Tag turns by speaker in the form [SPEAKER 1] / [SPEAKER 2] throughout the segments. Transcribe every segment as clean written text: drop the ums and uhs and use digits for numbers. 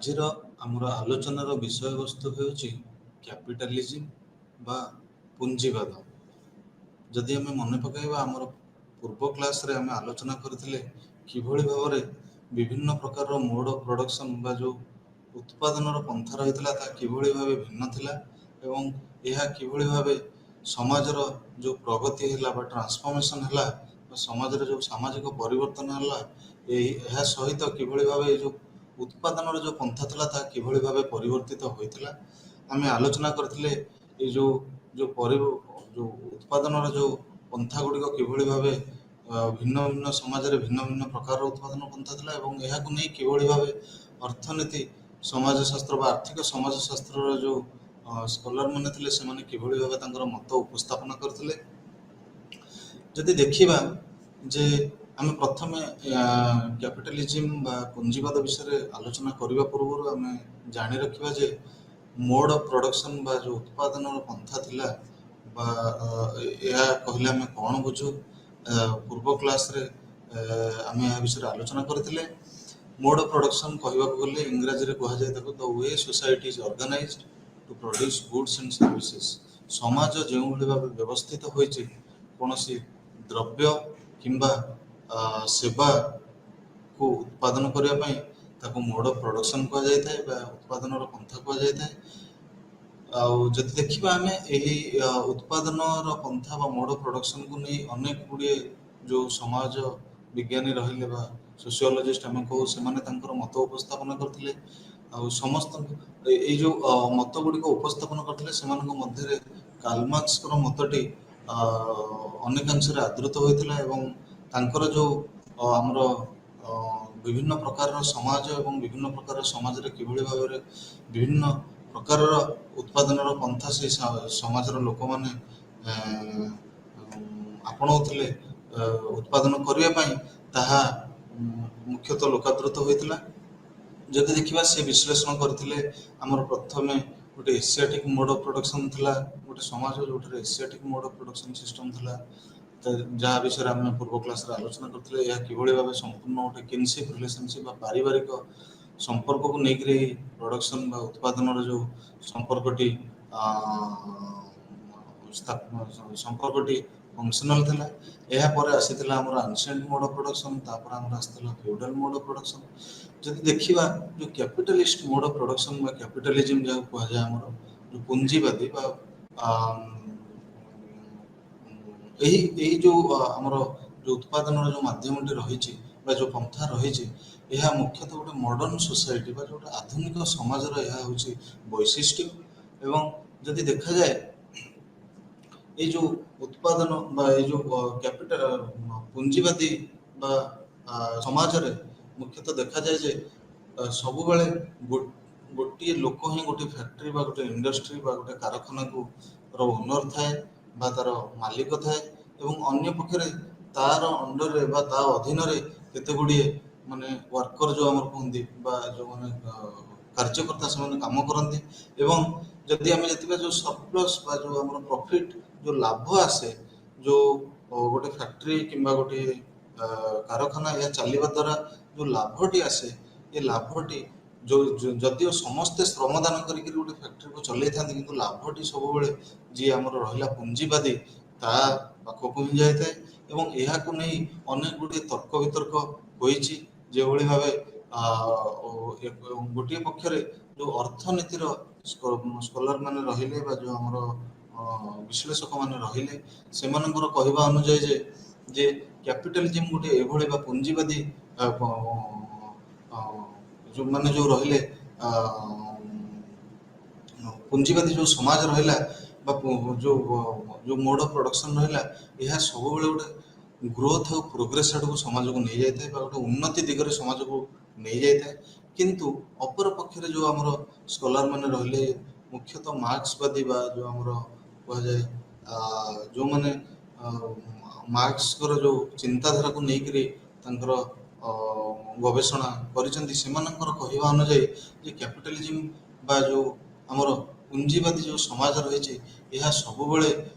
[SPEAKER 1] ଆଜିର ଆମର ଆଲୋଚନାର ବିଷୟବସ୍ତୁ ହେଉଛି କ୍ୟାପିଟାଲିଜିମ୍ ବା ପୁଞ୍ଜିବାଦ। ଯଦି ଆମେ ମନେ ପକାଇବା ଆମର ପୂର୍ବ କ୍ଲାସ୍ରେ ଆମେ ଆଲୋଚନା କରିଥିଲେ କିଭଳି ଭାବରେ ବିଭିନ୍ନ ପ୍ରକାରର ମୋଡ୍ ଅଫ୍ ପ୍ରଡକ୍ସନ୍ ବା ଯେଉଁ ଉତ୍ପାଦନର ପନ୍ଥା ରହିଥିଲା ତାହା କିଭଳି ଭାବେ ଭିନ୍ନ ଥିଲା ଏବଂ ଏହା କିଭଳି ଭାବେ ସମାଜର ଯେଉଁ ପ୍ରଗତି ହେଲା ବା ଟ୍ରାନ୍ସଫର୍ମେସନ୍ ହେଲା ବା ସମାଜରେ ଯେଉଁ ସାମାଜିକ ପରିବର୍ତ୍ତନ ହେଲା ଏହା ସହିତ କିଭଳି ଭାବେ ଏ ଯେଉଁ ଉତ୍ପାଦନର ଯେଉଁ ପନ୍ଥା ଥିଲା ତାହା କିଭଳି ଭାବେ ପରିବର୍ତ୍ତିତ ହୋଇଥିଲା। ଆମେ ଆଲୋଚନା କରିଥିଲେ ଏ ଯେଉଁ ଉତ୍ପାଦନର ଯେଉଁ ପନ୍ଥା ଗୁଡ଼ିକ କିଭଳି ଭାବେ ଭିନ୍ନ ଭିନ୍ନ ସମାଜରେ ଭିନ୍ନ ଭିନ୍ନ ପ୍ରକାରର ଉତ୍ପାଦନ ପନ୍ଥା ଥିଲା ଏବଂ ଏହାକୁ ନେଇ କିଭଳି ଭାବେ ଅର୍ଥନୀତି ସମାଜଶାସ୍ତ୍ର ବା ଆର୍ଥିକ ସମାଜଶାସ୍ତ୍ରର ଯେଉଁ ସ୍କଲାର ମାନେ ଥିଲେ ସେମାନେ କିଭଳି ଭାବେ ତାଙ୍କର ମତ ଉପସ୍ଥାପନ କରିଥିଲେ। ଯଦି ଦେଖିବା ଯେ ଆମେ ପ୍ରଥମେ କ୍ୟାପିଟାଲିଜିମ୍ ବା ପୁଞ୍ଜିବାଦ ବିଷୟରେ ଆଲୋଚନା କରିବା ପୂର୍ବରୁ ଆମେ ଜାଣି ରଖିବା ଯେ ମୋଡ୍ ଅଫ୍ ପ୍ରଡକ୍ସନ୍ ବା ଯେଉଁ ଉତ୍ପାଦନର ପନ୍ଥା ଥିଲା ବା ଏହା କହିଲେ ଆମେ କ'ଣ ବୁଝୁ। ପୂର୍ବ କ୍ଲାସ୍ରେ ଆମେ ଏହା ବିଷୟରେ ଆଲୋଚନା କରିଥିଲେ। ମୋଡ୍ ଅଫ୍ ପ୍ରଡକ୍ସନ୍ କହିବାକୁ ଗଲେ ଇଂରାଜୀରେ କୁହାଯାଏ ତାକୁ ଦ we society is organised two produce goods and services. ସମାଜ ଯେଉଁଭଳି ଭାବେ ବ୍ୟବସ୍ଥିତ ହୋଇଛି କୌଣସି ଦ୍ରବ୍ୟ କିମ୍ବା ସେବାକୁ ଉତ୍ପାଦନ କରିବା ପାଇଁ ତାକୁ ମୋଡ୍ ଅଫ୍ ପ୍ରଡକ୍ସନ୍ କୁହାଯାଇଥାଏ ବା ଉତ୍ପାଦନର ପନ୍ଥା କୁହାଯାଇଥାଏ। ଆଉ ଯଦି ଦେଖିବା ଆମେ ଏହି ଉତ୍ପାଦନର ପନ୍ଥା ବା ମୋଡ୍ ଅଫ୍ ପ୍ରଡକ୍ସନ୍କୁ ନେଇ ଅନେକ ଗୁଡ଼ିଏ ଯେଉଁ ସମାଜ ବିଜ୍ଞାନୀ ରହିଲେ ବା ସୋସିଓଲୋଜିଷ୍ଟ ଆମେ କହୁ ସେମାନେ ତାଙ୍କର ମତ ଉପସ୍ଥାପନ କରିଥିଲେ। ଆଉ ସମସ୍ତଙ୍କୁ ଏଇ ଯେଉଁ ମତ ଗୁଡ଼ିକ ଉପସ୍ଥାପନ କରିଥିଲେ ସେମାନଙ୍କ ମଧ୍ୟରେ କାର୍ଲ ମାର୍କ୍ସଙ୍କର ମତଟି ଅନେକାଂଶରେ ଆଦୃତ ହୋଇଥିଲା ଏବଂ ତାଙ୍କର ଯେଉଁ ଆମର ବିଭିନ୍ନ ପ୍ରକାରର ସମାଜ ଏବଂ ବିଭିନ୍ନ ପ୍ରକାରର ସମାଜରେ କିଭଳି ଭାବରେ ବିଭିନ୍ନ ପ୍ରକାରର ଉତ୍ପାଦନର ପନ୍ଥା ସେ ସମାଜର ଲୋକମାନେ ଆପଣାଉଥିଲେ ଉତ୍ପାଦନ କରିବା ପାଇଁ ତାହା ମୁଖ୍ୟତଃ ଲୋକାଦୃତ ହୋଇଥିଲା। ଯଦି ଦେଖିବା ସେ ବିଶ୍ଳେଷଣ କରିଥିଲେ ଆମର ପ୍ରଥମେ ଗୋଟେ ଏସିଆଟିକ୍ ମୋଡ୍ ଅଫ୍ ପ୍ରଡକ୍ସନ୍ ଥିଲା, ଗୋଟେ ସମାଜ ଯେଉଁଠାରେ Asiatic mode of production system ଥିଲା ଯାହା ବିଷୟରେ ଆମେ ପୂର୍ବ କ୍ଲାସ୍ରେ ଆଲୋଚନା କରିଥିଲେ। ଏହା କିଭଳି ଭାବେ ସମ୍ପୂର୍ଣ୍ଣ ଗୋଟେ କିନସିପ୍ ରିଲେସନସିପ୍ ବା ପାରିବାରିକ ସମ୍ପର୍କକୁ ନେଇକରି ପ୍ରଡକ୍ସନ୍ ବା ଉତ୍ପାଦନର ଯେଉଁ ସମ୍ପର୍କଟି ଫଙ୍କସନାଲ୍ ଥିଲା। ଏହାପରେ ଆସିଥିଲା ଆମର ଆନସିଏଣ୍ଟ ମୋଡ୍ ଅଫ୍ ପ୍ରଡକ୍ସନ୍, ତାପରେ ଆମର ଆସିଥିଲା ଫିଉଡାଲ୍ ମୋଡ୍ ଅଫ୍ ପ୍ରଡକ୍ସନ୍। ଯଦି ଦେଖିବା ଯେଉଁ କ୍ୟାପିଟାଲିଷ୍ଟ ମୋଡ୍ ଅଫ୍ ପ୍ରଡକ୍ସନ୍ ବା କ୍ୟାପିଟାଲିଜିମ୍ ଯାହାକୁ କୁହାଯାଏ ଆମର ଯେଉଁ ପୁଞ୍ଜିବାଦୀ ବା ଏହି ଯେଉଁ ଆମର ଯେଉଁ ଉତ୍ପାଦନର ଯେଉଁ ମାଧ୍ୟମଟି ରହିଛି ବା ଯେଉଁ ପନ୍ଥା ରହିଛି ଏହା ମୁଖ୍ୟତଃ ଗୋଟେ ମଡର୍ଣ୍ଣ ସୋସାଇଟି ବା ଗୋଟେ ଆଧୁନିକ ସମାଜର ଏହା ହେଉଛି ବୈଶିଷ୍ଟ୍ୟ। ଏବଂ ଯଦି ଦେଖାଯାଏ ଏଇ ଯେଉଁ ଉତ୍ପାଦନ ବା ଏଇ ଯେଉଁ ପୁଞ୍ଜିବାଦୀ ବା ସମାଜରେ ମୁଖ୍ୟତଃ ଦେଖାଯାଏ ଯେ ସବୁବେଳେ ଗୋଟିଏ ଲୋକ ହିଁ ଗୋଟେ ଫ୍ୟାକ୍ଟ୍ରି ବା ଗୋଟେ ଇଣ୍ଡଷ୍ଟ୍ରି ବା ଗୋଟେ କାରଖାନାକୁ ଓନର୍ ଥାଏ ବା ତାର ମାଲିକ ଥାଏ ଏବଂ ଅନ୍ୟ ପକ୍ଷରେ ତାର ଅଣ୍ଡରରେ ବା ତା ଅଧୀନରେ କେତେ ଗୁଡ଼ିଏ ମାନେ ୱାର୍କର ଯେଉଁ ଆମର କୁହନ୍ତି ବା ଯେଉଁମାନେ କାର୍ଯ୍ୟକର୍ତ୍ତା ସେମାନେ କାମ କରନ୍ତି। ଏବଂ ଯଦି ଆମେ ଯେତିକି ଯେଉଁ ସରପ୍ଲସ୍ ବା ଯେଉଁ ଆମର ପ୍ରଫିଟ୍ ଯେଉଁ ଲାଭ ଆସେ ଯେଉଁ ଗୋଟେ ଫ୍ୟାକ୍ଟ୍ରି କିମ୍ବା ଗୋଟିଏ କାରଖାନା ଏହା ଚାଲିବା ଦ୍ୱାରା ଯେଉଁ ଲାଭଟି ଆସେ ଏ ଲାଭଟି ଯଦିଓ ସମସ୍ତେ ଶ୍ରମଦାନ କରିକି ଗୋଟେ ଫ୍ୟାକ୍ଟ୍ରିକୁ ଚଲେଇଥାନ୍ତି କିନ୍ତୁ ଲାଭଟି ସବୁବେଳେ ଯିଏ ଆମର ରହିଲା ପୁଞ୍ଜିବାଦୀ ତା ପାଖକୁ ହିଁ ଯାଇଥାଏ। ଏବଂ ଏହାକୁ ନେଇ ଅନେକ ଗୁଡ଼ିଏ ତର୍କ ବିତର୍କ ହୋଇଛି ଯେଭଳି ଭାବେ ଗୋଟିଏ ପକ୍ଷରେ ଯେଉଁ ଅର୍ଥନୀତିର ସ୍କଲାର ମାନେ ରହିଲେ ବା ଯେଉଁ ଆମର ବିଶ୍ଳେଷକ ମାନେ ରହିଲେ ସେମାନଙ୍କର କହିବା ଅନୁଯାୟୀ ଯେ କ୍ୟାପିଟାଲିଜିମ୍ ଗୋଟେ ଏଭଳି ବା ପୁଞ୍ଜିବାଦୀ ଯେଉଁମାନେ ଯେଉଁ ରହିଲେ ପୁଞ୍ଜିବାଦୀ ଯେଉଁ ସମାଜ ରହିଲା ବା ଯେଉଁ ମୋଡ୍ ଅଫ୍ ପ୍ରଡକ୍ସନ୍ ରହିଲା ଏହା ସବୁବେଳେ ଗୋଟେ ଗ୍ରୋଥ୍ ଆଉ ପ୍ରୋଗ୍ରେସ୍ ଆଡ଼କୁ ସମାଜକୁ ନେଇଯାଇଥାଏ ବା ଗୋଟେ ଉନ୍ନତି ଦିଗରେ ସମାଜକୁ ନେଇଯାଇଥାଏ। କିନ୍ତୁ ଅପର ପକ୍ଷରେ ଯେଉଁ ଆମର ସ୍କଲାର ମାନେ ରହିଲେ ମୁଖ୍ୟତଃ ମାର୍କ୍ସବାଦୀ ବା ଯେଉଁ ଆମର କୁହାଯାଏ ଯେଉଁମାନେ ମାର୍କ୍ସଙ୍କର ଯେଉଁ ଚିନ୍ତାଧାରାକୁ ନେଇକରି ତାଙ୍କର ଗବେଷଣା କରିଛନ୍ତି ସେମାନଙ୍କର କହିବା ଅନୁଯାୟୀ ଯେ କ୍ୟାପିଟାଲିଜିମ୍ ବା ଯେଉଁ ଆମର ପୁଞ୍ଜିବାଦୀ ଯେଉଁ ସମାଜ ରହିଛି ଏହା ସବୁବେଳେ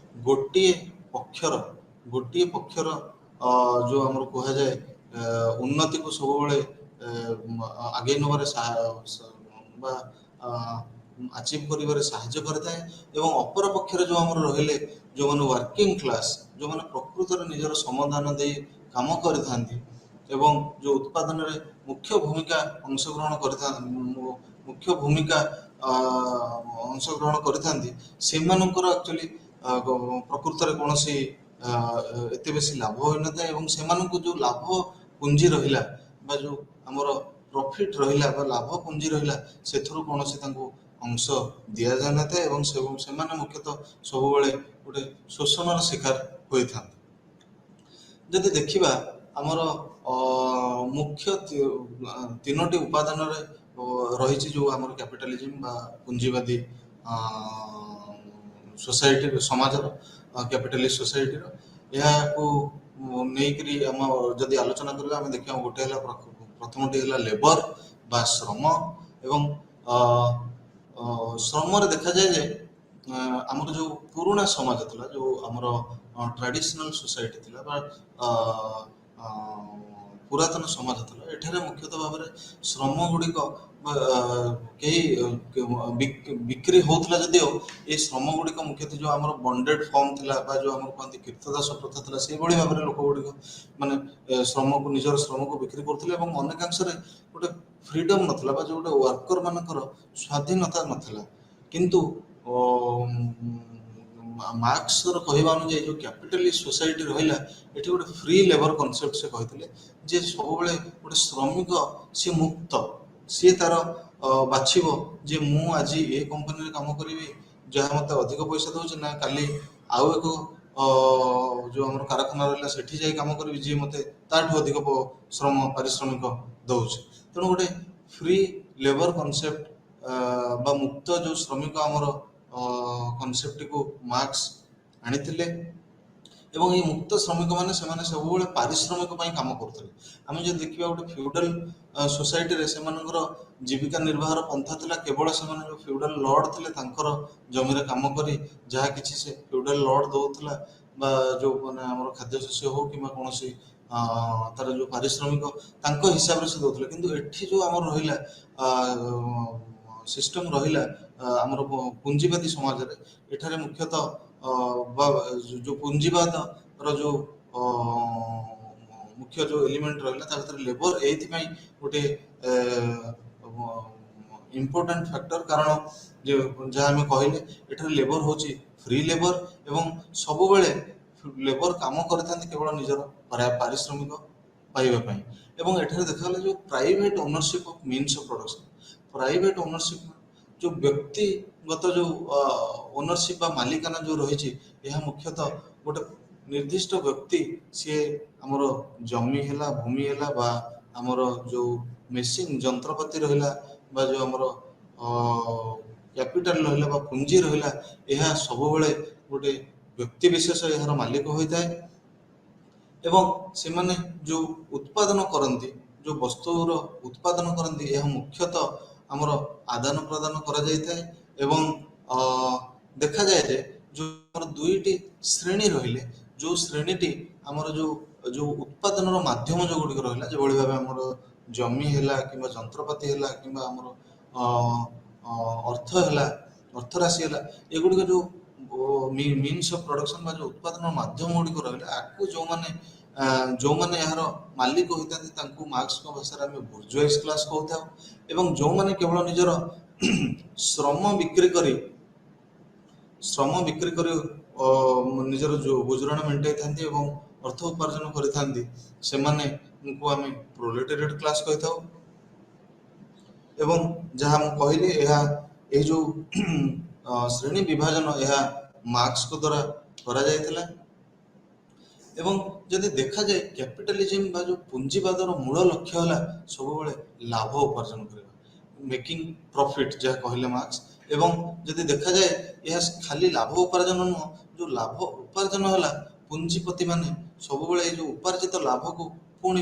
[SPEAKER 1] ଗୋଟିଏ ପକ୍ଷର ଯେଉଁ ଆମର କୁହାଯାଏ ଉନ୍ନତିକୁ ସବୁବେଳେ ଆଗେଇ ନେବାରେ ବା ଆଚିଭ୍ କରିବାରେ ସାହାଯ୍ୟ କରିଥାଏ। ଏବଂ ଅପର ପକ୍ଷରେ ଯେଉଁ ଆମର ରହିଲେ ଯେଉଁମାନେ ୱାର୍କିଂ କ୍ଲାସ୍, ଯେଉଁମାନେ ପ୍ରକୃତରେ ନିଜର ସମଦାନ ଦେଇ କାମ କରିଥାନ୍ତି ଏବଂ ଯେଉଁ ଉତ୍ପାଦନରେ ମୁଖ୍ୟ ଭୂମିକା ଅଂଶଗ୍ରହଣ କରିଥାନ୍ତି, ମୁଖ୍ୟ ଭୂମିକା ଅଂଶଗ୍ରହଣ କରିଥାନ୍ତି, ସେମାନଙ୍କର ଆକ୍ଚୁଆଲି ପ୍ରକୃତରେ କୌଣସି ଏତେ ବେଶୀ ଲାଭ ହୋଇନଥାଏ ଏବଂ ସେମାନଙ୍କୁ ଯେଉଁ ଲାଭ ପୁଞ୍ଜି ରହିଲା ବା ଯେଉଁ ଆମର ପ୍ରଫିଟ୍ ରହିଲା ବା ଲାଭ ପୁଞ୍ଜି ରହିଲା, ସେଥିରୁ କୌଣସି ତାଙ୍କୁ ଅଂଶ ଦିଆଯାଇନଥାଏ ଏବଂ ସେମାନେ ମୁଖ୍ୟତଃ ସବୁବେଳେ ଗୋଟେ ଶୋଷଣର ଶିକାର ହୋଇଥାନ୍ତି। ଯଦି ଦେଖିବା ଆମର ମୁଖ୍ୟ ତିନୋଟି ଉପାଦାନରେ ରହିଛି ଯେଉଁ ଆମର କ୍ୟାପିଟାଲିଜିମ୍ ବା ପୁଞ୍ଜିବାଦୀ ସୋସାଇଟି ସମାଜର, କ୍ୟାପିଟାଲିଷ୍ଟ ସୋସାଇଟିର, ଏହାକୁ ନେଇକରି ଆମ ଯଦି ଆଲୋଚନା କରିବା ଆମେ ଦେଖିବା ଗୋଟେ ହେଲା ପ୍ରଥମଟି ହେଲା ଲେବର ବା ଶ୍ରମ। ଏବଂ ଶ୍ରମରେ ଦେଖାଯାଏ ଯେ ଆମର ଯେଉଁ ପୁରୁଣା ସମାଜ ଥିଲା, ଯେଉଁ ଆମର ଟ୍ରାଡିସନାଲ ସୋସାଇଟି ଥିଲା ବା ପୁରାତନ ସମାଜ ଥିଲା, ଏଠାରେ ମୁଖ୍ୟତଃ ଭାବରେ ଶ୍ରମ ଗୁଡ଼ିକ କେହି ବିକ୍ରି ହେଉଥିଲା ଯଦିଓ ଏଇ ଶ୍ରମ ଗୁଡ଼ିକ ମୁଖ୍ୟତଃ ଯେଉଁ ଆମର ବଣ୍ଡେଡ୍ ଫର୍ମ ଥିଲା ବା ଯେଉଁ ଆମର କୁହନ୍ତି କୀର୍ତ୍ତଦାସ ପ୍ରଥା ଥିଲା, ସେଇଭଳି ଭାବରେ ଲୋକ ଗୁଡ଼ିକ ମାନେ ଶ୍ରମକୁ, ନିଜର ଶ୍ରମକୁ ବିକ୍ରି କରୁଥିଲେ ଏବଂ ଅନେକାଂଶରେ ଗୋଟେ ଫ୍ରିଡମ୍ ନଥିଲା ବା ଯେଉଁ ଗୋଟେ ୱାର୍କର ମାନଙ୍କର ସ୍ୱାଧୀନତା ନଥିଲା। କିନ୍ତୁ ମାର୍କ୍ସର କହିବା ଅନୁଯାୟୀ ଯେଉଁ କ୍ୟାପିଟାଲିଷ୍ଟ ସୋସାଇଟି ରହିଲା, ଏଠି ଗୋଟେ ଫ୍ରି ଲେବର କନସେପ୍ଟ ସେ କହିଥିଲେ ଯେ ସବୁବେଳେ ଗୋଟେ ଶ୍ରମିକ ସିଏ ମୁକ୍ତ, ସିଏ ତାର ବାଛିବ ଯେ ମୁଁ ଆଜି ଏ କମ୍ପାନୀରେ କାମ କରିବି ଯାହା ମୋତେ ଅଧିକ ପଇସା ଦେଉଛି, ନା କାଲି ଆଉ ଏକ ଯେଉଁ ଆମର କାରଖାନା ରହିଲା ସେଠି ଯାଇ କାମ କରିବି ଯିଏ ମୋତେ ତାଠୁ ଅଧିକ ପାରିଶ୍ରମିକ ଦେଉଛି। ତେଣୁ ଗୋଟେ ଫ୍ରି ଲେବର କନସେପ୍ଟ ବା ମୁକ୍ତ ଯେଉଁ ଶ୍ରମିକ ଆମର କନସେପ୍ଟଟିକୁ ମାର୍କ୍ସ ଆଣିଥିଲେ ଏବଂ ଏଇ ମୁକ୍ତ ଶ୍ରମିକମାନେ ସେମାନେ ସବୁବେଳେ ପାରିଶ୍ରମିକ ପାଇଁ କାମ କରୁଥିଲେ। ଆମେ ଯଦି ଦେଖିବା ଗୋଟେ ଫ୍ୟୁଡାଲ ସୋସାଇଟିରେ ସେମାନଙ୍କର ଜୀବିକା ନିର୍ବାହର ପନ୍ଥା ଥିଲା କେବଳ ସେମାନେ ଯେଉଁ ଫ୍ୟୁଡାଲ ଲର୍ଡ ଥିଲେ ତାଙ୍କର ଜମିରେ କାମ କରି ଯାହା କିଛି ସେ ଫ୍ୟୁଡାଲ ଲର୍ଡ ଦେଉଥିଲା ବା ଯେଉଁ ମାନେ ଆମର ଖାଦ୍ୟଶସ୍ୟ ହେଉ କିମ୍ବା କୌଣସି ତାର ଯେଉଁ ପାରିଶ୍ରମିକ ତାଙ୍କ ହିସାବରେ ସେ ଦେଉଥିଲେ। କିନ୍ତୁ ଏଠି ଯେଉଁ ଆମର ରହିଲା ସିଷ୍ଟମ୍ ରହିଲା ଆମର ପୁଞ୍ଜିବାଦୀ ସମାଜରେ, ଏଠାରେ ମୁଖ୍ୟତଃ ଯେଉଁ ପୁଞ୍ଜିବାଦର ଯେଉଁ ମୁଖ୍ୟ ଯେଉଁ ଏଲିମେଣ୍ଟ ରହିଲା ତା ଭିତରେ ଲେବର ଏଇଥିପାଇଁ ଗୋଟେ ଇମ୍ପୋର୍ଟାଣ୍ଟ ଫ୍ୟାକ୍ଟର, କାରଣ ଯାହା ଆମେ କହିଲେ ଏଠାରେ ଲେବର ହେଉଛି ଫ୍ରି ଲେବର ଏବଂ ସବୁବେଳେ ଲେବର କାମ କରିଥାନ୍ତି କେବଳ ନିଜର ପାରିଶ୍ରମିକ ପାଇବା ପାଇଁ। ଏବଂ ଏଠାରେ ଦେଖାଗଲା ଯେଉଁ private ownership of means of production, private ownership ଯେଉଁ ବ୍ୟକ୍ତିଗତ ଯେଉଁ ଓନରସିପ୍ ବା ମାଲିକାନା ଯେଉଁ ରହିଛି, ଏହା ମୁଖ୍ୟତଃ ଗୋଟେ ନିର୍ଦ୍ଦିଷ୍ଟ ବ୍ୟକ୍ତି ସିଏ ଆମର ଜମି ହେଲା, ଭୂମି ହେଲା ବା ଆମର ଯେଉଁ ମେସିନ୍ ଯନ୍ତ୍ରପାତି ରହିଲା ବା ଯେଉଁ ଆମର କ୍ୟାପିଟାଲ ରହିଲା ବା ପୁଞ୍ଜି ରହିଲା, ଏହା ସବୁବେଳେ ଗୋଟେ ବ୍ୟକ୍ତି ବିଶେଷ ଏହାର ମାଲିକ ହୋଇଥାଏ। ଏବଂ ସେମାନେ ଯେଉଁ ଉତ୍ପାଦନ କରନ୍ତି, ଯେଉଁ ବସ୍ତୁର ଉତ୍ପାଦନ କରନ୍ତି, ଏହା ମୁଖ୍ୟତଃ ଆମର ଆଦାନ ପ୍ରଦାନ କରାଯାଇଥାଏ। ଏବଂ ଦେଖାଯାଏ ଯେ ଯେଉଁ ଆମର ଦୁଇଟି ଶ୍ରେଣୀ ରହିଲେ, ଯେଉଁ ଶ୍ରେଣୀଟି ଆମର ଯେଉଁ ଉତ୍ପାଦନର ମାଧ୍ୟମ ଯେଉଁ ଗୁଡ଼ିକ ରହିଲା, ଯେଭଳି ଭାବେ ଆମର ଜମି ହେଲା କିମ୍ବା ଯନ୍ତ୍ରପାତି ହେଲା କିମ୍ବା ଆମର ଅର୍ଥ ହେଲା, ଅର୍ଥରାଶି ହେଲା, ଏଗୁଡ଼ିକ ଯେଉଁ ମିନ୍ସ ଅଫ୍ ପ୍ରଡକ୍ସନ ବା ଯେଉଁ ଉତ୍ପାଦନର ମାଧ୍ୟମ ଗୁଡ଼ିକ ରହିଲା, ଆକୁ ଯେଉଁମାନେ ଏହାର ମାଲିକ ହୋଇଥାନ୍ତି ତାଙ୍କୁ ମାର୍କ୍ସଙ୍କ ଭାଷାରେ ଆମେ ବୁର୍ଜୁଆଇଜ କ୍ଲାସ କହୁଥାଉ। ଏବଂ ଯେଉଁମାନେ କେବଳ ନିଜର ଶ୍ରମ ବିକ୍ରି କରି ନିଜର ଗୁଜୁରାଣ ମେଣ୍ଟାଇଥାନ୍ତି ଏବଂ ଅର୍ଥ ଉପାର୍ଜନ କରିଥାନ୍ତି, ସେମାନଙ୍କୁ ଆମେ ପ୍ରୋଲେଟେରିଏଟ୍ କ୍ଲାସ କହିଥାଉ। ଏବଂ ଯାହା ମୁଁ କହିଲି, ଏହି ଯେଉଁ ଶ୍ରେଣୀ ବିଭାଜନ ଏହା ମାର୍କ୍ସଙ୍କ ଦ୍ୱାରା କରାଯାଇଥିଲା। ଏବଂ ଯଦି ଦେଖାଯାଏ କ୍ୟାପିଟାଲିଜିମ୍ ବା ଯେଉଁ ପୁଞ୍ଜିବାଦର ମୂଳ ଲକ୍ଷ୍ୟ ହେଲା ସବୁବେଳେ ଲାଭ ଉପାର୍ଜନ କରିବା, ମେକିଂ ପ୍ରଫିଟ୍ ଯାହା କହିଲେ ମାର୍କ୍ସ। ଏବଂ ଯଦି ଦେଖାଯାଏ ଏହା ଖାଲି ଲାଭ ଉପାର୍ଜନ ନୁହଁ, ଯେଉଁ ଲାଭ ଉପାର୍ଜନ ହେଲା ପୁଞ୍ଜିପତିମାନେ ସବୁବେଳେ ଏଇ ଯେଉଁ ଉପାର୍ଜିତ ଲାଭକୁ ପୁଣି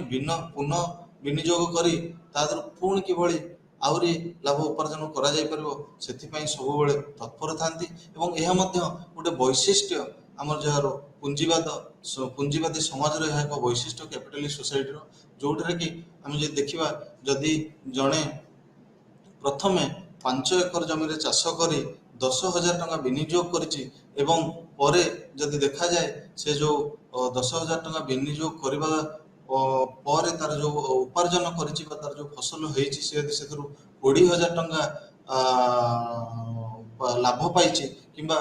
[SPEAKER 1] ପୁନଃ ବିନିଯୋଗ କରି ତା ଦେହରୁ ପୁଣି କିଭଳି ଆହୁରି ଲାଭ ଉପାର୍ଜନ କରାଯାଇପାରିବ ସେଥିପାଇଁ ସବୁବେଳେ ତତ୍ପର ଥାନ୍ତି। ଏବଂ ଏହା ମଧ୍ୟ ଗୋଟେ ବୈଶିଷ୍ଟ୍ୟ ଆମର ଯାହାର ପୁଞ୍ଜିବାଦୀ ସମାଜର ଏହା ଏକ ବୈଶିଷ୍ଟ୍ୟ କ୍ୟାପିଟାଲିଷ୍ଟ ସୋସାଇଟିର, ଯେଉଁଠାରେ କି ଆମେ ଯଦି ଦେଖିବା, ଯଦି ଜଣେ ପ୍ରଥମେ 5 ଏକର ଜମିରେ ଚାଷ କରି 10,000 ଟଙ୍କା ବିନିଯୋଗ କରିଛି ଏବଂ ପରେ ଯଦି ଦେଖାଯାଏ ସେ ଯେଉଁ 10,000 ଟଙ୍କା ବିନିଯୋଗ କରିବା ପରେ ତାର ଯେଉଁ ଉପାର୍ଜନ କରିଛି ବା ତାର ଯେଉଁ ଫସଲ ହେଇଛି ସେ ଯଦି ସେଥିରୁ 20,000 ଟଙ୍କା ଲାଭ ପାଇଛି କିମ୍ବା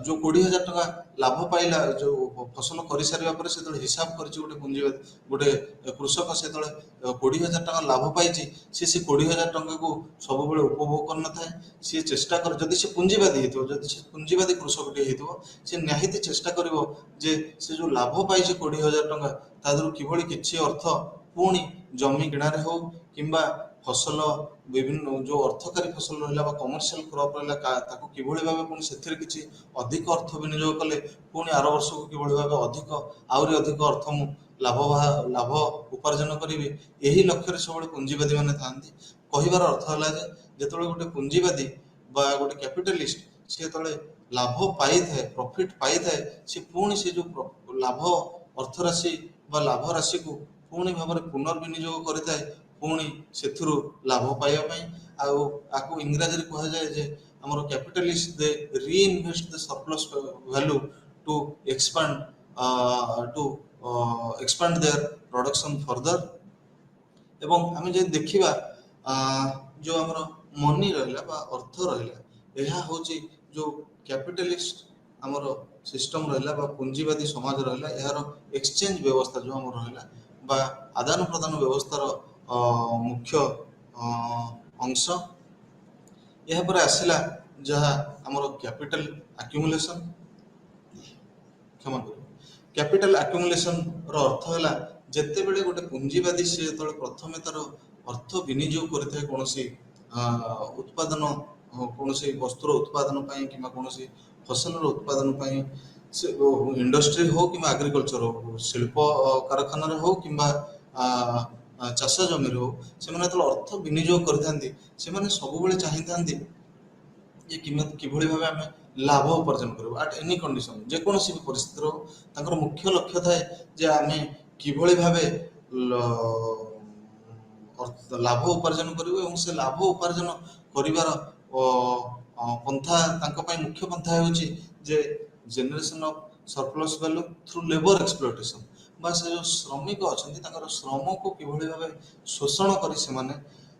[SPEAKER 1] ଯେଉଁ 20,000 ଟଙ୍କା ଲାଭ ପାଇଲା ଯେଉଁ ଫସଲ କରିସାରିବା ପରେ ସେତେବେଳେ ହିସାବ କରିଛି ଗୋଟେ ପୁଞ୍ଜିବାଦୀ ଗୋଟେ କୃଷକ ସେତେବେଳେ 20,000 ଟଙ୍କା ଲାଭ ପାଇଛି ସେ 20,000 ଟଙ୍କାକୁ ସବୁବେଳେ ଉପଭୋଗ କରିନଥାଏ। ସିଏ ଚେଷ୍ଟା କରେ ଯଦି ସେ ପୁଞ୍ଜିବାଦୀ ହେଇଥିବ ଯଦି ସେ ପୁଞ୍ଜିବାଦୀ କୃଷକଟିଏ ହେଇଥିବ ସେ ନିହାତି ଚେଷ୍ଟା କରିବ ଯେ ସେ ଯେଉଁ ଲାଭ ପାଇଛି 20,000 ଟଙ୍କା ତା ଦେହରୁ କିଭଳି କିଛି ଅର୍ଥ ପୁଣି ଜମି କିଣାରେ ହଉ କିମ୍ବା ଫସଲ ବିଭିନ୍ନ ଯେଉଁ ଅର୍ଥକାରୀ ଫସଲ ରହିଲା ବା କମର୍ସିଆଲ କ୍ରପ୍ ରହିଲା ତାକୁ କିଭଳି ଭାବେ ପୁଣି ସେଥିରେ କିଛି ଅଧିକ ଅର୍ଥ ବିନିଯୋଗ କଲେ ପୁଣି ଆର ବର୍ଷକୁ କିଭଳି ଭାବେ ଆହୁରି ଅଧିକ ଅର୍ଥ ମୁଁ ଲାଭ ଉପାର୍ଜନ କରିବି ଏହି ଲକ୍ଷ୍ୟରେ ସବୁବେଳେ ପୁଞ୍ଜିବାଦୀ ମାନେ ଥାଆନ୍ତି। କହିବାର ଅର୍ଥ ହେଲା ଯେ ଯେତେବେଳେ ଗୋଟେ ପୁଞ୍ଜିବାଦୀ ବା ଗୋଟେ କ୍ୟାପିଟାଲିଷ୍ଟ ସେ ଯେତେବେଳେ ଲାଭ ପାଇଥାଏ ପ୍ରଫିଟ୍ ପାଇଥାଏ ସେ ପୁଣି ସେ ଯେଉଁ ଲାଭ ଅର୍ଥ ରାଶି ବା ଲାଭ ରାଶିକୁ ପୁଣି ଭାବରେ ପୁନର୍ବିନିଯୋଗ କରିଥାଏ ପୁଣି ସେଥିରୁ ଲାଭ ପାଇବା ପାଇଁ। ଆଉ ଆକୁ ଇଂରାଜୀରେ କୁହାଯାଏ ଯେ ଆମର capitalist they reinvest the surplus value to expand their production further. ଏବଂ ଆମେ ଯଦି ଦେଖିବା ଯେଉଁ ଆମର ମନି ରହିଲା ବା ଅର୍ଥ ରହିଲା ଏହା ହେଉଛି ଯେଉଁ କ୍ୟାପିଟାଲିଷ୍ଟ ଆମର ସିଷ୍ଟମ୍ ରହିଲା ବା ପୁଞ୍ଜିବାଦୀ ସମାଜ ରହିଲା ଏହାର ଏକ୍ସଚେଞ୍ଜ ବ୍ୟବସ୍ଥା ଯେଉଁ ଆମର ରହିଲା ବା ଆଦାନ ପ୍ରଦାନ ବ୍ୟବସ୍ଥାର ମୁଖ୍ୟ ଅଂଶ। ଏହାପରେ ଆସିଲା ଯାହା ଆମର କ୍ୟାପିଟାଲ ଆକ୍ୟୁମୁଲେସନ୍ କ୍ୟାପିଟାଲ ଆକ୍ୟୁମୁଲେସନ୍ର ଅର୍ଥ ହେଲା ଯେତେବେଳେ ଗୋଟେ ପୁଞ୍ଜିବାଦୀ ସେ ଯେତେବେଳେ ପ୍ରଥମେ ତାର ଅର୍ଥ ବିନିଯୋଗ କରିଥାଏ କୌଣସି ଉତ୍ପାଦନ କୌଣସି ବସ୍ତୁର ଉତ୍ପାଦନ ପାଇଁ କିମ୍ବା କୌଣସି ଫସଲର ଉତ୍ପାଦନ ପାଇଁ ସେ ଇଣ୍ଡଷ୍ଟ୍ରି ହଉ କିମ୍ବା ଆଗ୍ରିକଲଚର ହଉ ଶିଳ୍ପ କାରଖାନାରେ ହଉ କିମ୍ବା ଚାଷ ଜମିରେ ହଉ ସେମାନେ ଯେତେବେଳେ ଅର୍ଥ ବିନିଯୋଗ କରିଥାନ୍ତି ସେମାନେ ସବୁବେଳେ ଚାହିଁଥାନ୍ତି ଯେ କିଭଳି ଭାବେ ଆମେ ଲାଭ ଉପାର୍ଜନ କରିବୁ ଆଟ୍ ଏନି କଣ୍ଡିସନ୍ ଯେକୌଣସି ବି ପରିସ୍ଥିତିର ତାଙ୍କର ମୁଖ୍ୟ ଲକ୍ଷ୍ୟ ଥାଏ ଯେ ଆମେ କିଭଳି ଭାବେ ଲାଭ ଉପାର୍ଜନ କରିବୁ ଏବଂ ସେ ଲାଭ ଉପାର୍ଜନ କରିବାର ପନ୍ଥା ତାଙ୍କ ପାଇଁ ମୁଖ୍ୟ ପନ୍ଥା ହେଉଛି ଯେ generation of surplus value through labour exploitation ବା ସେ ଯେଉଁ ଶ୍ରମିକ ଅଛନ୍ତି ତାଙ୍କର ଶ୍ରମକୁ କିଭଳି ଭାବେ ଶୋଷଣ କରି ସେମାନେ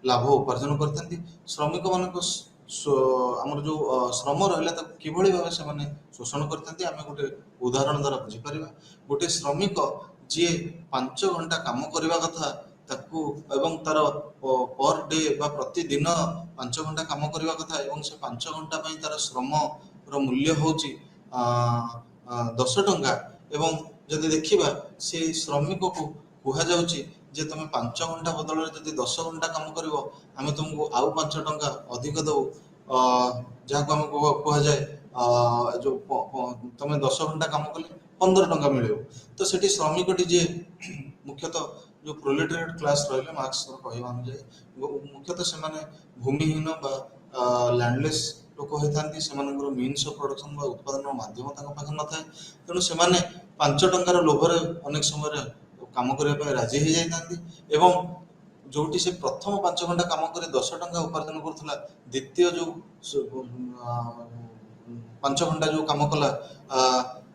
[SPEAKER 1] ଲାଭ ଉପାର୍ଜନ କରିଥାନ୍ତି। ଶ୍ରମିକମାନଙ୍କ ଆମର ଯେଉଁ ଶ୍ରମ ରହିଲା ତାକୁ କିଭଳି ଭାବେ ସେମାନେ ଶୋଷଣ କରିଥାନ୍ତି ଆମେ ଗୋଟେ ଉଦାହରଣ ଦ୍ୱାରା ବୁଝିପାରିବା। ଗୋଟେ ଶ୍ରମିକ ଯିଏ 5 ଘଣ୍ଟା କାମ କରିବା କଥା ତାକୁ ଏବଂ ତାର ପର ଡେ ବା ପ୍ରତିଦିନ 5 ଘଣ୍ଟା କାମ କରିବା କଥା ଏବଂ ସେ 5 ଘଣ୍ଟା ପାଇଁ ତାର ଶ୍ରମର ମୂଲ୍ୟ ହେଉଛି 10 ଟଙ୍କା ଏବଂ ଯଦି ଦେଖିବା ସେ ଶ୍ରମିକକୁ କୁହାଯାଉଛି ଯେ ତମେ 5 ଘଣ୍ଟା ବଦଳରେ ଯଦି 10 ଘଣ୍ଟା କାମ କରିବ ଆମେ ତୁମକୁ ଆଉ 5 ଟଙ୍କା ଅଧିକ ଦେବୁ ଯାହାକୁ ଆମେ କୁହାଯାଏ ଯେଉଁ ତମେ 10 ଘଣ୍ଟା କାମ କଲେ 15 ଟଙ୍କା ମିଳିବ। ତ ସେଠି ଶ୍ରମିକଟି ଯିଏ ମୁଖ୍ୟତଃ ଯେଉଁ ପ୍ରୋଲେଟେରିଏଟ୍ କ୍ଲାସ୍ ରହିଲେ ମାର୍କ୍ସର କହିବା ଅନୁଯାୟୀ ମୁଖ୍ୟତଃ ସେମାନେ ଭୂମିହୀନ ବା ଲ୍ୟାଣ୍ଡଲେସ୍ ଲୋକ ହୋଇଥାନ୍ତି ସେମାନଙ୍କର ମିନ୍ସ ଅଫ୍ ପ୍ରଡକ୍ସନ୍ ବା ଉତ୍ପାଦନର ମାଧ୍ୟମ ତାଙ୍କ ପାଖରେ ନଥାଏ ତେଣୁ ସେମାନେ 5 ଟଙ୍କାର ଲୋଭରେ ଅନେକ ସମୟରେ କାମ କରିବା ପାଇଁ ରାଜି ହେଇଯାଇଥାନ୍ତି ଏବଂ ଯେଉଁଠି ସେ ପ୍ରଥମ 5 ଘଣ୍ଟା କାମ କରି 10 ଟଙ୍କା ଉପାର୍ଜନ କରୁଥିଲା ଦ୍ୱିତୀୟ ଯେଉଁ 5 ଘଣ୍ଟା ଯେଉଁ କାମ କଲା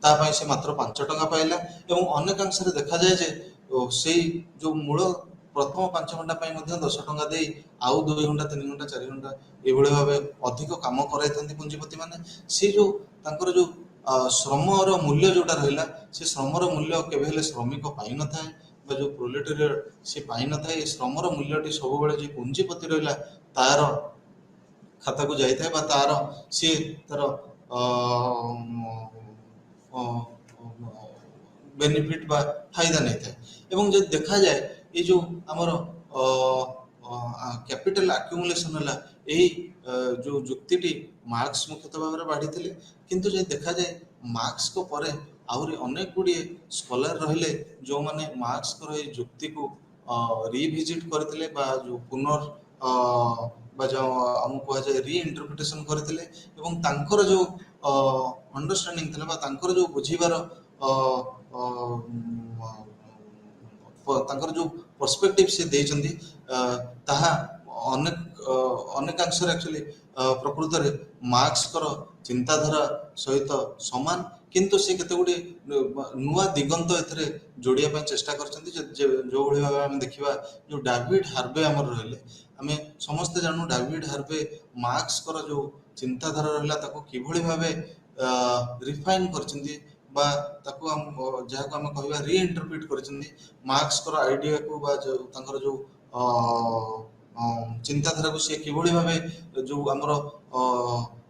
[SPEAKER 1] ତା ପାଇଁ ସେ ମାତ୍ର 5 ଟଙ୍କା ପାଇଲା ଏବଂ ଅନେକାଂଶରେ ଦେଖାଯାଏ ଯେ ସେଇ ଯେଉଁ ମୂଳ ପ୍ରଥମ 5 ଘଣ୍ଟା ପାଇଁ ମଧ୍ୟ 10 ଟଙ୍କା ଦେଇ ଆଉ 2 ଘଣ୍ଟା 3 ଘଣ୍ଟା 4 ଘଣ୍ଟା ଏଭଳି ଭାବେ ଅଧିକ କାମ କରାଇଥାନ୍ତି ପୁଞ୍ଜିପତି ମାନେ। ସେ ଯେଉଁ ତାଙ୍କର ଯେଉଁ ଶ୍ରମର ମୂଲ୍ୟ ଯେଉଁଟା ରହିଲା ସେ ଶ୍ରମର ମୂଲ୍ୟ କେବେ ହେଲେ ଶ୍ରମିକ ପାଇନଥାଏ ବା ଯେଉଁ ପ୍ରୋଲେଟେରିଏଟ୍ ସେ ପାଇନଥାଏ। ଏ ଶ୍ରମର ମୂଲ୍ୟଟି ସବୁବେଳେ ଯେ ପୁଞ୍ଜିପତି ରହିଲା ତାର ଖାତାକୁ ଯାଇଥାଏ ବା ତାର ସିଏ ତାର ବେନିଫିଟ୍ ବା ଫାଇଦା ନେଇଥାଏ। ଏବଂ ଯଦି ଦେଖାଯାଏ ଏଇ ଯେଉଁ ଆମର କ୍ୟାପିଟାଲ ଆକ୍ୟୁମୁଲେସନ୍ ହେଲା ଏହି ଯେଉଁ ଯୁକ୍ତିଟି ମାର୍କ୍ସ ମୁଖ୍ୟତଃ ଭାବରେ ବାଢ଼ିଥିଲେ କିନ୍ତୁ ଯଦି ଦେଖାଯାଏ ମାର୍କ୍ସଙ୍କ ପରେ ଆହୁରି ଅନେକ ଗୁଡ଼ିଏ ସ୍କଲାର ରହିଲେ ଯେଉଁମାନେ ମାର୍କ୍ସଙ୍କର ଏହି ଯୁକ୍ତିକୁ ରିଭିଜିଟ୍ କରିଥିଲେ ବା ଯେଉଁ ବା ଯେଉଁ ଆମକୁ କୁହାଯାଏ ରିଇଣ୍ଟରପ୍ରିଟେସନ୍ କରିଥିଲେ ଏବଂ ତାଙ୍କର ଯେଉଁ ଅଣ୍ଡରଷ୍ଟାଣ୍ଡିଂ ଥିଲା ବା ତାଙ୍କର ଯେଉଁ ବୁଝିବାର ତାଙ୍କର ଯେଉଁ ପର୍ସପେକ୍ଟିଭ ସେ ଦେଇଛନ୍ତି ତାହା ଅନେକ ଅନେକାଂଶରେ ଆକ୍ଚୁଆଲି ପ୍ରକୃତରେ ମାର୍କ୍ସଙ୍କର ଚିନ୍ତାଧାରା ସହିତ ସମାନ, କିନ୍ତୁ ସେ କେତେ ଗୁଡ଼ିଏ ନୂଆ ଦିଗନ୍ତ ଏଥିରେ ଯୋଡ଼ିବା ପାଇଁ ଚେଷ୍ଟା କରିଛନ୍ତି। ଯେଉଁଭଳି ଭାବେ ଆମେ ଦେଖିବା, ଯେଉଁ ଡାଭିଡ୍ ହାର୍ଭେ ଆମର ରହିଲେ, ଆମେ ସମସ୍ତେ ଜାଣୁ ଡାଭିଡ୍ ହାର୍ଭେ ମାର୍କ୍ସଙ୍କର ଯେଉଁ ଚିନ୍ତାଧାରା ରହିଲା ତାକୁ କିଭଳି ଭାବେ ରିଫାଇନ୍ କରିଛନ୍ତି ବା ତାକୁ ଯାହାକୁ ଆମେ କହିବା ରିଇଣ୍ଟରପ୍ରିଟ୍ କରିଛନ୍ତି। ମାର୍କ୍ସଙ୍କର ଆଇଡ଼ିଆକୁ ବା ତାଙ୍କର ଯେଉଁ ଚିନ୍ତାଧାରାକୁ ସେ କିଭଳି ଭାବେ ଯେଉଁ ଆମର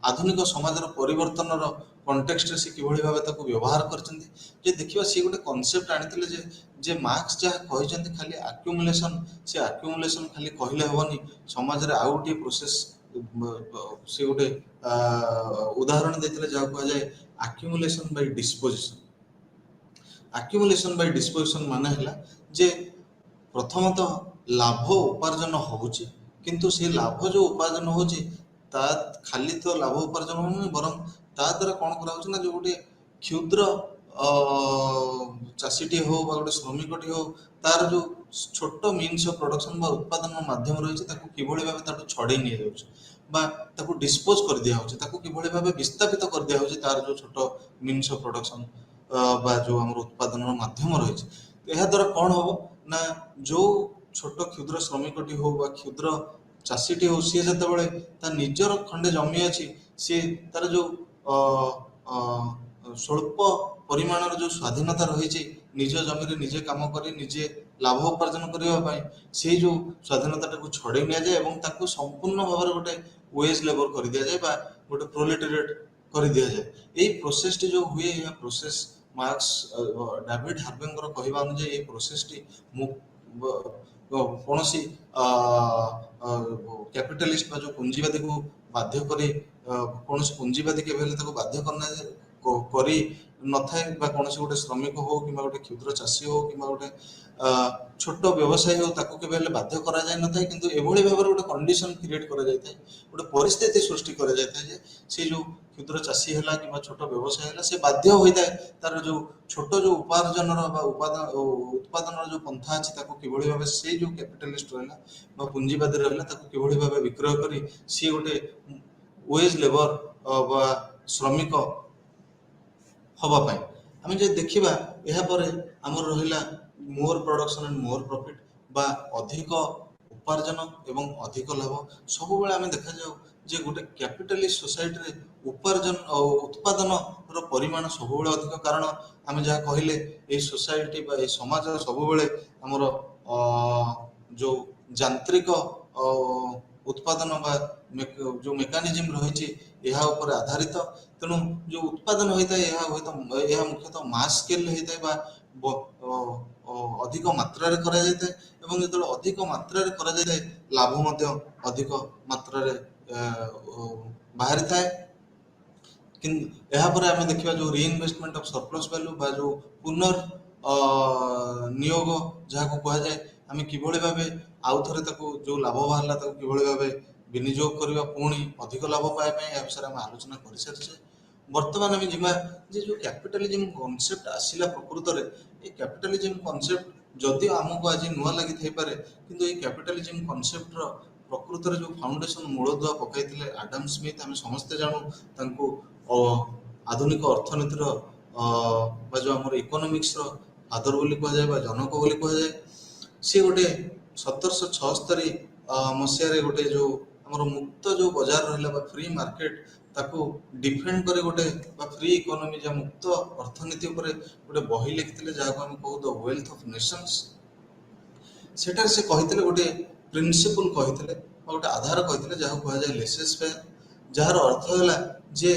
[SPEAKER 1] ଆଧୁନିକ ସମାଜର ପରିବର୍ତ୍ତନର କଣ୍ଟେକ୍ସଟରେ ସେ କିଭଳି ଭାବେ ତାକୁ ବ୍ୟବହାର କରିଛନ୍ତି। ଯେ ଦେଖିବା ସେ ଗୋଟେ କନସେପ୍ଟ ଆଣିଥିଲେ ଯେ ମାର୍କ୍ସ ଯାହା କହିଛନ୍ତି ଖାଲି ଆକ୍ୟୁମୁଲେସନ୍, ସେ ଆକ୍ୟୁମୁଲେସନ୍ ଖାଲି କହିଲେ ହେବନି, ସମାଜରେ ଆଉ ଗୋଟିଏ ପ୍ରୋସେସ୍ ସେ ଗୋଟେ ଉଦାହରଣ ଦେଇଥିଲେ ଯାହାକୁ କୁହାଯାଏ ଆକ୍ୟୁମୁଲେସନ୍ ବାଇ ଡିସ୍ପୋଜିସନ୍। ଆକ୍ୟୁମୁଲେସନ୍ ବାଇ ଡିସ୍ପୋଜିସନ୍ ମାନେ ହେଲା ଯେ ପ୍ରଥମତଃ ଲାଭ ଉପାର୍ଜନ ହେଉଛି, କିନ୍ତୁ ସେ ଲାଭ ଯେଉଁ ଉପାର୍ଜନ ହେଉଛି ତା ଖାଲି ତ ଲାଭ ଉପାର୍ଜନ ହେଉନି, ବରଂ ତା ଦ୍ୱାରା କ'ଣ କରାହେଉଛି ନା ଯେଉଁ ଗୋଟେ କ୍ଷୁଦ୍ର ଚାଷୀଟିଏ ହେଉ ବା ଗୋଟେ ଶ୍ରମିକଟିଏ ହେଉ, ତାର ଯେଉଁ ଛୋଟ ମିନ୍ସ ଅଫ୍ ପ୍ରଡକ୍ସନ୍ ବା ଉତ୍ପାଦନ ମାଧ୍ୟମ ରହିଛି ତାକୁ କିଭଳି ଭାବେ ତାଠୁ ଛଡ଼େଇ ନିଆଯାଉଛି ବା ତାକୁ ଡିସ୍ପୋଜ୍ କରିଦିଆହେଉଛି, ତାକୁ କିଭଳି ଭାବେ ବିସ୍ଥାପିତ କରିଦିଆହେଉଛି ତାର ଯେଉଁ ଛୋଟ ମିନ୍ସ ଅଫ୍ ପ୍ରଡକ୍ସନ୍ ବା ଯେଉଁ ଆମର ଉତ୍ପାଦନର ମାଧ୍ୟମ ରହିଛି। ଏହା ଦ୍ୱାରା କ'ଣ ହେବ ନା ଯେଉଁ ଛୋଟ କ୍ଷୁଦ୍ର ଶ୍ରମିକଟି ହେଉ ବା କ୍ଷୁଦ୍ର ଚାଷୀଟି ହେଉ, ସିଏ ଯେତେବେଳେ ତା ନିଜର ଖଣ୍ଡେ ଜମି ଅଛି, ସିଏ ତାର ଯେଉଁ ସ୍ୱଳ୍ପ ପରିମାଣର ଯେଉଁ ସ୍ୱାଧୀନତା ରହିଛି ନିଜ ଜମିରେ ନିଜେ କାମ କରି ନିଜେ ଲାଭ ଉପାର୍ଜନ କରିବା ପାଇଁ, ସେଇ ଯେଉଁ ସ୍ୱାଧୀନତାଟାକୁ ଛଡ଼େଇ ନିଆଯାଏ ଏବଂ ତାକୁ ସମ୍ପୂର୍ଣ୍ଣ ଭାବରେ ଗୋଟେ ୱେଜ୍ ଲେବର କରିଦିଆଯାଏ ବା ଗୋଟେ ପ୍ରୋଲେଟେରିଏଟ୍ କରିଦିଆଯାଏ। ଏଇ ପ୍ରୋସେସଟି ଯେଉଁ ହୁଏ, ଏହା ପ୍ରୋସେସ ମାର୍କ୍ସ ଡାଭିଡ୍ ହାର୍ଭେଙ୍କର କହିବା ଅନୁଯାୟୀ ଏହି ପ୍ରୋସେସଟି କୌଣସି କ୍ୟାପିଟାଲିଷ୍ଟ ବା ଯେଉଁ ପୁଞ୍ଜିବାଦୀକୁ ବାଧ୍ୟ କରି କୌଣସି ପୁଞ୍ଜିବାଦୀ କେବେ ହେଲେ ତାକୁ ବାଧ୍ୟ କରି ନଥାଏ ବା କୌଣସି ଗୋଟେ ଶ୍ରମିକ ହେଉ କିମ୍ବା ଗୋଟେ କ୍ଷୁଦ୍ର ଚାଷୀ ହେଉ କିମ୍ବା ଗୋଟେ ଛୋଟ ବ୍ୟବସାୟୀ ହେଉ ତାକୁ କେବେ ହେଲେ ବାଧ୍ୟ କରାଯାଇନଥାଏ, କିନ୍ତୁ ଏଭଳି ଭାବରେ ଗୋଟେ କଣ୍ଡିସନ କ୍ରିଏଟ୍ କରାଯାଇଥାଏ, ଗୋଟେ ପରିସ୍ଥିତି ସୃଷ୍ଟି କରାଯାଇଥାଏ ଯେ ସେ ଯେଉଁ କ୍ଷୁଦ୍ର ଚାଷୀ ହେଲା କିମ୍ବା ଛୋଟ ବ୍ୟବସାୟୀ ହେଲା ସେ ବାଧ୍ୟ ହୋଇଥାଏ ତାର ଯେଉଁ ଛୋଟ ଯେଉଁ ଉପାର୍ଜନର ବା ଉତ୍ପାଦନର ଯେଉଁ ପନ୍ଥା ଅଛି ତାକୁ କିଭଳି ଭାବେ ସେଇ ଯେଉଁ କ୍ୟାପିଟାଲିଷ୍ଟ ରହିଲା ବା ପୁଞ୍ଜିବାଦୀ ରହିଲା ତାକୁ କିଭଳି ଭାବେ ବିକ୍ରୟ କରି ସିଏ ଗୋଟେ ୱେଜ୍ ଲେବର ବା ଶ୍ରମିକ ହେବା ପାଇଁ। ଆମେ ଯଦି ଦେଖିବା ଏହାପରେ ଆମର ରହିଲା ମୋର ପ୍ରଡକ୍ସନ୍ ଆଣ୍ଡ ମୋର ପ୍ରଫିଟ୍ ବା ଅଧିକ ଉପାର୍ଜନ ଏବଂ ଅଧିକ ଲାଭ। ସବୁବେଳେ ଆମେ ଦେଖାଯାଉ ଯେ ଗୋଟେ କ୍ୟାପିଟାଲିଷ୍ଟ ସୋସାଇଟିରେ ଉତ୍ପାଦନର ପରିମାଣ ସବୁବେଳେ ଅଧିକ, କାରଣ ଆମେ ଯାହା କହିଲେ ଏଇ ସୋସାଇଟି ବା ଏଇ ସମାଜ ସବୁବେଳେ ଆମର ଯେଉଁ ଯାନ୍ତ୍ରିକ ଉତ୍ପାଦନ ବା ଯେଉଁ ମେକାନିଜିମ୍ ରହିଛି ଏହା ଉପରେ ଆଧାରିତ। ତେଣୁ ଯେଉଁ ଉତ୍ପାଦନ ହୋଇଥାଏ ଏହା ମୁଖ୍ୟତଃ ମାସ୍ ସ୍କେଲରେ ହୋଇଥାଏ ବା ଅଧିକ ମାତ୍ରାରେ କରାଯାଇଥାଏ ଏବଂ ଯେତେବେଳେ ଅଧିକ ମାତ୍ରାରେ କରାଯାଇଥାଏ ଲାଭ ମଧ୍ୟ ଅଧିକ ମାତ୍ରାରେ ବାହାରିଥାଏ। କିନ୍ତୁ ଏହାପରେ ଆମେ ଦେଖିବା ଯେଉଁ ରିଇନଭେଷ୍ଟମେଣ୍ଟ ଅଫ୍ ସରପ୍ଲସ୍ ଭ୍ୟାଲୁ ବା ଯେଉଁ ନିୟୋଗ ଯାହାକୁ କୁହାଯାଏ, ଆମେ କିଭଳି ଭାବେ ଆଉ ଥରେ ତାକୁ ଯେଉଁ ଲାଭ ବାହାରିଲା ତାକୁ କିଭଳି ଭାବେ ବିନିଯୋଗ କରିବା ପୁଣି ଅଧିକ ଲାଭ ପାଇବା ପାଇଁ, ଏହା ବିଷୟରେ ଆମେ ଆଲୋଚନା କରିସାରିଛେ। ବର୍ତ୍ତମାନ ଆମେ ଯିବା ଯେ ଯେଉଁ କ୍ୟାପିଟାଲିଜିମ୍ କନସେପ୍ଟ ଆସିଲା, ପ୍ରକୃତରେ এই କ୍ୟାପିଟାଲିଜିମ୍ କନସେପ୍ଟ ଯଦିଓ ଆମକୁ ଆଜି ନୂଆ ଲାଗିଥାଇପାରେ, କିନ୍ତୁ ଏହି କ୍ୟାପିଟାଲିଜିମ୍ କନସେପ୍ଟର ପ୍ରକୃତରେ ଯେଉଁ ଫାଉଣ୍ଡେସନ ମୂଳଦୁଆ ପକାଇଥିଲେ ଆଡାମ ସ୍ମିଥ, ଆମେ ସମସ୍ତେ ଜାଣୁ ତାଙ୍କୁ ଆଧୁନିକ ଅର୍ଥନୀତିର ବା ଯେଉଁ ଆମର ଇକୋନୋମିକ୍ସର ଫାଦର ବୋଲି କୁହାଯାଏ ବା ଜନକ ବୋଲି କୁହାଯାଏ। ସିଏ ଗୋଟେ 1776 ମସିହାରେ ଗୋଟେ ଯେଉଁ ଆମର ମୁକ୍ତ ଯେଉଁ ବଜାର ରହିଲା ବା ଫ୍ରି ମାର୍କେଟ ତାକୁ ଡିଫେଣ୍ଡ କରି ଗୋଟେ ବା ଫ୍ରି ଇକୋନୋମି ଯା ମୁକ୍ତ ଅର୍ଥନୀତି ଉପରେ ଗୋଟେ ବହି ଲେଖିଥିଲେ ଯାହାକୁ ଆମେ କହୁ ଦ ୱେଲ୍ଥ ଅଫ୍ ନେସନ୍ସ। ସେଠାରେ ସେ କହିଥିଲେ ଗୋଟେ ପ୍ରିନ୍ସିପଲ କହିଥିଲେ ବା ଗୋଟେ ଆଧାର କହିଥିଲେ ଯାହାକୁ କୁହାଯାଏ ଲେସେସ୍ ଫେୟାର, ଯାହାର ଅର୍ଥ ହେଲା ଯେ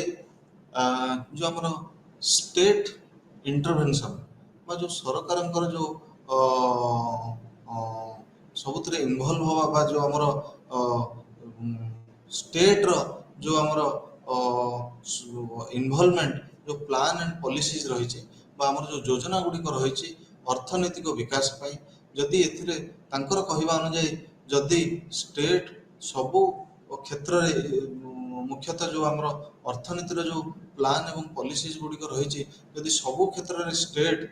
[SPEAKER 1] ଯେଉଁ ଆମର ଷ୍ଟେଟ୍ ଇଣ୍ଟରଭେନସନ୍ ବା ଯେଉଁ ସରକାରଙ୍କର ଯେଉଁ ସବୁଥିରେ ଇନଭଲ୍ଭ ହେବା ବା ଯେଉଁ ଆମର ଷ୍ଟେଟ୍ର ଯେଉଁ ଆମର ଇନଭଲ୍ଭମେଣ୍ଟ, ଯେଉଁ ପ୍ଲାନ୍ ଆଣ୍ଡ ପଲିସିଜ୍ ରହିଛି ବା ଆମର ଯେଉଁ ଯୋଜନା ଗୁଡ଼ିକ ରହିଛି ଅର୍ଥନୈତିକ ବିକାଶ ପାଇଁ, ଯଦି ଏଥିରେ ତାଙ୍କର କହିବା ଅନୁଯାୟୀ ଯଦି ଷ୍ଟେଟ୍ ସବୁ କ୍ଷେତ୍ରରେ ମୁଖ୍ୟତଃ ଯେଉଁ ଆମର ଅର୍ଥନୀତିର ଯେଉଁ ପ୍ଲାନ୍ ଏବଂ ପଲିସିଜ୍ ଗୁଡ଼ିକ ରହିଛି ଯଦି ସବୁ କ୍ଷେତ୍ରରେ ଷ୍ଟେଟ୍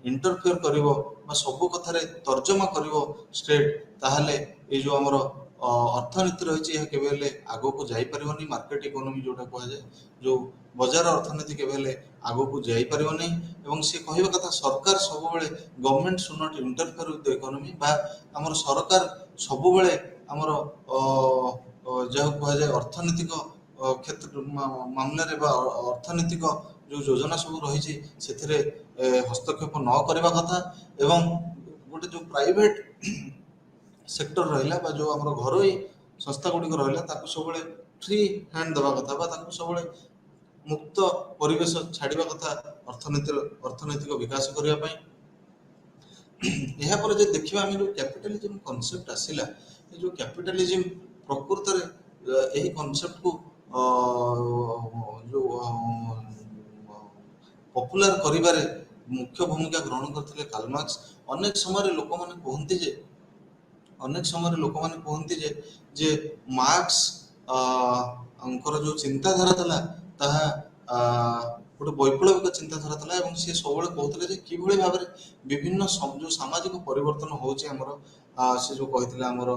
[SPEAKER 1] ଇଣ୍ଟରଫିୟର କରିବ ବା ସବୁ କଥାରେ ତର୍ଜମା କରିବ ଷ୍ଟେଟ୍, ତାହେଲେ ଏଇ ଯେଉଁ ଆମର ଅର୍ଥନୀତି ରହିଛି ଏହା କେବେ ହେଲେ ଆଗକୁ ଯାଇପାରିବନି। ମାର୍କେଟ ଇକୋନୋମି ଯୋଉଟା କୁହାଯାଏ, ଯୋଉ ବଜାର ଅର୍ଥନୀତି କେବେ ହେଲେ ଆଗକୁ ଯାଇପାରିବନି। ଏବଂ ସେ କହିବା କଥା ସରକାର ସବୁବେଳେ government should not interfere with the economy, ବା ଆମର ସରକାର ସବୁବେଳେ ଆମର ଯାହାକୁ କୁହାଯାଏ ଅର୍ଥନୈତିକ କ୍ଷେତ୍ର ମାମଲାରେ ବା ଅର୍ଥନୈତିକ ଯୋଉ ଯୋଜନା ସବୁ ରହିଛି ସେଥିରେ ହସ୍ତକ୍ଷେପ ନ କରିବା କଥା। ଏବଂ ଗୋଟେ ଯୋଉ ପ୍ରାଇଭେଟ ସେକ୍ଟର ରହିଲା ବା ଯୋଉ ଆମର ଘରୋଇ ସଂସ୍ଥା ଗୁଡ଼ିକ ରହିଲା ତାକୁ ସବୁବେଳେ ଫ୍ରି ହ୍ୟାଣ୍ଡ ଦେବା କଥା, ବା ତାଙ୍କୁ ସବୁବେଳେ ମୁକ୍ତ ପରିବେଶ ଛାଡ଼ିବା କଥା ଅର୍ଥନୈତିକ ବିକାଶ କରିବା ପାଇଁ। ଏହାପରେ ଯଦି ଦେଖିବା ଆମେ ଯୋଉ କ୍ୟାପିଟାଲିଜିମ୍ କନସେପ୍ଟ ଆସିଲା, ଏ ଯୋଉ କ୍ୟାପିଟାଲିଜିମ୍ ପ୍ରକୃତରେ ଏହି କନସେପ୍ଟକୁ ଯୋଉ ପପୁଲାର କରିବାରେ ମୁଖ୍ୟ ଭୂମିକା ଗ୍ରହଣ କରିଥିଲେ କାର୍ଲ ମାର୍କ୍ସ। ଅନେକ ସମୟରେ ଲୋକମାନେ କୁହନ୍ତି ଯେ ମାର୍କ୍ସ ଙ୍କର ଯୋଉ ଚିନ୍ତାଧାରା ଥିଲା ତାହା ଗୋଟେ ବୈପ୍ଳବିକ ଚିନ୍ତାଧାରା ଥିଲା, ଏବଂ ସେ ସବୁବେଳେ କହୁଥିଲେ ଯେ କିଭଳି ଭାବରେ ବିଭିନ୍ନ ଯୋଉ ସାମାଜିକ ପରିବର୍ତ୍ତନ ହଉଛି ଆମର, ସେ ଯୋଉ କହିଥିଲେ ଆମର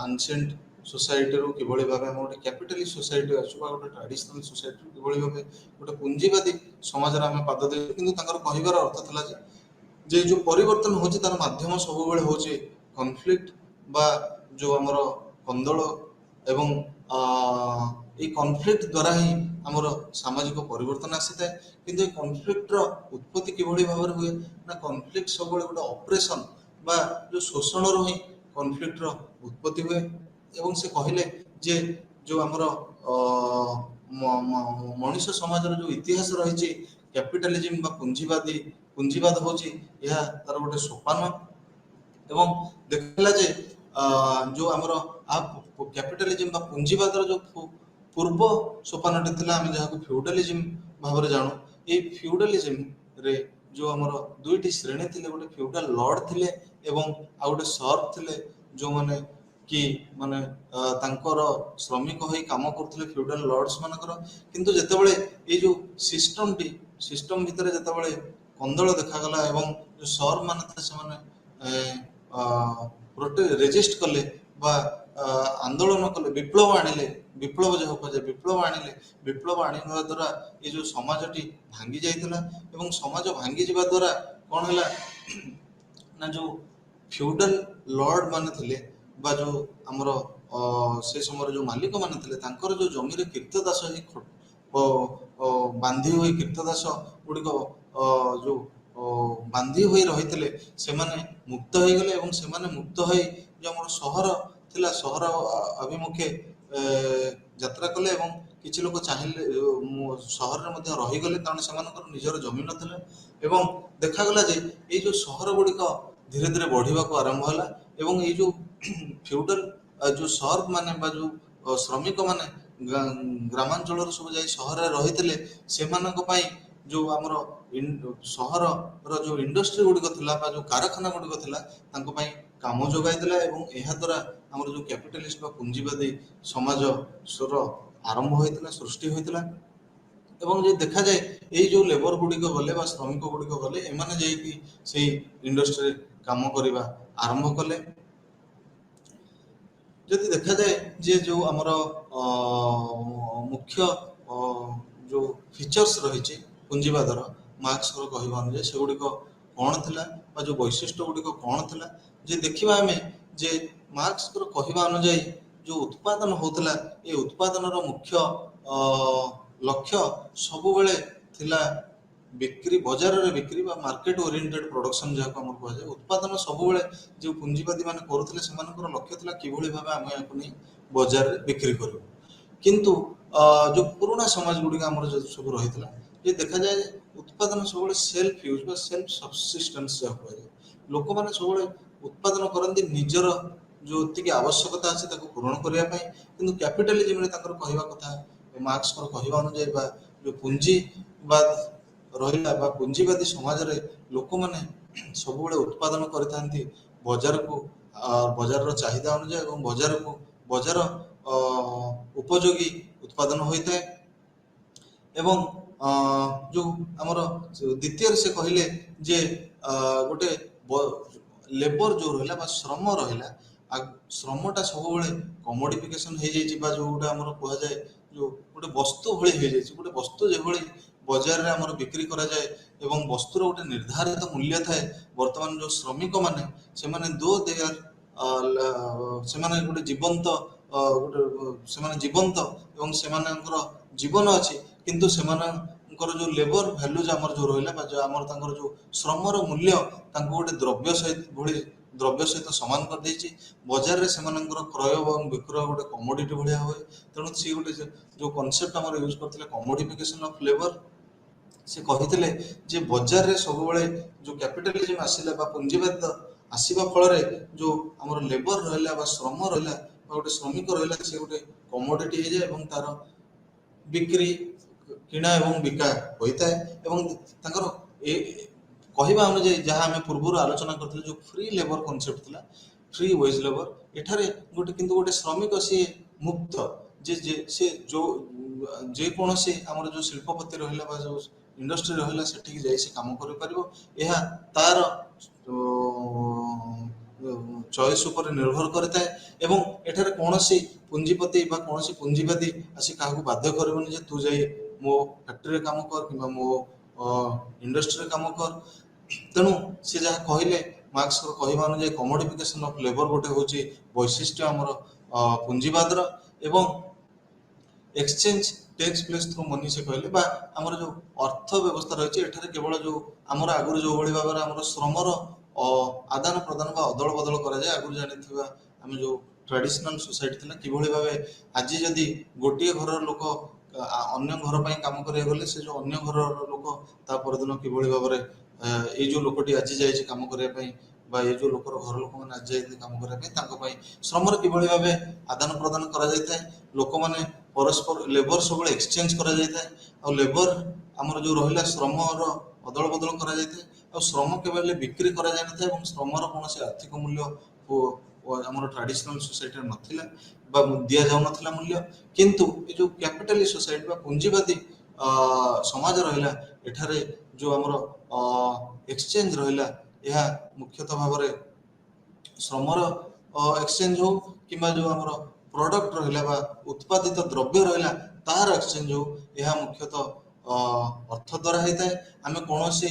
[SPEAKER 1] ଆନସିଏଣ୍ଟ ସୋସାଇଟିରୁ କିଭଳି ଭାବେ ଆମେ ଗୋଟେ କ୍ୟାପିଟାଲିଷ୍ଟ ସୋସାଇଟି ଅଛୁ, ବା ଗୋଟେ ଟ୍ରାଡିସନାଲ ସୋସାଇଟିରୁ କିଭଳି ଭାବେ ଗୋଟେ ପୁଞ୍ଜିବାଦୀ ସମାଜରେ ଆମେ ପାଦ ଦେଇଛୁ। କିନ୍ତୁ ତାଙ୍କର କହିବାର ଅର୍ଥ ଥିଲା ଯେ ଯୋଉ ପରିବର୍ତ୍ତନ ହଉଛି ତାର ମାଧ୍ୟମ ସବୁବେଳେ ହଉଛି କନଫ୍ଲିକ୍ଟ ବା ଯୋଉ ଆମର କନ୍ଦଳ, ଏବଂ ଏଇ କନଫ୍ଲିକ୍ଟ ଦ୍ୱାରା ହିଁ ଆମର ସାମାଜିକ ପରିବର୍ତ୍ତନ ଆସିଥାଏ। କିନ୍ତୁ ଏ କନଫ୍ଲିକ୍ଟର ଉତ୍ପତ୍ତି କିଭଳି ଭାବରେ ହୁଏ ନା, କନଫ୍ଲିକ୍ଟ ସବୁବେଳେ ଗୋଟେ ଅପରେସନ ବା ଯୋଉ ଶୋଷଣରୁ ହିଁ କନଫ୍ଲିକ୍ଟର ଉତ୍ପତ୍ତି ହୁଏ। ଏବଂ ସେ କହିଲେ ଯେ ଯୋଉ ଆମର ମଣିଷ ସମାଜର ଯୋଉ ଇତିହାସ ରହିଛି, କ୍ୟାପିଟାଲିଜିମ୍ ବା ପୁଞ୍ଜିବାଦ ହଉଛି ଏହା ତାର ଗୋଟେ ସୋପାନ। ଏବଂ ଦେଖିଲା ଯେ ଯୋଉ ଆମର କ୍ୟାପିଟାଲିଜିମ୍ ବା ପୁଞ୍ଜିବାଦର ଯୋଉ ପୂର୍ବ ସୋପାନଟି ଥିଲା, ଆମେ ଯାହାକୁ ଫ୍ୟୁଡାଲିଜିମ୍ ଭାବରେ ଜାଣୁ। ଏଇ ଫ୍ୟୁଡାଲିଜିମ୍ ରେ ଯୋଉ ଆମର ଦୁଇଟି ଶ୍ରେଣୀ ଥିଲେ, ଗୋଟେ ଫ୍ୟୁଡାଲ ଲର୍ଡ ଥିଲେ ଏବଂ ଆଉ ଗୋଟେ ସର୍ଭ ଥିଲେ, ଯୋଉମାନେ କି ମାନେ ତାଙ୍କର ଶ୍ରମିକ ହୋଇ କାମ କରୁଥିଲେ ଫ୍ୟୁଡାଲ ଲର୍ଡସ ମାନଙ୍କର। କିନ୍ତୁ ଯେତେବେଳେ ଏଇ ଯୋଉ ସିଷ୍ଟମ ଭିତରେ ଯେତେବେଳେ କନ୍ଦଳ ଦେଖାଗଲା ଏବଂ ଯୋଉ ସର୍ଭ ମାନେ ଥିଲେ ସେମାନେ ରେଜିଷ୍ଟ କଲେ ବା ଆନ୍ଦୋଳନ କଲେ, ବିପ୍ଳବ ଆଣିଲେ, ବିପ୍ଳବ ଯାହାକୁ କୁହାଯାଏ ବିପ୍ଳବ ଆଣିବା ଦ୍ୱାରା ଏ ଯୋଉ ସମାଜଟି ଭାଙ୍ଗି ଯାଇଥିଲା। ଏବଂ ସମାଜ ଭାଙ୍ଗି ଯିବା ଦ୍ୱାରା କଣ ହେଲା ନା, ଯୋଉ ଫ୍ୟୁଡାଲ ଲର୍ଡ ମାନେ ଥିଲେ ବା ଯୋଉ ଆମର ସେ ସମୟରେ ଯୋଉ ମାଲିକ ମାନେ ଥିଲେ, ତାଙ୍କର ଯୋଉ ଜମିରେ କୀର୍ତ୍ତଦାସ ହେଇ ବାନ୍ଧି ହୋଇ କୀର୍ତ୍ତଦାସ ଗୁଡ଼ିକ ଯୋଉ ବାନ୍ଧି ହୋଇ ରହିଥିଲେ, ସେମାନେ ମୁକ୍ତ ହେଇଗଲେ। ଏବଂ ସେମାନେ ମୁକ୍ତ ହୋଇ ଯୋଉ ଆମର ସହର ଥିଲା, ସହର ଅଭିମୁଖେ ଯାତ୍ରା କଲେ। ଏବଂ କିଛି ଲୋକ ଚାହିଁଲେ ସହରରେ ମଧ୍ୟ ରହିଗଲେ, କାରଣ ସେମାନଙ୍କର ନିଜର ଜମି ନଥିଲା। ଏବଂ ଦେଖାଗଲା ଯେ ଏଇ ଯୋଉ ସହର ଗୁଡ଼ିକ ଧୀରେ ଧୀରେ ବଢିବାକୁ ଆରମ୍ଭ ହେଲା, ଏବଂ ଏଇ ଯୋଉ ଫ୍ୟୁଡାଲ ଯୋଉ ସର୍ଭ ମାନେ ବା ଯୋଉ ଶ୍ରମିକ ମାନେ ଗ୍ରାମାଞ୍ଚଳରୁ ସବୁ ଯାଇ ସହରରେ ରହିଥିଲେ, ସେମାନଙ୍କ ପାଇଁ ଯୋଉ ଆମର ସହରର ଯୋଉ ଇଣ୍ଡଷ୍ଟ୍ରି ଗୁଡ଼ିକ ଥିଲା ବା ଯୋଉ କାରଖାନା ଗୁଡ଼ିକ ଥିଲା, ତାଙ୍କ ପାଇଁ କାମ ଯୋଗାଇ ଦେଲା। ଏବଂ ଏହା ଦ୍ୱାରା ଆମର ଯୋଉ କ୍ୟାପିଟାଲିଷ୍ଟ ବା ପୁଞ୍ଜିବାଦୀ ସମାଜର ଆରମ୍ଭ ହୋଇଥିଲା, ସୃଷ୍ଟି ହୋଇଥିଲା। ଏବଂ ଯଦି ଦେଖାଯାଏ ଏଇ ଯୋଉ ଲେବର ଗୁଡ଼ିକ ଗଲେ ବା ଶ୍ରମିକ ଗୁଡ଼ିକ ଗଲେ, ଏମାନେ ଯାଇକି ସେଇ ଇଣ୍ଡଷ୍ଟ୍ରିରେ କାମ କରିବା ଆରମ୍ଭ କଲେ। ଯଦି ଦେଖାଯାଏ ଯେ ଯୋଉ ଆମର ମୁଖ୍ୟ ଯୋଉ ଫିଚର୍ସ ରହିଛି ପୁଞ୍ଜିବାଦର, ମାର୍କ୍ସଙ୍କର କହିବା ଅନୁଯାୟୀ ସେଗୁଡ଼ିକ କ'ଣ ଥିଲା ବା ଯୋଉ ବୈଶିଷ୍ଟ୍ୟ ଗୁଡ଼ିକ କ'ଣ ଥିଲା, ଯେ ଦେଖିବା ଆମେ ଯେ ମାର୍କ୍ସଙ୍କର କହିବା ଅନୁଯାୟୀ ଯୋଉ ଉତ୍ପାଦନ ହଉଥିଲା, ଏ ଉତ୍ପାଦନର ମୁଖ୍ୟ ଲକ୍ଷ୍ୟ ସବୁବେଳେ ଥିଲା ବିକ୍ରି, ବଜାରରେ ବିକ୍ରି ବା ମାର୍କେଟ ଓରିଏଣ୍ଟେଡ ପ୍ରଡକ୍ସନ ଯାହାକୁ ଆମର କୁହାଯାଏ। ଉତ୍ପାଦନ ସବୁବେଳେ ଯୋଉ ପୁଞ୍ଜିବାଦୀ ମାନେ କରୁଥିଲେ, ସେମାନଙ୍କର ଲକ୍ଷ୍ୟ ଥିଲା କିଭଳି ଭାବେ ଆମେ ଏହାକୁ ନେଇ ବଜାରରେ ବିକ୍ରି କରିବୁ। କିନ୍ତୁ ଯୋଉ ପୁରୁଣା ସମାଜ ଗୁଡ଼ିକ ଆମର ଯଦି ସବୁ ରହିଥିଲା, ଯେ ଦେଖାଯାଏ ଉତ୍ପାଦନ ସବୁବେଳେ ସେଲ୍ଫ ୟୁଜ ବା ସେଲ୍ଫ ସବସିଷ୍ଟେନ୍ସ ଯାହାକୁ କୁହାଯାଏ। ଲୋକମାନେ ସବୁବେଳେ ଉତ୍ପାଦନ କରନ୍ତି ନିଜର ଯୋଉ ଏତିକି ଆବଶ୍ୟକତା ଅଛି ତାକୁ ପୂରଣ କରିବା ପାଇଁ। କିନ୍ତୁ କ୍ୟାପିଟାଲିଜିମରେ ତାଙ୍କର କହିବା କଥା, ମାର୍କ୍ସଙ୍କର କହିବା ଅନୁଯାୟୀ ବା ଯୋଉ ପୁଞ୍ଜିବାଦ ରହିଲା ବା ପୁଞ୍ଜିବାଦୀ ସମାଜରେ ଲୋକମାନେ ସବୁବେଳେ ଉତ୍ପାଦନ କରିଥାନ୍ତି ବଜାରକୁ, ବଜାରର ଚାହିଦା ଅନୁଯାୟୀ, ଏବଂ ବଜାର ଉପଯୋଗୀ ଉତ୍ପାଦନ ହୋଇଥାଏ। ଏବଂ ଯୋଉ ଆମର ଦ୍ୱିତୀୟରେ ସେ କହିଲେ ଯେ ଗୋଟେ ଲେବର ଯୋଉ ରହିଲା ବା ଶ୍ରମ ରହିଲା, ଶ୍ରମଟା ସବୁବେଳେ କମୋଡିଫିକେସନ ହେଇଯାଇଛି ବା ଯୋଉଟା ଆମର କୁହାଯାଏ ଯୋଉ ଗୋଟେ ବସ୍ତୁ ଭଳି ହେଇଯାଇଛି। ଗୋଟେ ବସ୍ତୁ ଯେଭଳି ବଜାରରେ ଆମର ବିକ୍ରି କରାଯାଏ ଏବଂ ବସ୍ତୁର ଗୋଟେ ନିର୍ଦ୍ଧାରିତ ମୂଲ୍ୟ ଥାଏ, ବର୍ତ୍ତମାନ ଯୋଉ ଶ୍ରମିକ ମାନେ ସେମାନେ ଦୋ ଦେ ସେମାନେ ଗୋଟେ ଜୀବନ୍ତ ଗୋଟେ ସେମାନେ ଜୀବନ୍ତ ଏବଂ ସେମାନଙ୍କର ଜୀବନ ଅଛି, କିନ୍ତୁ ସେମାନଙ୍କର ଯୋଉ ଲେବର ଭ୍ୟାଲୁଜ ଆମର ଯୋଉ ରହିଲା ବା ଯୋଉ ଆମର ତାଙ୍କର ଯୋଉ ଶ୍ରମର ମୂଲ୍ୟ ତାଙ୍କୁ ଗୋଟେ ଦ୍ରବ୍ୟ ସହିତ ଭଳି ଦ୍ରବ୍ୟ ସହିତ ସମାନ କରିଦେଇଛି। ବଜାରରେ ସେମାନଙ୍କର କ୍ରୟ ଏବଂ ବିକ୍ରୟ ଗୋଟେ କମୋଡିଟି ଭଳିଆ ହୁଏ। ତେଣୁ ସେ ଗୋଟେ ଯୋଉ କନସେପ୍ଟ ଆମର ୟୁଜ କରିଥିଲେ କମୋଡିଫିକେସନ ଅଫ ଲେବର, ସେ କହିଥିଲେ ଯେ ବଜାରରେ ସବୁବେଳେ ଯୋଉ କ୍ୟାପିଟାଲିଜିମ ଆସିଲା ବା ପୁଞ୍ଜିବାଦ ଆସିବା ଫଳରେ ଯୋଉ ଆମର ଲେବର ରହିଲା ବା ଶ୍ରମ ରହିଲା ବା ଗୋଟେ ଶ୍ରମିକ ରହିଲା, ସେ ଗୋଟେ କମୋଡିଟି ହେଇଯାଏ ଏବଂ ତାର ବିକ୍ରି କିଣା ଏବଂ ବିକା ହୋଇଥାଏ। ଏବଂ ତାଙ୍କର ଏ କହିବା ଅନୁଯାୟୀ ଯାହା ଆମେ ପୂର୍ବରୁ ଆଲୋଚନା କରିଥିଲେ ଯୋଉ ଫ୍ରି ଲେବର କନସେପ୍ଟ ଥିଲା, ଫ୍ରି ୱେଜ ଲେବର, ଏଠାରେ ଗୋଟେ କିନ୍ତୁ ଗୋଟେ ଶ୍ରମିକ ସିଏ ମୁକ୍ତ, ସେ ଯୋଉ ଯେକୌଣସି ଆମର ଯୋଉ ଶିଳ୍ପପତି ରହିଲା ବା ଯୋଉ ଇଣ୍ଡଷ୍ଟ୍ରି ରହିଲା ସେଠିକି ଯାଇ ସେ କାମ କରିପାରିବ। ଏହା ତାର ଚଏସ୍ ଉପରେ ନିର୍ଭର କରିଥାଏ ଏବଂ ଏଠାରେ କୌଣସି ପୁଞ୍ଜିପତି ବା କୌଣସି ପୁଞ୍ଜିବାଦୀ ଆସି କାହାକୁ ବାଧ୍ୟ କରିବନି ଯେ ତୁ ଯାଇ ମୋ ଫ୍ୟାକ୍ଟ୍ରିରେ କାମ କର କିମ୍ବା ମୋ ଇଣ୍ଡଷ୍ଟ୍ରିରେ କାମ କର। ତେଣୁ ସେ ଯାହା କହିଲେ ମାର୍କ୍ସର କହିବା ଅନୁଯାୟୀ କମୋଡିଫିକେସନ ଅଫ ଲେବର ଗୋଟେ ହଉଛି ବୈଶିଷ୍ଟ୍ୟ ଆମର ପୁଞ୍ଜିବାଦର। ଏବଂ exchange takes place through money ସେ କହିଲେ, ବା ଆମର ଯୋଉ ଅର୍ଥ ବ୍ୟବସ୍ଥା ରହିଛି ଏଠାରେ କେବଳ ଯୋଉ ଆମର ଆଗରୁ ଯୋଉଭଳି ଭାବରେ ଆମର ଶ୍ରମର ଆଦାନ ପ୍ରଦାନ ବା ଅଦଳ ବଦଳ କରାଯାଏ, ଆଗରୁ ଜାଣିଥିବା ଆମେ ଯୋଉ ଟ୍ରାଡିସନାଲ ସୋସାଇଟି ଥିଲା, କିଭଳି ଭାବେ ଆଜି ଯଦି ଗୋଟିଏ ଘରର ଲୋକ ଅନ୍ୟ ଘର ପାଇଁ କାମ କରିବାକୁ ଗଲେ ସେ ଯୋଉ ଅନ୍ୟ ଘରର ଲୋକ ତା ପରଦିନ କିଭଳି ଭାବରେ ଏଇ ଯୋଉ ଲୋକଟି ଆଜି ଯାଇଛି କାମ କରିବା ପାଇଁ ବା ଏଇ ଯୋଉ ଲୋକର ଘର ଲୋକମାନେ ଆଜି ଯାଇଥିଲେ କାମ କରିବା ପାଇଁ, ତାଙ୍କ ପାଇଁ ଶ୍ରମର କିଭଳି ଭାବେ ଆଦାନ ପ୍ରଦାନ କରାଯାଇଥାଏ। ଲୋକମାନେ ପରସ୍ପର ଲେବର ସବୁବେଳେ ଏକ୍ସଚେଞ୍ଜ କରାଯାଇଥାଏ, ଆଉ ଲେବର ଆମର ଯୋଉ ରହିଲା ଶ୍ରମର ଅଦଳ ବଦଳ କରାଯାଇଥାଏ, ଆଉ ଶ୍ରମ କେବେ ହେଲେ ବିକ୍ରି କରାଯାଇନଥାଏ ଏବଂ ଶ୍ରମର କୌଣସି ଆର୍ଥିକ ମୂଲ୍ୟ ଆମର ଟ୍ରାଡିସନାଲ ସୋସାଇଟିରେ ନଥିଲା ବା ଦିଆଯାଉନଥିଲା ମୂଲ୍ୟ। କିନ୍ତୁ ଏ ଯୋଉ କ୍ୟାପିଟାଲିଷ୍ଟ ସୋସାଇଟି ବା ପୁଞ୍ଜିବାଦୀ ସମାଜ ରହିଲା, ଏଠାରେ ଯୋଉ ଆମର ଏକ୍ସଚେଞ୍ଜ ରହିଲା, ଏହା ମୁଖ୍ୟତଃ ଭାବରେ ଶ୍ରମର ଏକ୍ସଚେଞ୍ଜ ହଉ କିମ୍ବା ଯୋଉ ଆମର ପ୍ରଡକ୍ଟ ରହିଲା ବା ଉତ୍ପାଦିତ ଦ୍ରବ୍ୟ ରହିଲା ତାହାର ଏକ୍ସଚେଞ୍ଜ ହଉ, ଏହା ମୁଖ୍ୟତଃ ଅର୍ଥ ଦ୍ୱାରା ହେଇଥାଏ। ଆମେ କୌଣସି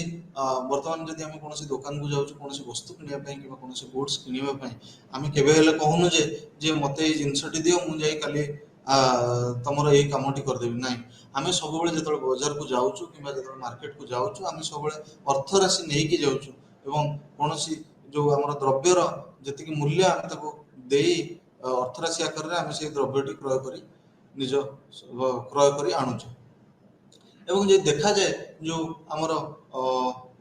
[SPEAKER 1] ବର୍ତ୍ତମାନ ଯଦି ଆମେ କୌଣସି ଦୋକାନକୁ ଯାଉଛୁ କୌଣସି ବସ୍ତୁ କିଣିବା ପାଇଁ କିମ୍ବା କୌଣସି ଗୁଡ୍ସ କିଣିବା ପାଇଁ, ଆମେ କେବେ ହେଲେ କହୁନୁ ଯେ ମତେ ଏଇ ଜିନିଷଟି ଦିଅ ମୁଁ ଯାଇ କାଲି ତମର ଏଇ କାମଟି କରିଦେବି, ନାହିଁ। ଆମେ ସବୁବେଳେ ଯେତେବେଳେ ବଜାରକୁ ଯାଉଛୁ କିମ୍ବା ଯେତେବେଳେ ମାର୍କେଟକୁ ଯାଉଛୁ ଆମେ ସବୁବେଳେ ଅର୍ଥ ରାଶି ନେଇକି ଯାଉଛୁ ଏବଂ କୌଣସି ଯୋଉ ଆମର ଦ୍ରବ୍ୟର ଯେତିକି ମୂଲ୍ୟ ଆମେ ତାକୁ ଦେଇ ଅର୍ଥ ରାଶି ଆକାରରେ ଆମେ ସେଇ ଦ୍ରବ୍ୟଟି ନିଜ କ୍ରୟ କରି ଆଣୁଛୁ। ଏବଂ ଯଦି ଦେଖାଯାଏ ଯୋଉ ଆମର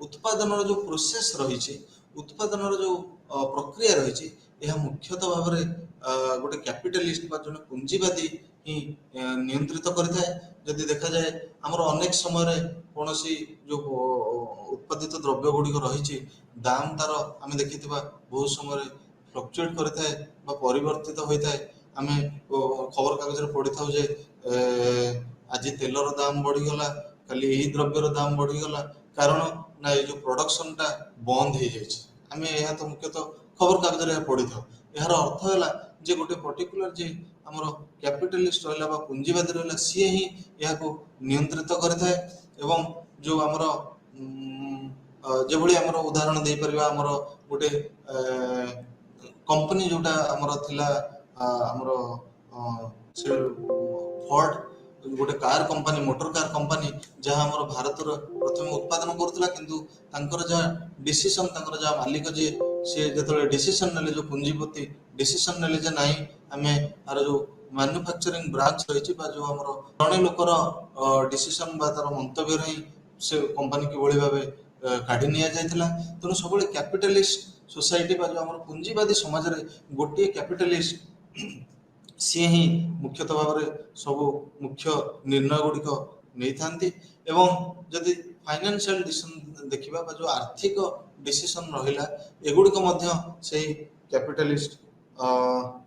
[SPEAKER 1] ଉତ୍ପାଦନର ଯୋଉ ପ୍ରୋସେସ ରହିଛି, ଉତ୍ପାଦନର ଯୋଉ ପ୍ରକ୍ରିୟା ରହିଛି, ଏହା ମୁଖ୍ୟତଃ ଭାବରେ ଗୋଟେ କ୍ୟାପିଟାଲିଷ୍ଟ ବା ଜଣେ ପୁଞ୍ଜିବାଦୀ ହିଁ ନିୟନ୍ତ୍ରିତ କରିଥାଏ। ଯଦି ଦେଖାଯାଏ ଆମର ଅନେକ ସମୟରେ କୌଣସି ଯୋଉ ଉତ୍ପାଦିତ ଦ୍ରବ୍ୟ ଗୁଡିକ ରହିଛି, ଦାମ ତାର ଆମେ ଦେଖିଥିବା ବହୁତ ସମୟରେ ଫ୍ଲକ୍ଚୁଏଟ କରିଥାଏ ବା ପରିବର୍ତ୍ତିତ ହୋଇଥାଏ। ଆମେ ଖବର କାଗଜରେ ପଢିଥାଉ ଯେ ଆଜି ତେଲର ଦାମ ବଢିଗଲା, କାଲି ଏହି ଦ୍ରବ୍ୟର ଦାମ ବଢିଗଲା, କାରଣ ନା ଏଇ ଯୋଉ ପ୍ରଡକ୍ସନଟା ବନ୍ଦ ହେଇଯାଇଛି। ଆମେ ଏହା ତ ମୁଖ୍ୟତଃ ଖବର କାଗଜରେ ପଢିଥାଉ। ଏହାର ଅର୍ଥ ହେଲା ଯେ ଗୋଟେ ପର୍ଟିକୁଲାର ଯେ ଆମର କ୍ୟାପିଟାଲିଷ୍ଟ ରହିଲା ବା ପୁଞ୍ଜିବାଦୀ ରହିଲା, ସିଏ ହିଁ ଏହାକୁ ନିୟନ୍ତ୍ରିତ କରିଥାଏ। ଏବଂ ଯୋଉ ଆମର ଯେଭଳି ଆମର ଉଦାହରଣ ଦେଇପାରିବା, ଆମର ଗୋଟେ କମ୍ପାନୀ ଯୋଉଟା ଆମର ଥିଲା ଆମର ଫୋର୍ଡ, ଗୋଟେ car company, motor car company, ଯାହା ଆମର ଭାରତର ପ୍ରଥମେ ଉତ୍ପାଦନ କରୁଥିଲା, କିନ୍ତୁ ତାଙ୍କର ଯାହା ଡିସିସନ, ତାଙ୍କର ଯାହା ମାଲିକ ଯିଏ, ସେ ଯେତେବେଳେ ଡିସିସନ ନେଲେ, ଯୋଉ ପୁଞ୍ଜିପତି ଡିସିସନ ନେଲେ ଯେ ନାହିଁ ଆମେ ଆର ଯୋଉ ମାନୁଫ୍ୟାକ୍ଚରିଂ ବ୍ରାଞ୍ଚ ରହିଛି ବା ଯୋଉ ଆମର ଜଣେ ଲୋକର ଡିସିସନ ବା ତାର ମନ୍ତବ୍ୟରେ ହିଁ ସେ କମ୍ପାନୀ କିଭଳି ଭାବେ କାଢି ନିଆଯାଇଥିଲା। ତେଣୁ ସବୁବେଳେ କ୍ୟାପିଟାଲିଷ୍ଟ ସୋସାଇଟି ବା ଯୋଉ ଆମର ପୁଞ୍ଜିବାଦୀ ସମାଜରେ ଗୋଟିଏ କ୍ୟାପିଟାଲିଷ୍ଟ ସିଏ ହିଁ ମୁଖ୍ୟତଃ ଭାବରେ ସବୁ ମୁଖ୍ୟ ନିର୍ଣ୍ଣୟ ଗୁଡିକ ନେଇଥାନ୍ତି। ଏବଂ ଯଦି ଫାଇନାନ୍ସିଆଲ ଡିସିସନ ଦେଖିବା ବା ଯୋଉ ଆର୍ଥିକ ଡିସିସନ ରହିଲା, ଏଗୁଡିକ ମଧ୍ୟ ସେଇ କ୍ୟାପିଟାଲିଷ୍ଟ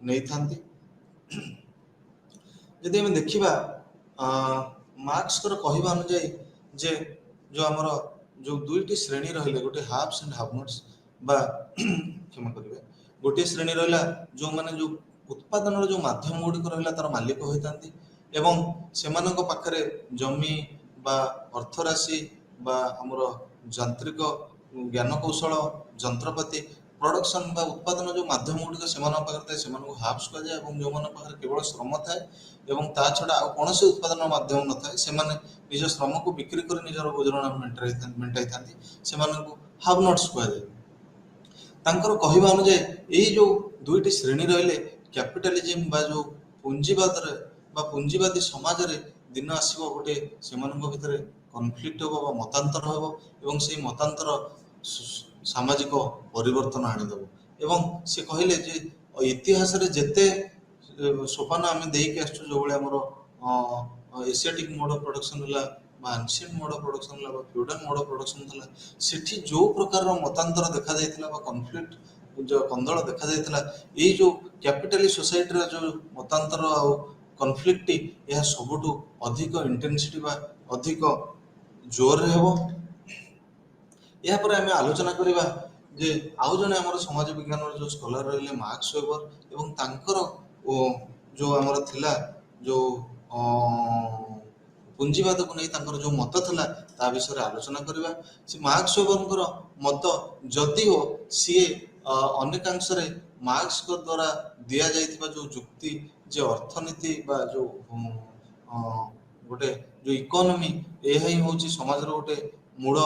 [SPEAKER 1] ନେଇଥାନ୍ତି। ଯଦି ଆମେ ଦେଖିବା ମାର୍କ୍ସଙ୍କର କହିବା ଅନୁଯାୟୀ ଯେ ଯୋଉ ଆମର ଯୋଉ ଦୁଇଟି ଶ୍ରେଣୀ ରହିଲେ, ଗୋଟେ ହାଭ୍ସ ଆଣ୍ଡ ହାଭ୍ ନଟ୍ସ ବା କ୍ଷମା କରିବେ, गोटे श्रेणी रहा जो मैंने जो उत्पादन जो माध्यम गुड़िक रहा तार मालिक होता एवं सेमानक पाखरे जमी बा अर्थराशि बा हमर यांत्रिक ज्ञान कौशल जंत्रपाति प्रोडक्शन बा उत्पादन जो माध्यम गुड़िक से हाफ्स कहुए और जो मैंने केवल श्रम थाए एवं ता छड़ा आ कौन उत्पादन माध्यम न थाए से निज श्रम को बिक्री कर निजर गुजराण मेटाई था से हाव नट्स कहुए तांकर कहवा अनुजाई यही जो दुईटी श्रेणी रहिले कैपिटलिज्म बा जो पुंजीवाद बा पुंजीवादी समाज रे दिन आसीबो गोटे सेमानक भितरे कॉन्फ्लिक्ट होबो बा मतांतर होबो एवं से मतांतर सामाजिक परिवर्तन आनिदेबो एवं से कहले जे इतिहास रे जेते सोपान आमे देइके आछू जो बळे हमर एशियाटिक मोड ऑफ प्रोडक्शन हला बा एंशिएंट मोड ऑफ प्रोडक्शन हला बा फ्यूडल मोड ऑफ प्रोडक्शन हला सेठी जो प्रकार मतांतर देखा जाइतिला बा कॉन्फ्लिक्ट जो कंदल देखा जाइतिला ए जो कैपिटलिस्ट सोसाइटी रा जो मतांतर आ कॉन्फ्लिक्ट यह सबुठु अधिक इंटेंसिटी बा अधिक जोर रे हेबो या पर आमे आलोचना करिबा जे आउ जने हमर समाज विज्ञान जो स्कॉलर रहले मार्क्स वेबर एवं तांकर जो हमर थिला जो पुंजीवाद को नहीं तांकर जो मत थिला ता विषय आलोचना करिबा से मार्क्स वेबर मत जदि हो सी अनेकांश रे मार्क्स को द्वारा दिया जाइथिबा जो जुक्ति जे अर्थनीति बा जो गोटे जो इकोनॉमी यह ही होची समाज रो गोटे मूल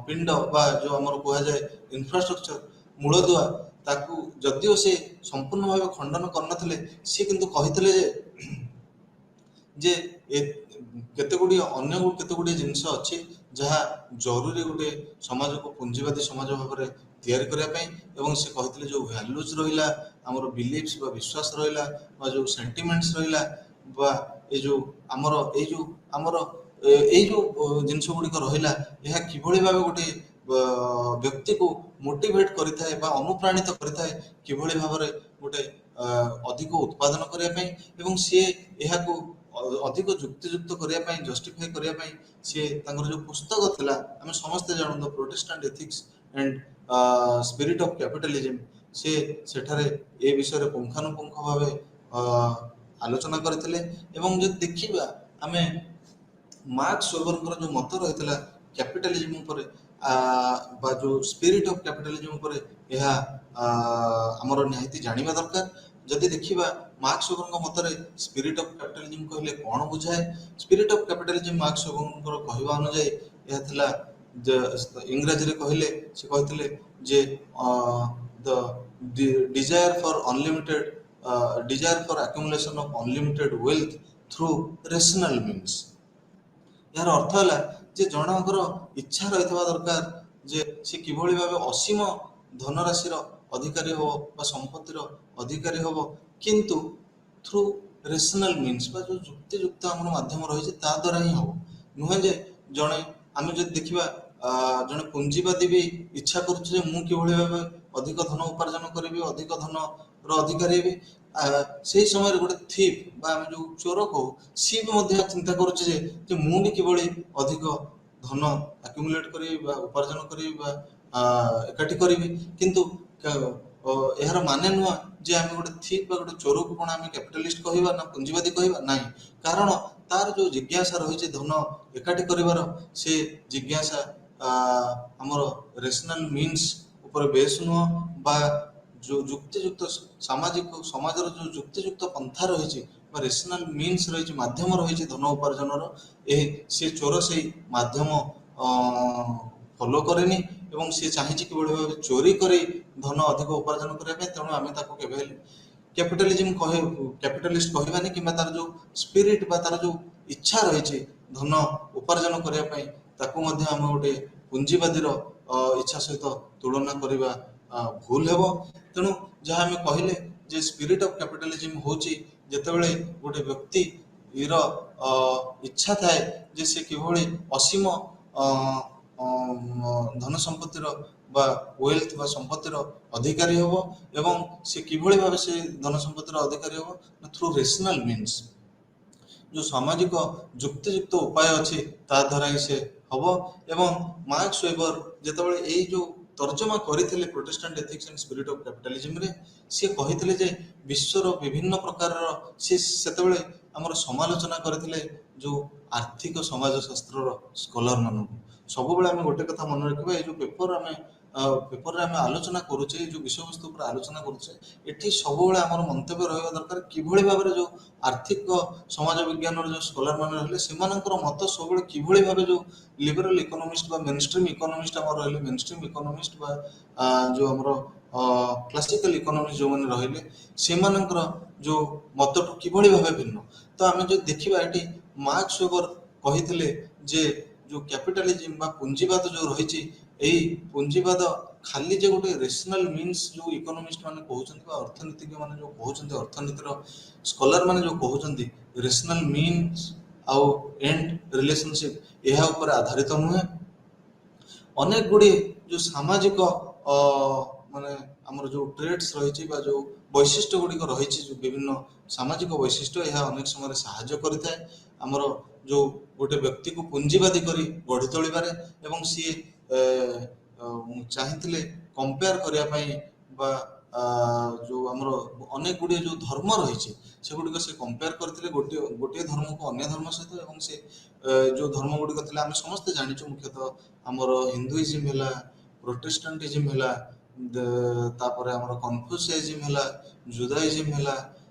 [SPEAKER 1] पिंड बा जो हमर कहा जाए इंफ्रास्ट्रक्चर मूलदुआ ताकू जदिओ से संपूर्ण भाव खंडन करनथिले से किंतु कहितले जे केते गुडी अन्य केते गुडी जिंस अछि जहा जरूरी गोटे समाज को पुंजीवादी समाज भाव रे तैयारी करिया पई एवं से कहितले जो वैल्यूज रहिला हमर बिलीफ्स बा विश्वास रहिला बा जो सेंटिमेंट्स रहिला बा ए जो हमर ए जो जिंस गुडी रहिला यह किभଳି भाबे गोटे व्यक्ति को मोटिवेट करिथाय बा अनुप्राणित करिथाय किभଳି भाव रे गोटे अधिक उत्पादन करिया पई एवं से एहा को अधिक जुक्तियुक्त करिया पई जस्टिफाई करिया पई से तांकर जो पुस्तक थिला हम समस्त जानू the Protestant ethics and spirit of capitalism से सेठारे ए विषय रे पुंखानुपुंख भावे आलोचना करथिले एवं जे देखिबा हमें मार्क्स वेबर जो मत रहितला कैपिटलिज्म ऊपर बा जो स्पिरिट ऑफ कैपिटलिज्म ऊपर यह हमर निहायती जानिबा दरकार जदि देखिबा मार्क्स वेबर मतरे स्पिरिट ऑफ कैपिटलिज्म कहले कोन बुझाए spirit of capitalism Max Weber कहवा अनुजाई यह थिला इंग्रजी रे कहले से कहथिले जे the desire for unlimited desire for accumulation of unlimited wealth through rational means यार अर्थ है जे जनकर इच्छा रही दरकार जे से किभଳି भाबे असीम धनराशि अधिकारी हो बा संपत्तिर अधिकारी हो किंतु थ्रू रेशनल मीन्स बा जो जुक्तियुक्त हमर माध्यम रही ता द्वारा ही हो नुहे जे जने आम जो देखा जने पुंजीवादी भी इच्छा करुचे मु किभଳି भाबे अधिक धन उपार्जन करी अधिक धन अधिकारी भी से समय गोटे थीप बा आम जो चोर कहू सी भी चिंता करुचे जे मु भी किभଳି अधिक धन एक्युमुलेट करी बा उपार्जन करी बा एकाठी करी किंतु यार माने नुह जे आम गोटे थीप बा गोटे चोर को आम कैपिटलिस्ट कहवा ना पुंजीवादी कहवा ना कारण तार जो जिज्ञासा रही धन एकाठी कर से जिज्ञासा आमर रेशनल मीन्स ऊपर बेस नुह बा जो जुक्तियुक्त सामाजिक समाजर जो जुक्तियुक्त पंथा रही रेशनल मीन्स रही माध्यम रही धन उपार्जन से चोर से माध्यम फॉलो करेनी एवं सी चाहिए कि भाव चोरी कर धन अधिक उपार्जन करने तेणु आम कैपिटलिज्म कैपिटलिस्ट कहबानी कि तार जो स्पिरिट बा तार जो इच्छा रही धन उपार्जन करने आम गोटे पुंजीवादी इच्छा सहित तुलना करवा भूल हेब तेणु जहाँ आम कहले जे स्पिरिट ऑफ कैपिटलिज्म होची जेतेबेले गोटे व्यक्ति इच्छा थाए जे से किभଳି असीम धन संपत्तिर बा वेल्थ बा संपत्तिर अधिकारी होबो एवं से किभଳି भाबे से धन संपत्तिर अधिकारी होबो थ्रू रेशनल मीन्स जो सामाजिक जुक्तियुक्त उपाय अच्छी ता द्वारा ही से हम एवं मार्क्स वेबर जेतेबेले एई जो ତର୍ଜମା କରିଥିଲେ protestant ethics and spirit of କ୍ୟାପିଟାଲିଜିମରେ। ସିଏ କହିଥିଲେ ଯେ ବିଶ୍ୱର ବିଭିନ୍ନ ପ୍ରକାରର, ସିଏ ସେତେବେଳେ ଆମର ସମାଲୋଚନା କରିଥିଲେ ଯେଉଁ ଆର୍ଥିକ ସମାଜଶାସ୍ତ୍ରର ସ୍କଲାର ମାନଙ୍କୁ। ସବୁବେଳେ ଆମେ ଗୋଟେ କଥା ମନେ ରଖିବା, ଏଇ ଯେଉଁ ପେପରରେ ଆମେ ଆଲୋଚନା କରୁଛେ, ଏଇ ଯେଉଁ ବିଷୟବସ୍ତୁ ଉପରେ ଆଲୋଚନା କରୁଛେ, ଏଠି ସବୁବେଳେ ଆମର ମନ୍ତବ୍ୟ ରହିବା ଦରକାର କିଭଳି ଭାବରେ ଯେଉଁ ଆର୍ଥିକ ସମାଜ ବିଜ୍ଞାନର ଯେଉଁ ସ୍କଲାର ମାନେ ରହିଲେ ସେମାନଙ୍କର ମତ ସବୁବେଳେ କିଭଳି ଭାବେ ଯେଉଁ ଲିବରାଲ ଇକୋନୋମିଷ୍ଟ ବା ମେନଷ୍ଟ୍ରିମ୍ ଇକୋନୋମିଷ୍ଟ ଆମର ରହିଲେ, ମେନଷ୍ଟ୍ରିମ୍ ଇକୋନୋମିଷ୍ଟ ବା ଯେଉଁ ଆମର କ୍ଲାସିକାଲ ଇକୋନୋମିଷ୍ଟ ଯେଉଁମାନେ ରହିଲେ ସେମାନଙ୍କର ଯେଉଁ ମତଠୁ କିଭଳି ଭାବେ ଭିନ୍ନ। ତ ଆମେ ଯଦି ଦେଖିବା ଏଠି ମାର୍କସ ୱେବର କହିଥିଲେ ଯେ ଯେଉଁ କ୍ୟାପିଟାଲିଜିମ୍ ବା ପୁଞ୍ଜିବାଦ ଯେଉଁ ରହିଛି, ଏଇ ପୁଞ୍ଜିବାଦ ଖାଲି ଯେ ଗୋଟେ ରେସନାଲ ମିନ୍ସ ଯେଉଁ ଇକୋନୋମିଷ୍ଟ ମାନେ କହୁଛନ୍ତି ବା ଅର୍ଥନୀତିଜ୍ଞ ମାନେ ଯେଉଁ କହୁଛନ୍ତି, ଅର୍ଥନୀତିର ସ୍କଲାର ମାନେ ଯେଉଁ କହୁଛନ୍ତି ରେସନାଲ ମିନ୍ସ ଆଉ ଏଣ୍ଡ ରିଲେସନସିପ, ଏହା ଉପରେ ଆଧାରିତ ନୁହେଁ। ଅନେକ ଗୁଡ଼ିଏ ଯେଉଁ ସାମାଜିକ ମାନେ ଆମର ଯେଉଁ ଟ୍ରେଡ୍ସ ରହିଛି ବା ଯେଉଁ ବୈଶିଷ୍ଟ୍ୟ ଗୁଡ଼ିକ ରହିଛି, ଯେଉଁ ବିଭିନ୍ନ ସାମାଜିକ ବୈଶିଷ୍ଟ୍ୟ, ଏହା ଅନେକ ସମୟରେ ସାହାଯ୍ୟ କରିଥାଏ ଆମର ଯେଉଁ ଗୋଟେ ବ୍ୟକ୍ତିକୁ ପୁଞ୍ଜିବାଦୀ କରି ଗଢ଼ି ତୋଳିବାରେ। ଏବଂ ସିଏ ଚାହିଁଥିଲେ କମ୍ପେୟାର କରିବା ପାଇଁ ବା ଯେଉଁ ଆମର ଅନେକ ଗୁଡ଼ିଏ ଯେଉଁ ଧର୍ମ ରହିଛି ସେଗୁଡ଼ିକ ସେ କମ୍ପେୟାର କରିଥିଲେ ଗୋଟିଏ ଧର୍ମକୁ ଅନ୍ୟ ଧର୍ମ ସହିତ। ଏବଂ ସେ ଯେଉଁ ଧର୍ମ ଗୁଡ଼ିକ ଥିଲା ଆମେ ସମସ୍ତେ ଜାଣିଛୁ, ମୁଖ୍ୟତଃ ଆମର ହିନ୍ଦୁଇଜିମ୍ ହେଲା, ପ୍ରୋଟେଷ୍ଟାଣ୍ଟିଜିମ୍ ହେଲା, ତାପରେ ଆମର କନଫ୍ୟୁସିଆଇଜିମ୍ ହେଲା, ଜୁଦାଇଜିମ୍ ହେଲା,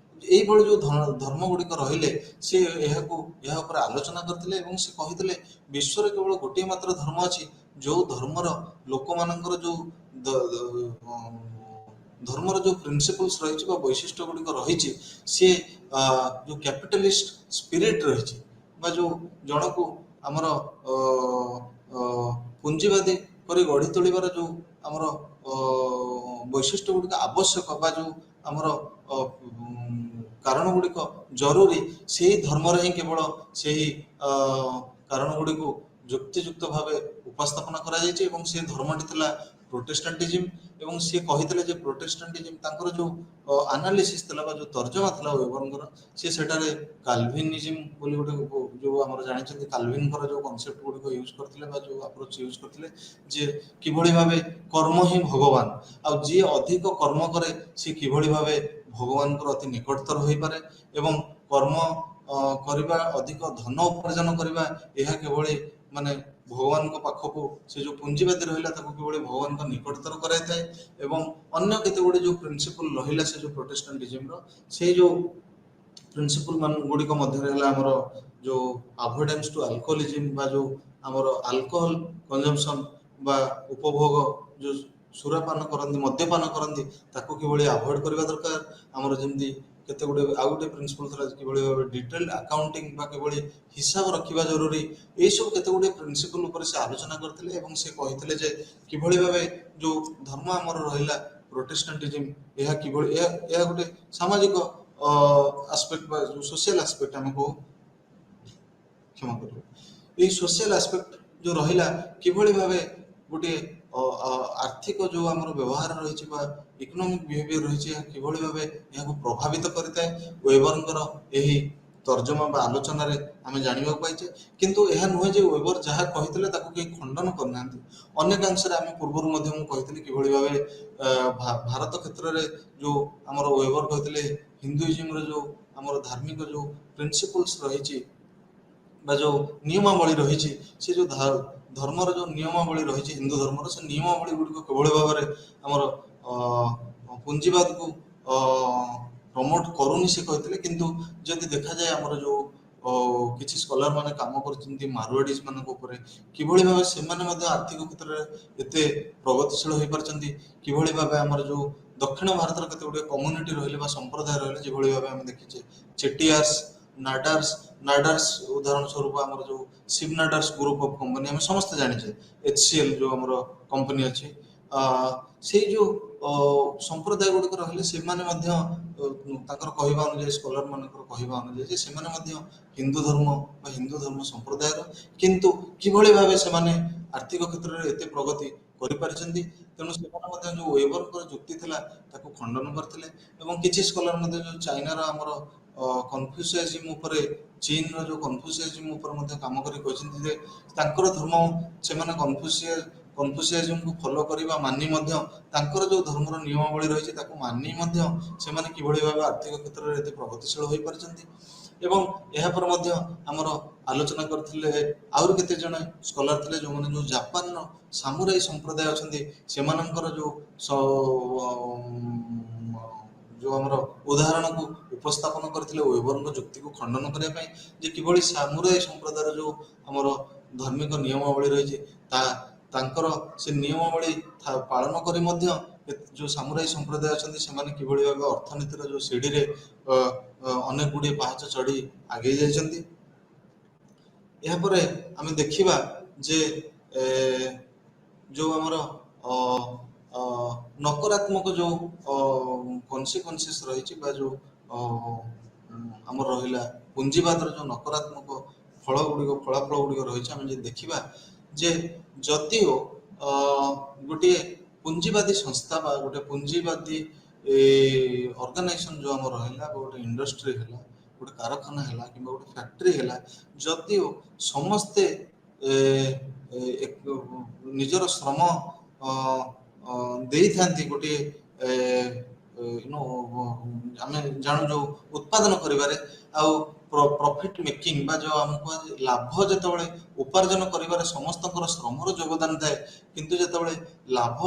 [SPEAKER 1] ଏଇଭଳି ଯେଉଁ ଧର୍ମ ଗୁଡ଼ିକ ରହିଲେ ସେ ଏହା ଉପରେ ଆଲୋଚନା କରିଥିଲେ। ଏବଂ ସେ କହିଥିଲେ ବିଶ୍ୱରେ କେବଳ ଗୋଟିଏ ମାତ୍ର ଧର୍ମ ଅଛି ଯେଉଁ ଧର୍ମର ଲୋକମାନଙ୍କର ଯେଉଁ ଧର୍ମର ଯେଉଁ ପ୍ରିନ୍ସିପଲ୍ସ ରହିଛି ବା ବୈଶିଷ୍ଟ୍ୟ ଗୁଡ଼ିକ ରହିଛି, ସିଏ ଯେଉଁ କ୍ୟାପିଟାଲିଷ୍ଟ ସ୍ପିରିଟ୍ ରହିଛି ବା ଯେଉଁ ଜଣକୁ ଆମର ପୁଞ୍ଜିବାଦୀ କରି ଗଢ଼ି ତୋଳିବାର ଯେଉଁ ଆମର ବୈଶିଷ୍ଟ୍ୟ ଗୁଡ଼ିକ ଆବଶ୍ୟକ ବା ଯେଉଁ ଆମର କାରଣ ଗୁଡ଼ିକ ଜରୁରୀ, ସେହି ଧର୍ମରେ ହିଁ କେବଳ ସେହି କାରଣ ଗୁଡ଼ିକୁ ଯୁକ୍ତିଯୁକ୍ତ ଭାବେ ଉପସ୍ଥାପନ କରାଯାଇଛି। ଏବଂ ସେ ଧର୍ମଟି ଥିଲା ପ୍ରୋଟେଷ୍ଟାଣ୍ଟିଜିମ୍। ଏବଂ ସିଏ କହିଥିଲେ ଯେ ପ୍ରୋଟେଷ୍ଟାଣ୍ଟିଜିମ୍ ତାଙ୍କର ଯେଉଁ ଆନାଲିସିସ୍ ଥିଲା ବା ଯେଉଁ ତର୍ଜମା ଥିଲା ୱେବରଙ୍କର, ସିଏ ସେଠାରେ କାଲଭିନିଜିମ୍ ବୋଲି ଗୋଟେ ଯେଉଁ ଆମର ଜାଣିଛନ୍ତି କାଲଭିନଙ୍କର ଯେଉଁ କନସେପ୍ଟ ଗୁଡ଼ିକ ୟୁଜ୍ କରିଥିଲେ ବା ଯେଉଁ ଆପ୍ରୋଚ ୟୁଜ୍ କରିଥିଲେ, ଯେ କିଭଳି ଭାବେ କର୍ମ ହିଁ ଭଗବାନ, ଆଉ ଯିଏ ଅଧିକ କର୍ମ କରେ ସିଏ କିଭଳି ଭାବେ ଭଗବାନଙ୍କର ଅତି ନିକଟତର ହୋଇପାରେ। ଏବଂ କର୍ମ କରିବା, ଅଧିକ ଧନ ଉପାର୍ଜନ କରିବା, ଏହା କିଭଳି ମାନେ ଭଗବାନଙ୍କ ପାଖକୁ ସେ ଯେଉଁ ପୁଞ୍ଜିବାଦୀ ରହିଲା ତାକୁ କିଭଳି ଭଗବାନଙ୍କ ନିକଟତର କରାଇଥାଏ। ଏବଂ ଅନ୍ୟ କେତେ ଗୁଡ଼ିଏ ଯେଉଁ ପ୍ରିନ୍ସିପଲ୍ ରହିଲା ସେ ଯେଉଁ ପ୍ରୋଟେଷ୍ଟାଣ୍ଟିଜିମ୍ର, ସେଇ ଯେଉଁ ପ୍ରିନ୍ସିପଲ୍ ଗୁଡ଼ିକ ମଧ୍ୟରେ ହେଲା ଆମର ଯେଉଁ ଆଭଏଡାନ୍ସ ଟୁ ଆଲକୋହଲିଜିମ୍ ବା ଯେଉଁ ଆମର ଆଲକୋହଲ କନଜମ୍ପସନ୍ ବା ଉପଭୋଗ, ଯେଉଁ ସୁରାପାନ କରନ୍ତି, ମଦ୍ୟପାନ କରନ୍ତି, ତାକୁ କିଭଳି ଆଭଏଡ୍ କରିବା ଦରକାର। ଆମର ଯେମିତି କେତେ ଗୁଡ଼ିଏ ଆଉ ଗୋଟେ ପ୍ରିନ୍ସିପଲ୍ ଥିଲା କିଭଳି ଭାବେ ଡିଟେଲ୍ଡ ଆକାଉଣ୍ଟିଂ ବା କିଭଳି ହିସାବ ରଖିବା ଜରୁରୀ, ଏହିସବୁ କେତେ ଗୁଡ଼ିଏ ପ୍ରିନ୍ସିପଲ୍ ଉପରେ ସେ ଆଲୋଚନା କରିଥିଲେ। ଏବଂ ସେ କହିଥିଲେ ଯେ କିଭଳି ଭାବେ ଯେଉଁ ଧର୍ମ ଆମର ରହିଲା ପ୍ରୋଟେଷ୍ଟାଣ୍ଟିଜିମ୍, ଏହା କିଭଳି ଏହା ଗୋଟେ ସାମାଜିକ ଆସ୍ପେକ୍ଟ ବା ଯେଉଁ ସୋସିଆଲ ଆସ୍ପେକ୍ଟ ଆମେ କହୁ, କ୍ଷମା କରିବେ, ଏଇ ସୋସିଆଲ ଆସ୍ପେକ୍ଟ ଯେଉଁ ରହିଲା କିଭଳି ଭାବେ ଗୋଟିଏ ଆର୍ଥିକ ଯେଉଁ ଆମର ବ୍ୟବହାର ରହିଛି ବା ଇକୋନୋମିକ ବିହେଭିୟର ରହିଛି, ଏହା କିଭଳି ଭାବେ ଏହାକୁ ପ୍ରଭାବିତ କରିଥାଏ, ୱେବରଙ୍କର ଏହି ତର୍ଜମା ବା ଆଲୋଚନାରେ ଆମେ ଜାଣିବାକୁ ପାଇଛେ। କିନ୍ତୁ ଏହା ନୁହେଁ ଯେ ୱେବର ଯାହା କହିଥିଲେ ତାକୁ କେହି ଖଣ୍ଡନ କରିନାହାନ୍ତି। ଅନେକାଂଶରେ ଆମେ ପୂର୍ବରୁ ମଧ୍ୟ ମୁଁ କହିଥିଲି କିଭଳି ଭାବେ ଭାରତ କ୍ଷେତ୍ରରେ ଯେଉଁ ଆମର ୱେବର କହିଥିଲେ ହିନ୍ଦୁଇଜିମ୍ର ଯେଉଁ ଆମର ଧାର୍ମିକ ଯେଉଁ ପ୍ରିନ୍ସିପଲ୍ସ ରହିଛି ବା ଯେଉଁ ନିୟମାବଳୀ ରହିଛି, ସେ ଯେଉଁ ଧର୍ମର ଯେଉଁ ନିୟମାବଳୀ ରହିଛି ହିନ୍ଦୁ ଧର୍ମର, ସେ ନିୟମାବଳୀ ଗୁଡ଼ିକ କିଭଳି ଭାବରେ ଆମର ପୁଞ୍ଜିବାଦକୁ ପ୍ରମୋଟ କରୁନି ସେ କହିଥିଲେ। କିନ୍ତୁ ଯଦି ଦେଖାଯାଏ ଆମର ଯେଉଁ କିଛି ସ୍କଲାର ମାନେ କାମ କରୁଛନ୍ତି ମାରୱାଡ଼ିଜ ମାନଙ୍କ ଉପରେ, କିଭଳି ଭାବେ ସେମାନେ ମଧ୍ୟ ଆର୍ଥିକ କ୍ଷେତ୍ରରେ ଏତେ ପ୍ରଗତିଶୀଳ ହୋଇପାରିଛନ୍ତି, କିଭଳି ଭାବେ ଆମର ଯେଉଁ ଦକ୍ଷିଣ ଭାରତର କେତେ ଗୁଡ଼ିଏ କମ୍ୟୁନିଟି ରହିଲେ ବା ସମ୍ପ୍ରଦାୟ ରହିଲେ, ଯେଭଳି ଭାବେ ଆମେ ଦେଖିଛେ ଚେଟିଆର୍ସ, ନାଡାର୍ସ ଉଦାହରଣ ସ୍ୱରୂପ ଆମର ଯେଉଁ ଶିବ ନାଡାର୍ସ ଗ୍ରୁପ ଅଫ କମ୍ପାନୀ ଆମେ ସମସ୍ତେ ଜାଣିଛେ, HCL ଯେଉଁ ଆମର କମ୍ପାନୀ ଅଛି, ସେଇ ଯେଉଁ ସମ୍ପ୍ରଦାୟ ଗୁଡ଼ିକ ରହିଲେ ସେମାନେ ମଧ୍ୟ ତାଙ୍କର କହିବା ଅନୁଯାୟୀ, ସ୍କଲାର ମାନଙ୍କର କହିବା ଅନୁଯାୟୀ ଯେ ସେମାନେ ମଧ୍ୟ ହିନ୍ଦୁ ଧର୍ମ ବା ହିନ୍ଦୁ ଧର୍ମ ସମ୍ପ୍ରଦାୟର, କିନ୍ତୁ କିଭଳି ଭାବେ ସେମାନେ ଆର୍ଥିକ କ୍ଷେତ୍ରରେ ଏତେ ପ୍ରଗତି କରିପାରିଛନ୍ତି। ତେଣୁ ସେମାନେ ମଧ୍ୟ ଯେଉଁ ୱେବରଙ୍କର ଯୁକ୍ତି ଥିଲା ତାକୁ ଖଣ୍ଡନ କରିଥିଲେ। ଏବଂ କିଛି ସ୍କଲାର ମଧ୍ୟ ଯେଉଁ ଚାଇନାର ଆମର କନଫ୍ୟୁସିଆଜିମ୍ ଉପରେ, ଚୀନର ଯେଉଁ କନଫ୍ୟୁସିଆଜିମ୍ ଉପରେ ମଧ୍ୟ କାମ କରି କହିଛନ୍ତି ଯେ ତାଙ୍କର ଧର୍ମ, ସେମାନେ କନଫ୍ୟୁସିଆଜିମକୁ ଫଲୋ କରିବା ମାନି ମଧ୍ୟ ତାଙ୍କର ଯେଉଁ ଧର୍ମର ନିୟମାବଳୀ ରହିଛି ତାକୁ ମାନି ମଧ୍ୟ ସେମାନେ କିଭଳି ଭାବେ ଆର୍ଥିକ କ୍ଷେତ୍ରରେ ଏତେ ପ୍ରଗତିଶୀଳ ହୋଇପାରିଛନ୍ତି। ଏବଂ ଏହାପରେ ମଧ୍ୟ ଆମର ଆଲୋଚନା କରିଥିଲେ ଆହୁରି କେତେ ଜଣ ସ୍କଲାର ଥିଲେ ଯେଉଁମାନେ ଯେଉଁ ଜାପାନର ସାମୁରାଇ ସମ୍ପ୍ରଦାୟ ଅଛନ୍ତି ସେମାନଙ୍କର ଯେଉଁ ଆମର ଉଦାହରଣକୁ ଉପସ୍ଥାପନ କରିଥିଲେ ୱେବରଙ୍କ ଯୁକ୍ତିକୁ ଖଣ୍ଡନ କରିବା ପାଇଁ ଯେ କିଭଳି ସାମୁରାଇ ସମ୍ପ୍ରଦାୟର ଯେଉଁ ଆମର ଧାର୍ମିକ ନିୟମାବଳୀ ରହିଛି ତାଙ୍କର ସେ ନିୟମାବଳୀ ପାଳନ କରି ମଧ୍ୟ ଯେଉଁ ସାମୁରାଇ ସମ୍ପ୍ରଦାୟ ଅଛନ୍ତି ସେମାନେ କିଭଳି ଭାବେ ଅର୍ଥନୀତିର ଯେଉଁ ସିଢ଼ିରେ ଅନେକ ଗୁଡ଼ିଏ ପାହାଚ ଚଢ଼ି ଆଗେଇ ଯାଇଛନ୍ତି। ଏହାପରେ ଆମେ ଦେଖିବା ଯେ ଯେଉଁ ଆମର ନକାରାତ୍ମକ ଯେଉଁ କନସିକ୍ୱେନ୍ସେସ୍ ରହିଛି ବା ଯେଉଁ ଆମର ରହିଲା ପୁଞ୍ଜିବାଦର ଯେଉଁ ନକାରାତ୍ମକ ଫଳାଫଳ ଗୁଡ଼ିକ ରହିଛି ଆମେ ଯଦି ଦେଖିବା ଯେ ଯଦିଓ ଗୋଟିଏ ପୁଞ୍ଜିବାଦୀ ସଂସ୍ଥା ବା ଗୋଟେ ପୁଞ୍ଜିବାଦୀ ଅର୍ଗାନାଇଜେସନ ଯେଉଁ ଆମର ରହିଲା ବା ଗୋଟେ ଇଣ୍ଡଷ୍ଟ୍ରି ହେଲା ଗୋଟେ କାରଖାନା ହେଲା କିମ୍ବା ଗୋଟେ ଫ୍ୟାକ୍ଟ୍ରି ହେଲା ଯଦିଓ ସମସ୍ତେ ନିଜର ଶ୍ରମ ଦେଇଥାନ୍ତି ଗୋଟିଏ ଆମେ ଜାଣୁ ଯେଉଁ ଉତ୍ପାଦନ କରିବାରେ ଆଉ ପ୍ରଫିଟ୍ ମେକିଂ ବା ଯେଉଁ ଆମକୁ ଲାଭ ଯେତେବେଳେ ଉପାର୍ଜନ କରିବାରେ ସମସ୍ତଙ୍କର ଶ୍ରମର ଯୋଗଦାନ ଥାଏ କିନ୍ତୁ ଯେତେବେଳେ ଲାଭ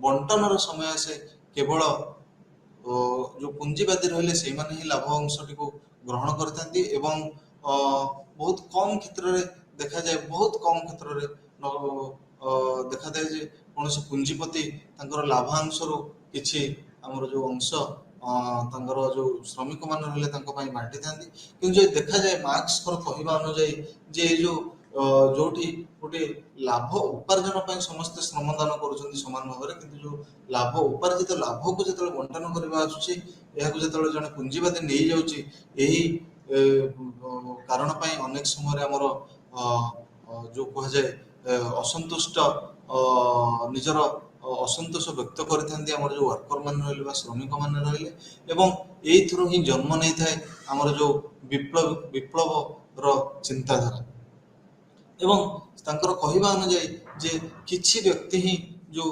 [SPEAKER 1] ବଣ୍ଟନର ସମୟ ଆସେ କେବଳ ଯେଉଁ ପୁଞ୍ଜିବାଦୀ ରହିଲେ ସେଇମାନେ ହିଁ ଲାଭ ଅଂଶଟିକୁ ଗ୍ରହଣ କରିଥାନ୍ତି ଏବଂ ବହୁତ କମ୍ କ୍ଷେତ୍ରରେ ଦେଖାଯାଏ ଦେଖାଯାଏ ଯେ କୌଣସି ପୁଞ୍ଜିପତି ତାଙ୍କର ଲାଭାଂଶରୁ କିଛି ଆମର ଯେଉଁ ଅଂଶ ତାଙ୍କର ଯେଉଁ ଶ୍ରମିକମାନେ ରହିଲେ ତାଙ୍କ ପାଇଁ ବାଣ୍ଟିଥାନ୍ତି। କିନ୍ତୁ ଯଦି ଦେଖାଯାଏ ମାର୍କ୍ସଙ୍କର କହିବା ଅନୁଯାୟୀ ଯେ ଏଇ ଯେଉଁଠି ଗୋଟେ ଲାଭ ଉପାର୍ଜନ ପାଇଁ ସମସ୍ତେ ଶ୍ରମଦାନ କରୁଛନ୍ତି ସମାନ ଭାବରେ କିନ୍ତୁ ଯେଉଁ ଲାଭ ଉପାର୍ଜିତ ଲାଭକୁ ଯେତେବେଳେ ବଣ୍ଟନ କରିବା ଆସୁଛି ଏହାକୁ ଯେତେବେଳେ ଜଣେ ପୁଞ୍ଜିବାଦୀ ନେଇଯାଉଛି ଏହି କାରଣ ପାଇଁ ଅନେକ ସମୟରେ ଆମର ଯେଉଁ କୁହାଯାଏ ଅସନ୍ତୁଷ୍ଟ ନିଜର ଅସନ୍ତୋଷ ବ୍ୟକ୍ତ କରିଥାନ୍ତି ଆମର ଯେଉଁ ୱାର୍କର ମାନେ ରହିଲେ ବା ଶ୍ରମିକ ମାନେ ରହିଲେ ଏବଂ ଏଇଥିରୁ ହିଁ ଜନ୍ମ ନେଇଥାଏ ଆମର ଯେଉଁ ବିପ୍ଳବର ଚିନ୍ତାଧାରା ଏବଂ ତାଙ୍କର କହିବା ଅନୁଯାୟୀ ଯେ କିଛି ବ୍ୟକ୍ତି ହିଁ ଯେଉଁ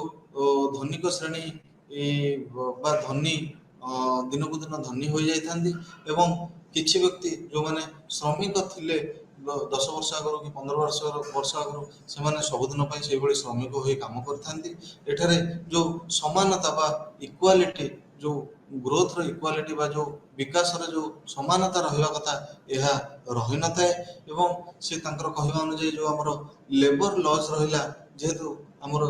[SPEAKER 1] ଧନିକ ଶ୍ରେଣୀ ବା ଧନୀ ଦିନକୁ ଦିନ ଧନୀ ହୋଇଯାଇଥାନ୍ତି ଏବଂ କିଛି ବ୍ୟକ୍ତି ଯେଉଁମାନେ ଶ୍ରମିକ ଥିଲେ 10 ବର୍ଷ ଆଗରୁ କି 15 ବର୍ଷ ଆଗରୁ ସେମାନେ ସବୁଦିନ ପାଇଁ ସେଇଭଳି ଶ୍ରମିକ ହୋଇ କାମ କରିଥାନ୍ତି। ଏଠାରେ ଯେଉଁ ସମାନତା ବା ଇକ୍ୱାଲିଟି ଯେଉଁ ଗ୍ରୋଥର ଇକ୍ୱାଲିଟି ବା ଯେଉଁ ବିକାଶର ଯେଉଁ ସମାନତା ରହିବା କଥା ଏହା ରହିନଥାଏ ଏବଂ ସେ ତାଙ୍କର କହିବା ଅନୁଯାୟୀ ଯେଉଁ ଆମର ଲେବର ଲଜ୍ ରହିଲା ଯେହେତୁ ଆମର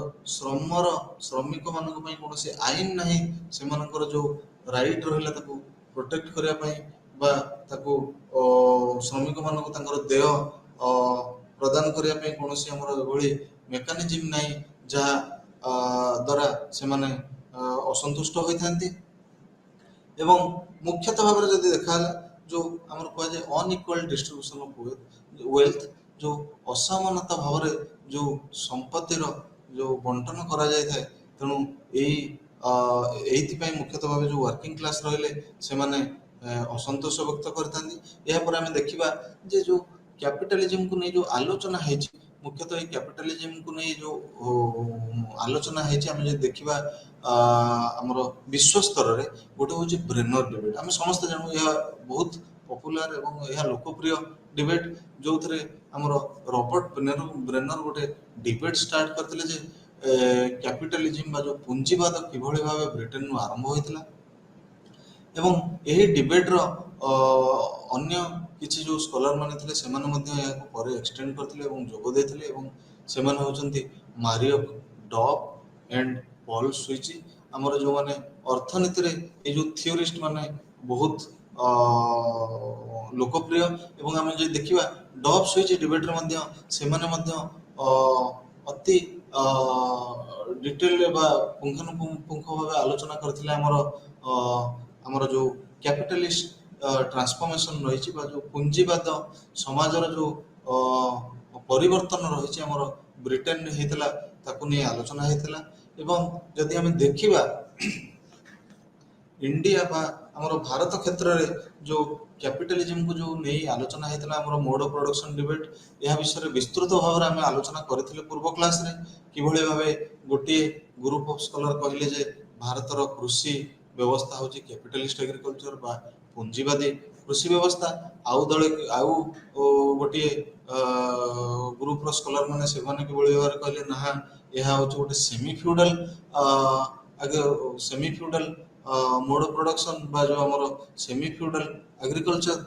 [SPEAKER 1] ଶ୍ରମିକମାନଙ୍କ ପାଇଁ କୌଣସି ଆଇନ ନାହିଁ ସେମାନଙ୍କର ଯେଉଁ ରାଇଟ୍ ରହିଲା ତାକୁ ପ୍ରୋଟେକ୍ଟ କରିବା ପାଇଁ ବା ତାକୁ ଶ୍ରମିକମାନଙ୍କୁ ତାଙ୍କର ଦେୟ ପ୍ରଦାନ କରିବା ପାଇଁ କୌଣସି ଆମର ଏଭଳି ମେକାନିଜିମ୍ ନାହିଁ ଯାହା ଦ୍ୱାରା ସେମାନେ ଅସନ୍ତୁଷ୍ଟ ହୋଇଥାନ୍ତି ଏବଂ ମୁଖ୍ୟତଃ ଭାବରେ ଯଦି ଦେଖାହେଲା ଯେଉଁ ଆମର କୁହାଯାଏ ଅନଇକ୍ୱାଲ ଡିଷ୍ଟ୍ରିବ୍ୟୁସନ୍ ଅଫ୍ ୱେଲ୍ଥ ଯେଉଁ ଅସମାନତା ଭାବରେ ଯେଉଁ ସମ୍ପତ୍ତିର ଯେଉଁ ବଣ୍ଟନ କରାଯାଇଥାଏ ତେଣୁ ଏଇଥିପାଇଁ ମୁଖ୍ୟତଃ ଭାବେ ଯେଉଁ ୱାର୍କିଂ କ୍ଲାସ୍ ରହିଲେ ସେମାନେ ଅସନ୍ତୋଷ ବ୍ୟକ୍ତ କରିଥାନ୍ତି। ଏହାପରେ ଆମେ ଦେଖିବା ଯେ ଯେଉଁ କ୍ୟାପିଟାଲିଜିମକୁ ନେଇ ଯେଉଁ ଆଲୋଚନା ହେଇଛି ମୁଖ୍ୟତଃ ଏଇ କ୍ୟାପିଟାଲିଜିମକୁ ନେଇ ଯେଉଁ ଆଲୋଚନା ହେଇଛି ଆମେ ଯଦି ଦେଖିବା ଆମର ବିଶ୍ୱ ସ୍ତରରେ ଗୋଟେ ହେଉଛି ବ୍ରେନର ଡିବେଟ୍। ଆମେ ସମସ୍ତେ ଜାଣୁ ଏହା ବହୁତ ପପୁଲାର ଏବଂ ଏହା ଲୋକପ୍ରିୟ ଡିବେଟ୍ ଯେଉଁଥିରେ ଆମର ରବର୍ଟ ବ୍ରେନର ଗୋଟେ ଡିବେଟ୍ ଷ୍ଟାର୍ଟ କରିଥିଲେ ଯେ କ୍ୟାପିଟାଲିଜିମ୍ ବା ଯେଉଁ ପୁଞ୍ଜିବାଦ କିଭଳି ଭାବେ ବ୍ରିଟେନରୁ ଆରମ୍ଭ ହୋଇଥିଲା ଏବଂ ଏହି ଡିବେଟ୍ର ଅନ୍ୟ କିଛି ଯେଉଁ ସ୍କଲାର ମାନେ ଥିଲେ ସେମାନେ ମଧ୍ୟ ଏହାକୁ ପରେ ଏକ୍ସଟେଣ୍ଡ କରିଥିଲେ ଏବଂ ଯୋଗ ଦେଇଥିଲେ ଏବଂ ସେମାନେ ହେଉଛନ୍ତି ମାରିଓ ଡବ୍ ଆଣ୍ଡ ପଲ୍ ସୁଇଚି। ଆମର ଯେଉଁମାନେ ଅର୍ଥନୀତିରେ ଏଇ ଯେଉଁ ଥିଓରିଷ୍ଟ ମାନେ ବହୁତ ଲୋକପ୍ରିୟ ଏବଂ ଆମେ ଯଦି ଦେଖିବା ଡବ୍ ସୁଇଚି ଡିବେଟ୍ରେ ମଧ୍ୟ ସେମାନେ ମଧ୍ୟ ଅତି ଡିଟେଲରେ ବା ପୁଙ୍ଖାନୁପୁଙ୍ଖ ଭାବେ ଆଲୋଚନା କରିଥିଲେ ଆମର ଯେଉଁ କ୍ୟାପିଟାଲିଷ୍ଟ ଟ୍ରାନ୍ସଫର୍ମେସନ୍ ରହିଛି ବା ଯେଉଁ ପୁଞ୍ଜିବାଦ ସମାଜର ଯେଉଁ ପରିବର୍ତ୍ତନ ରହିଛି ଆମର ବ୍ରିଟେନରେ ହେଇଥିଲା ତାକୁ ନେଇ ଆଲୋଚନା ହେଇଥିଲା ଏବଂ ଯଦି ଆମେ ଦେଖିବା ଇଣ୍ଡିଆ ବା ଆମର ଭାରତ କ୍ଷେତ୍ରରେ ଯୋଉ କ୍ୟାପିଟାଲିଜିମକୁ ଯୋଉ ନେଇ ଆଲୋଚନା ହେଇଥିଲା ଆମର ମୋଡ ଅଫ ପ୍ରଡକ୍ସନ ଡିବେଟ୍, ଏହା ବିଷୟରେ ବିସ୍ତୃତ ଭାବରେ ଆମେ ଆଲୋଚନା କରିଥିଲେ ପୂର୍ବ କ୍ଲାସରେ। କିଭଳି ଭାବେ ଗୋଟିଏ ଗ୍ରୁପ ଅଫ ସ୍କଲର କହିଲେ ଯେ ଭାରତର କୃଷି ବ୍ୟବସ୍ଥା ହେଉଛି କ୍ୟାପିଟାଲିଷ୍ଟ ଏଗ୍ରିକଲଚର ବା ପୁଞ୍ଜିବାଦୀ କୃଷି ବ୍ୟବସ୍ଥା। ଆଉ ଦଳେ ଆଉ ଗୋଟିଏ ଗ୍ରୁପର ସ୍କଲର ମାନେ ସେମାନେ କିଭଳି ଭାବରେ କହିଲେ ନା ଏହା ହେଉଛି ଗୋଟେ ସେମି ଫ୍ୟୁଡାଲ ସେମି ଫ୍ୟୁଡାଲ ମୋଡ ଅଫ ପ୍ରଡକ୍ସନ ବା ଯୋଉ ଆମର ସେମି ଫ୍ୟୁଡାଲ ଏଗ୍ରିକଲଚର।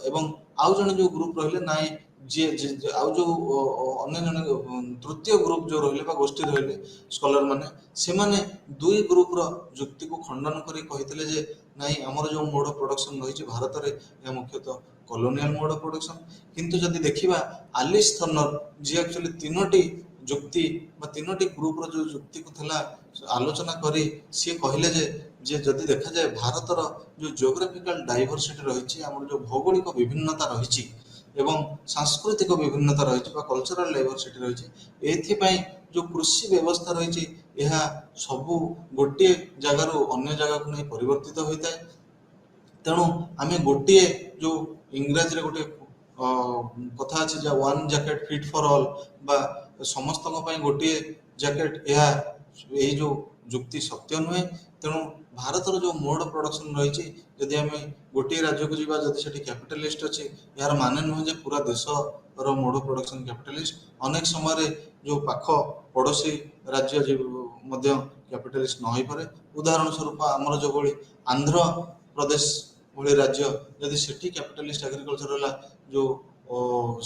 [SPEAKER 1] ଏବଂ ଆଉ ଜଣେ ଯୋଉ ଗ୍ରୁପ ରହିଲେ ନାଇଁ ଆଉ ଯୋଉ ଅନ୍ୟ ଜଣେ ତୃତୀୟ ଗ୍ରୁପ ଯୋଉ ରହିଲେ ବା ଗୋଷ୍ଠୀ ରହିଲେ ସ୍କଲର ମାନେ, ସେମାନେ ଦୁଇ ଗ୍ରୁପର ଯୁକ୍ତିକୁ ଖଣ୍ଡନ କରି କହିଥିଲେ ଯେ ନାଇଁ ଆମର ଯୋଉ ମୋଡ ଅଫ ପ୍ରଡକ୍ସନ ରହିଛି ଭାରତରେ ଏହା ମୁଖ୍ୟତଃ କଲୋନିଆଲ ମୋଡ ଅଫ ପ୍ରଡକ୍ସନ। କିନ୍ତୁ ଯଦି ଦେଖିବା ଆଲିସ ଥର୍ନର ଯିଏ ଆକ୍ଚୁଆଲି ତିନୋଟି ଯୁକ୍ତି ବା ତିନୋଟି ଗ୍ରୁପର ଯୋଉ ଯୁକ୍ତିକୁ ଥିଲା ଆଲୋଚନା କରି ସିଏ କହିଲେ ଯେ ଯଦି ଦେଖାଯାଏ ଭାରତର ଯୋଉ ଜିଓଗ୍ରାଫିକାଲ ଡାଇଭରସିଟି ରହିଛି, ଆମର ଯୋଉ ଭୌଗୋଳିକ ବିଭିନ୍ନତା ରହିଛି ଏବଂ ସାଂସ୍କୃତିକ ବିଭିନ୍ନତା ରହିଛି ବା କଲଚରାଲ ଡାଇଭରସିଟି ରହିଛି, ଏଥିପାଇଁ ଯୋଉ କୃଷି ବ୍ୟବସ୍ଥା ରହିଛି ଏହା ସବୁ ଗୋଟିଏ ଜାଗାରୁ ଅନ୍ୟ ଜାଗାକୁ ନେଇ ପରିବର୍ତ୍ତିତ ହୋଇଥାଏ। ତେଣୁ ଆମେ ଗୋଟିଏ ଯୋଉ ଇଂରାଜୀରେ ଗୋଟେ କଥା ଅଛି ଯେ one jacket fit for all ବା ସମସ୍ତଙ୍କ ପାଇଁ ଗୋଟିଏ ଜ୍ୟାକେଟ୍, ଏହା ଏଇ ଯୋଉ ଯୁକ୍ତି ସତ୍ୟ ନୁହେଁ। ତେଣୁ ଭାରତର ଯୋଉ ମୋଡ ପ୍ରଡକ୍ସନ ରହିଛି, ଯଦି ଆମେ ଗୋଟିଏ ରାଜ୍ୟକୁ ଯିବା ଯଦି ସେଠି କ୍ୟାପିଟାଲିଷ୍ଟ ଅଛି, ଏହାର ମାନେ ନୁହେଁ ଯେ ପୁରା ଦେଶର ମୋଡ ପ୍ରଡକ୍ସନ କ୍ୟାପିଟାଲିଷ୍ଟ। ଅନେକ ସମୟରେ ଯୋଉ ପାଖ ପଡୋଶୀ ରାଜ୍ୟ ମଧ୍ୟ କ୍ୟାପିଟାଲିଷ୍ଟ ନ ହେଇପାରେ। ଉଦାହରଣ ସ୍ୱରୂପ ଆମର ଯୋଉଭଳି ଆନ୍ଧ୍ର ପ୍ରଦେଶ ଭଳି ରାଜ୍ୟ, ଯଦି ସେଠି କ୍ୟାପିଟାଲିଷ୍ଟ ଏଗ୍ରିକଲଚର ହେଲା, ଯୋଉ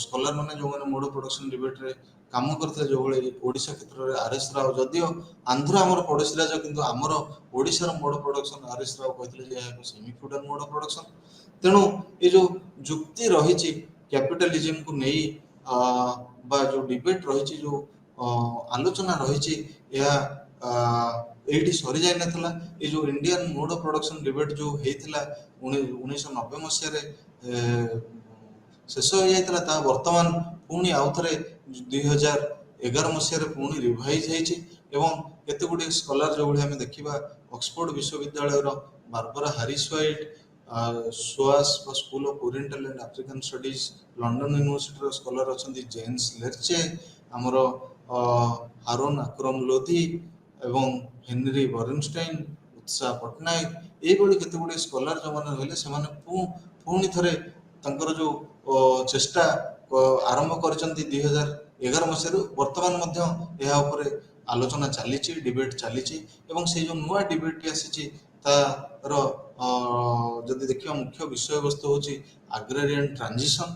[SPEAKER 1] ସ୍କଲାର ମାନେ ଯୋଉମାନେ ମୋଡ ପ୍ରଡକ୍ସନ ଡିବେଟରେ କାମ କରିଥିଲେ ଯୋଉଭଳି ଓଡ଼ିଶା କ୍ଷେତ୍ରରେ ଆର୍.ଏସ୍. ରାଓ, ଯଦିଓ ଆନ୍ଧ୍ର ଆମର ପଡୋଶୀ ରାଜ୍ୟ କିନ୍ତୁ ଆମର ଓଡ଼ିଶାର ମୋଡ ପ୍ରଡକ୍ସନ ଆର୍.ଏସ୍. ରାଓ କହିଥିଲେ ଯେ ଏହା ଏକ ସେମି ଫ୍ୟୁଡାଲ ମୋଡ ପ୍ରଡକ୍ସନ। ତେଣୁ ଏ ଯୋଉ ଯୁକ୍ତି ରହିଛି କ୍ୟାପିଟାଲିଜିମକୁ ନେଇ ବା ଯୋଉ ଡିବେଟ ରହିଛି, ଯୋଉ ଆଲୋଚନା ରହିଛି, ଏହା ଏଇଠି ସରିଯାଇ ନଥିଲା। ଏ ଯୋଉ Indian Mod of production debate ଯୋଉ ହେଇଥିଲା 1990 ମସିହାରେ ଶେଷ ହେଇଯାଇଥିଲା, ତାହା ବର୍ତ୍ତମାନ ପୁଣି ଆଉଥରେ 2011 ମସିହାରେ ପୁଣି ରିଭାଇଜ ହେଇଛି। ଏବଂ କେତେ ଗୁଡ଼ିଏ ସ୍କଲାର ଯୋଉଭଳି ଆମେ ଦେଖିବା ଅକ୍ସଫୋର୍ଡ ବିଶ୍ୱବିଦ୍ୟାଳୟର ବାର୍ବରା ହାରିସ୍ ହ୍ୱାଇଟ୍, SOAS ବା school of oriental and African studies, London ୟୁନିଭର୍ସିଟିର ସ୍କଲାର ଅଛନ୍ତି ଜେନ୍ସ ଲେର୍ଚେ, ଆମର ହାରୁନ ଆକ୍ରମ ଲୋଧି ଏବଂ ହେନରୀ ବରନଷ୍ଟାଇନ, ଉତ୍ସାହ ପଟ୍ଟନାୟକ, ଏଇଭଳି କେତେ ଗୁଡ଼ିଏ ସ୍କଲାର ଯୋଉମାନେ ରହିଲେ, ସେମାନେ ପୁଣି ଥରେ ତାଙ୍କର ଯୋଉ ଚେଷ୍ଟା ଆରମ୍ଭ କରିଛନ୍ତି 2011 ମସିହାରୁ। ବର୍ତ୍ତମାନ ମଧ୍ୟ ଏହା ଉପରେ ଆଲୋଚନା ଚାଲିଛି, ଡିବେଟ ଚାଲିଛି। ଏବଂ ସେଇ ଯୋଉ ନୂଆ ଡିବେଟଟି ଆସିଛି ତାର ଯଦି ଦେଖିବା ମୁଖ୍ୟ ବିଷୟବସ୍ତୁ ହେଉଛି ଆଗ୍ରାରିଆନ ଟ୍ରାନଜିସନ।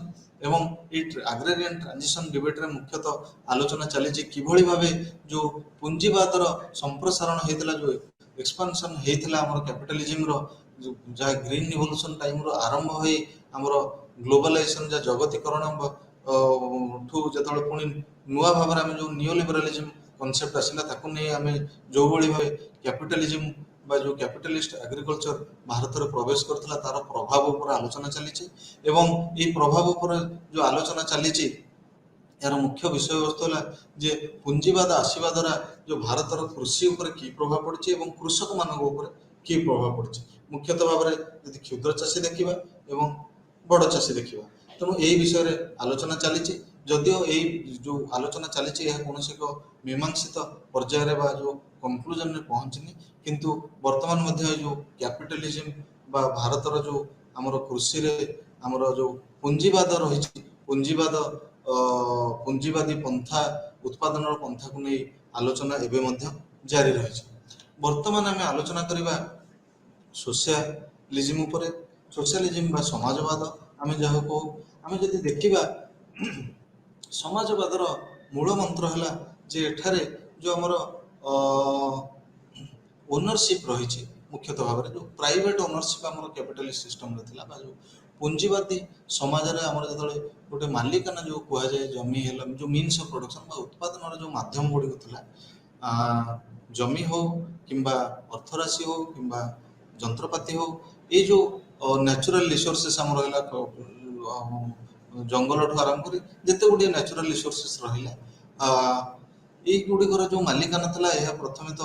[SPEAKER 1] ଏବଂ ଏଇ ଆଗ୍ରାରିଆନ ଟ୍ରାନଜିସନ ଡିବେଟରେ ମୁଖ୍ୟତଃ ଆଲୋଚନା ଚାଲିଛି କିଭଳି ଭାବେ ଯୋଉ ପୁଞ୍ଜିବାଦର ସମ୍ପ୍ରସାରଣ ହେଇଥିଲା, ଯୋଉ ଏକ୍ସପାନସନ ହେଇଥିଲା ଆମର କ୍ୟାପିଟାଲିଜିମର, ଯାହା ଗ୍ରୀନ ରିଭଲ୍ୟୁସନ ଟାଇମରୁ ଆରମ୍ଭ ହୋଇ ଆମର ଗ୍ଲୋବାଲାଇଜେସନ ଯାହା ଜଗତୀକରଣ ଠୁ ଯେତେବେଳେ ପୁଣି ନୂଆ ଭାବରେ ଆମେ ଯୋଉ ନିଓ ଲିବରାଲିଜିମ କନସେପ୍ଟ ଆସିଲା, ତାକୁ ନେଇ ଆମେ ଯୋଉଭଳି ଭାବେ କ୍ୟାପିଟାଲିଜିମ ବା ଯୋଉ କ୍ୟାପିଟାଲିଷ୍ଟ ଏଗ୍ରିକଲଚର ଭାରତରେ ପ୍ରବେଶ କରିଥିଲା, ତାର ପ୍ରଭାବ ଉପରେ ଆଲୋଚନା ଚାଲିଛି। ଏବଂ ଏଇ ପ୍ରଭାବ ଉପରେ ଯୋଉ ଆଲୋଚନା ଚାଲିଛି, ଏହାର ମୁଖ୍ୟ ବିଷୟବସ୍ତୁ ହେଲା ଯେ ପୁଞ୍ଜିବାଦ ଆସିବା ଦ୍ୱାରା ଯୋଉ ଭାରତର କୃଷି ଉପରେ କି ପ୍ରଭାବ ପଡିଛି ଏବଂ କୃଷକମାନଙ୍କ ଉପରେ କି ପ୍ରଭାବ ପଡିଛି। ମୁଖ୍ୟତଃ ଭାବରେ ଯଦି କ୍ଷୁଦ୍ର ଚାଷୀ ଦେଖିବା ଏବଂ ବଡ଼ ଚାଷୀ ଦେଖିବା, ତେଣୁ ଏହି ବିଷୟରେ ଆଲୋଚନା ଚାଲିଛି। ଯଦିଓ ଏଇ ଯୋଉ ଆଲୋଚନା ଚାଲିଛି ଏହା କୌଣସି ଏକ ମୀମାଂସିତ ପର୍ଯ୍ୟାୟରେ ବା ଯୋଉ କନକ୍ଲୁଜନରେ ପହଞ୍ଚିନି, କିନ୍ତୁ ବର୍ତ୍ତମାନ ମଧ୍ୟ ଏଇ ଯୋଉ କ୍ୟାପିଟାଲିଜିମ ବା ଭାରତର ଯୋଉ ଆମର କୃଷିରେ ଆମର ଯୋଉ ପୁଞ୍ଜିବାଦ ରହିଛି, ପୁଞ୍ଜିବାଦୀ ପନ୍ଥା ଉତ୍ପାଦନର ପନ୍ଥାକୁ ନେଇ ଆଲୋଚନା ଏବେ ମଧ୍ୟ ଜାରି ରହିଛି। ବର୍ତ୍ତମାନ ଆମେ ଆଲୋଚନା କରିବା ସୋସିଆଲିଜିମ ଉପରେ। ସୋସିଆଲିଜିମ ବା ସମାଜବାଦ ଆମେ ଯାହାକୁ କହୁ, ଆମେ ଯଦି ଦେଖିବା ସମାଜବାଦର ମୂଳ ମନ୍ତ୍ର ହେଲା ଯେ ଏଠାରେ ଯୋଉ ଆମର ଓନରସିପ ରହିଛି, ମୁଖ୍ୟତଃ ଭାବରେ ଯୋଉ ପ୍ରାଇଭେଟ ଓନରସିପ ଆମର କ୍ୟାପିଟାଲିଷ୍ଟ ସିଷ୍ଟମରେ ଥିଲା ବା ଯୋଉ ପୁଞ୍ଜିବାଦୀ ସମାଜରେ ଆମର ଯେତେବେଳେ ଗୋଟେ ମାଲିକାନା ଯୋଉ କୁହାଯାଏ, ଜମି ହେଲା ଯୋଉ ମିନ୍ସ ଅଫ ପ୍ରଡକ୍ସନ ବା ଉତ୍ପାଦନର ଯୋଉ ମାଧ୍ୟମ ଗୁଡ଼ିକ ଥିଲା, ଜମି ହଉ କିମ୍ବା ଅର୍ଥରାଶି ହଉ କିମ୍ବା ଯନ୍ତ୍ରପାତି ହଉ, ଏଇ ଯୋଉ ନ୍ୟାଚୁରାଲ ରିସୋର୍ସେସ୍ ଆମର ରହିଲା, ଜଙ୍ଗଲଠୁ ଆରମ୍ଭ କରି ଯେତେ ଗୁଡ଼ିଏ ନ୍ୟାଚୁରାଲ ରିସୋର୍ସେସ୍ ରହିଲା, ଏଇ ଗୁଡ଼ିକର ଯୋଉ ମାଲିକାନା ଥିଲା, ଏହା ପ୍ରଥମେ ତ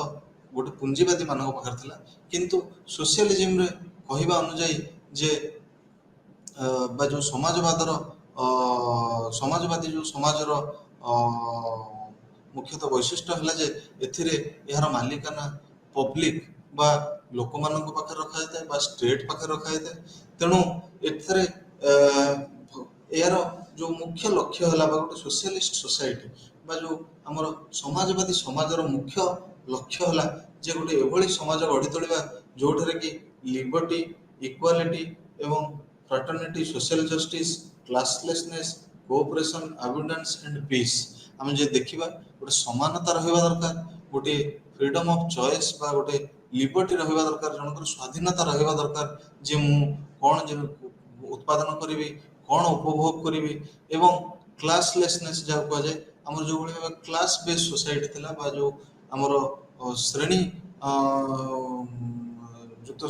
[SPEAKER 1] ଗୋଟେ ପୁଞ୍ଜିବାଦୀ ମାନଙ୍କ ପାଖରେ ଥିଲା। କିନ୍ତୁ ସୋସିଆଲିଜିମରେ କହିବା ଅନୁଯାୟୀ ଯେ ବା ଯେଉଁ ସମାଜବାଦର ସମାଜବାଦୀ ଯେଉଁ ସମାଜର ମୁଖ୍ୟତଃ ବୈଶିଷ୍ଟ୍ୟ ହେଲା ଯେ ଏଥିରେ ଏହାର ମାଲିକାନା ପବ୍ଲିକ ବା ଲୋକମାନଙ୍କ ପାଖରେ ରଖାଯାଇଥାଏ ବା ଷ୍ଟେଟ୍ ପାଖରେ ରଖାଯାଇଥାଏ। ତେଣୁ ଏଥିରେ ଏହାର ଯେଉଁ ମୁଖ୍ୟ ଲକ୍ଷ୍ୟ ହେଲା ବା ଗୋଟେ ସୋସିଆଲିଷ୍ଟ ସୋସାଇଟି ବା ଯେଉଁ ଆମର ସମାଜବାଦୀ ସମାଜର ମୁଖ୍ୟ ଲକ୍ଷ୍ୟ ହେଲା ଯେ ଗୋଟେ ଏଭଳି ସମାଜ ଗଢ଼ି ତୋଳିବା ଯେଉଁଠାରେ କି ଲିବର୍ଟି, ଇକ୍ୱାଲିଟି ଏବଂ fraternity, social justice, classlessness, cooperation, abundance and peace. ଆମେ ଯଦି ଦେଖିବା ଗୋଟେ ସମାନତା ରହିବା ଦରକାର, ଗୋଟେ ଫ୍ରିଡମ୍ ଅଫ୍ ଚଏସ୍ ବା ଗୋଟେ ଲିବର୍ଟି ରହିବା ଦରକାର, ଜଣଙ୍କର ସ୍ୱାଧୀନତା ରହିବା ଦରକାର ଯେ ମୁଁ କ'ଣ ଉତ୍ପାଦନ କରିବି, କ'ଣ ଉପଭୋଗ କରିବି ଏବଂ କ୍ଲାସଲେସନେସ୍ ଯାହାକୁ କୁହାଯାଏ ଆମର ଯେଉଁଭଳି ଭାବେ କ୍ଲାସ ବେସ୍ ସୋସାଇଟି ଥିଲା ବା ଯେଉଁ ଆମର ଶ୍ରେଣୀ ଯୁକ୍ତ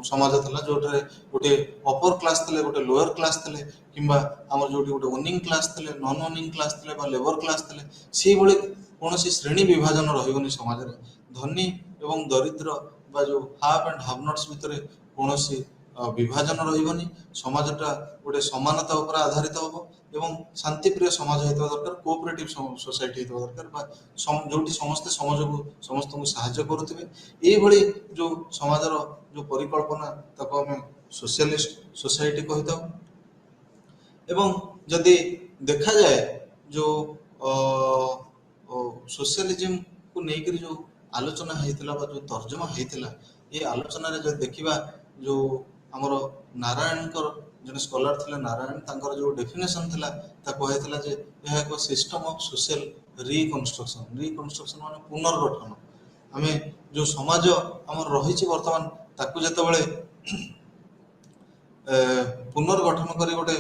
[SPEAKER 1] ସମାଜ ଥିଲା ଯେଉଁଠାରେ ଗୋଟେ ଅପର କ୍ଲାସ୍ ଥିଲେ, ଗୋଟେ ଲୋୟର କ୍ଲାସ୍ ଥିଲେ କିମ୍ବା ଆମର ଯେଉଁଠି ଗୋଟେ ଓନିଂ କ୍ଲାସ୍ ଥିଲେ, ନନ୍ ଓନିଂ କ୍ଲାସ୍ ଥିଲେ ବା ଲେବର କ୍ଲାସ୍ ଥିଲେ, ସେଇଭଳି କୌଣସି ଶ୍ରେଣୀ ବିଭାଜନ ରହିବନି ସମାଜରେ। ଧନୀ ଏବଂ ଦରିଦ୍ର ବା ଯେଉଁ ହାଭ୍ ଆଣ୍ଡ ହାଭ୍ ନଟ୍ସ ଭିତରେ କୌଣସି ବିଭାଜନ ରହିବନି। ସମାଜଟା ଗୋଟେ ସମାନତା ଉପରେ ଆଧାରିତ ହେବ ଏବଂ ଶାନ୍ତିପ୍ରିୟ ସମାଜ ହେଇଥିବା ଦରକାର, କୋଅପରେଟିଭ ସୋସାଇଟି ହେଇଥିବା ଦରକାର ବା ଯେଉଁଠି ସମସ୍ତେ ସମସ୍ତଙ୍କୁ ସାହାଯ୍ୟ କରୁଥିବେ। ଏଇଭଳି ଯେଉଁ ସମାଜର ଯେଉଁ ପରିକଳ୍ପନା ତାକୁ ଆମେ ସୋସିଆଲିଷ୍ଟ ସୋସାଇଟି କହିଥାଉ। ଏବଂ ଯଦି ଦେଖାଯାଏ ଯେଉଁ ସୋସିଆଲିଜିମକୁ ନେଇକରି ଯେଉଁ ଆଲୋଚନା ହେଇଥିଲା ବା ଯେଉଁ ତର୍ଜମା ହେଇଥିଲା, ଏ ଆଲୋଚନାରେ ଯଦି ଦେଖିବା ଯେଉଁ ଆମର ନାରାୟଣଙ୍କର ଜଣେ ସ୍କଲାର ଥିଲେ ନାରାୟଣ, ତାଙ୍କର ଯେଉଁ ଡେଫିନେସନ୍ ଥିଲା ତାକୁ କୁହାଯାଇଥିଲା ଯେ ଏହା ଏକ system of social reconstruction. Reconstruction ମାନେ ପୁନର୍ଗଠନ। ଆମେ ଯେଉଁ ସମାଜ ଆମର ରହିଛି ବର୍ତ୍ତମାନ ତାକୁ ଯେତେବେଳେ ପୁନର୍ଗଠନ କରି ଗୋଟେ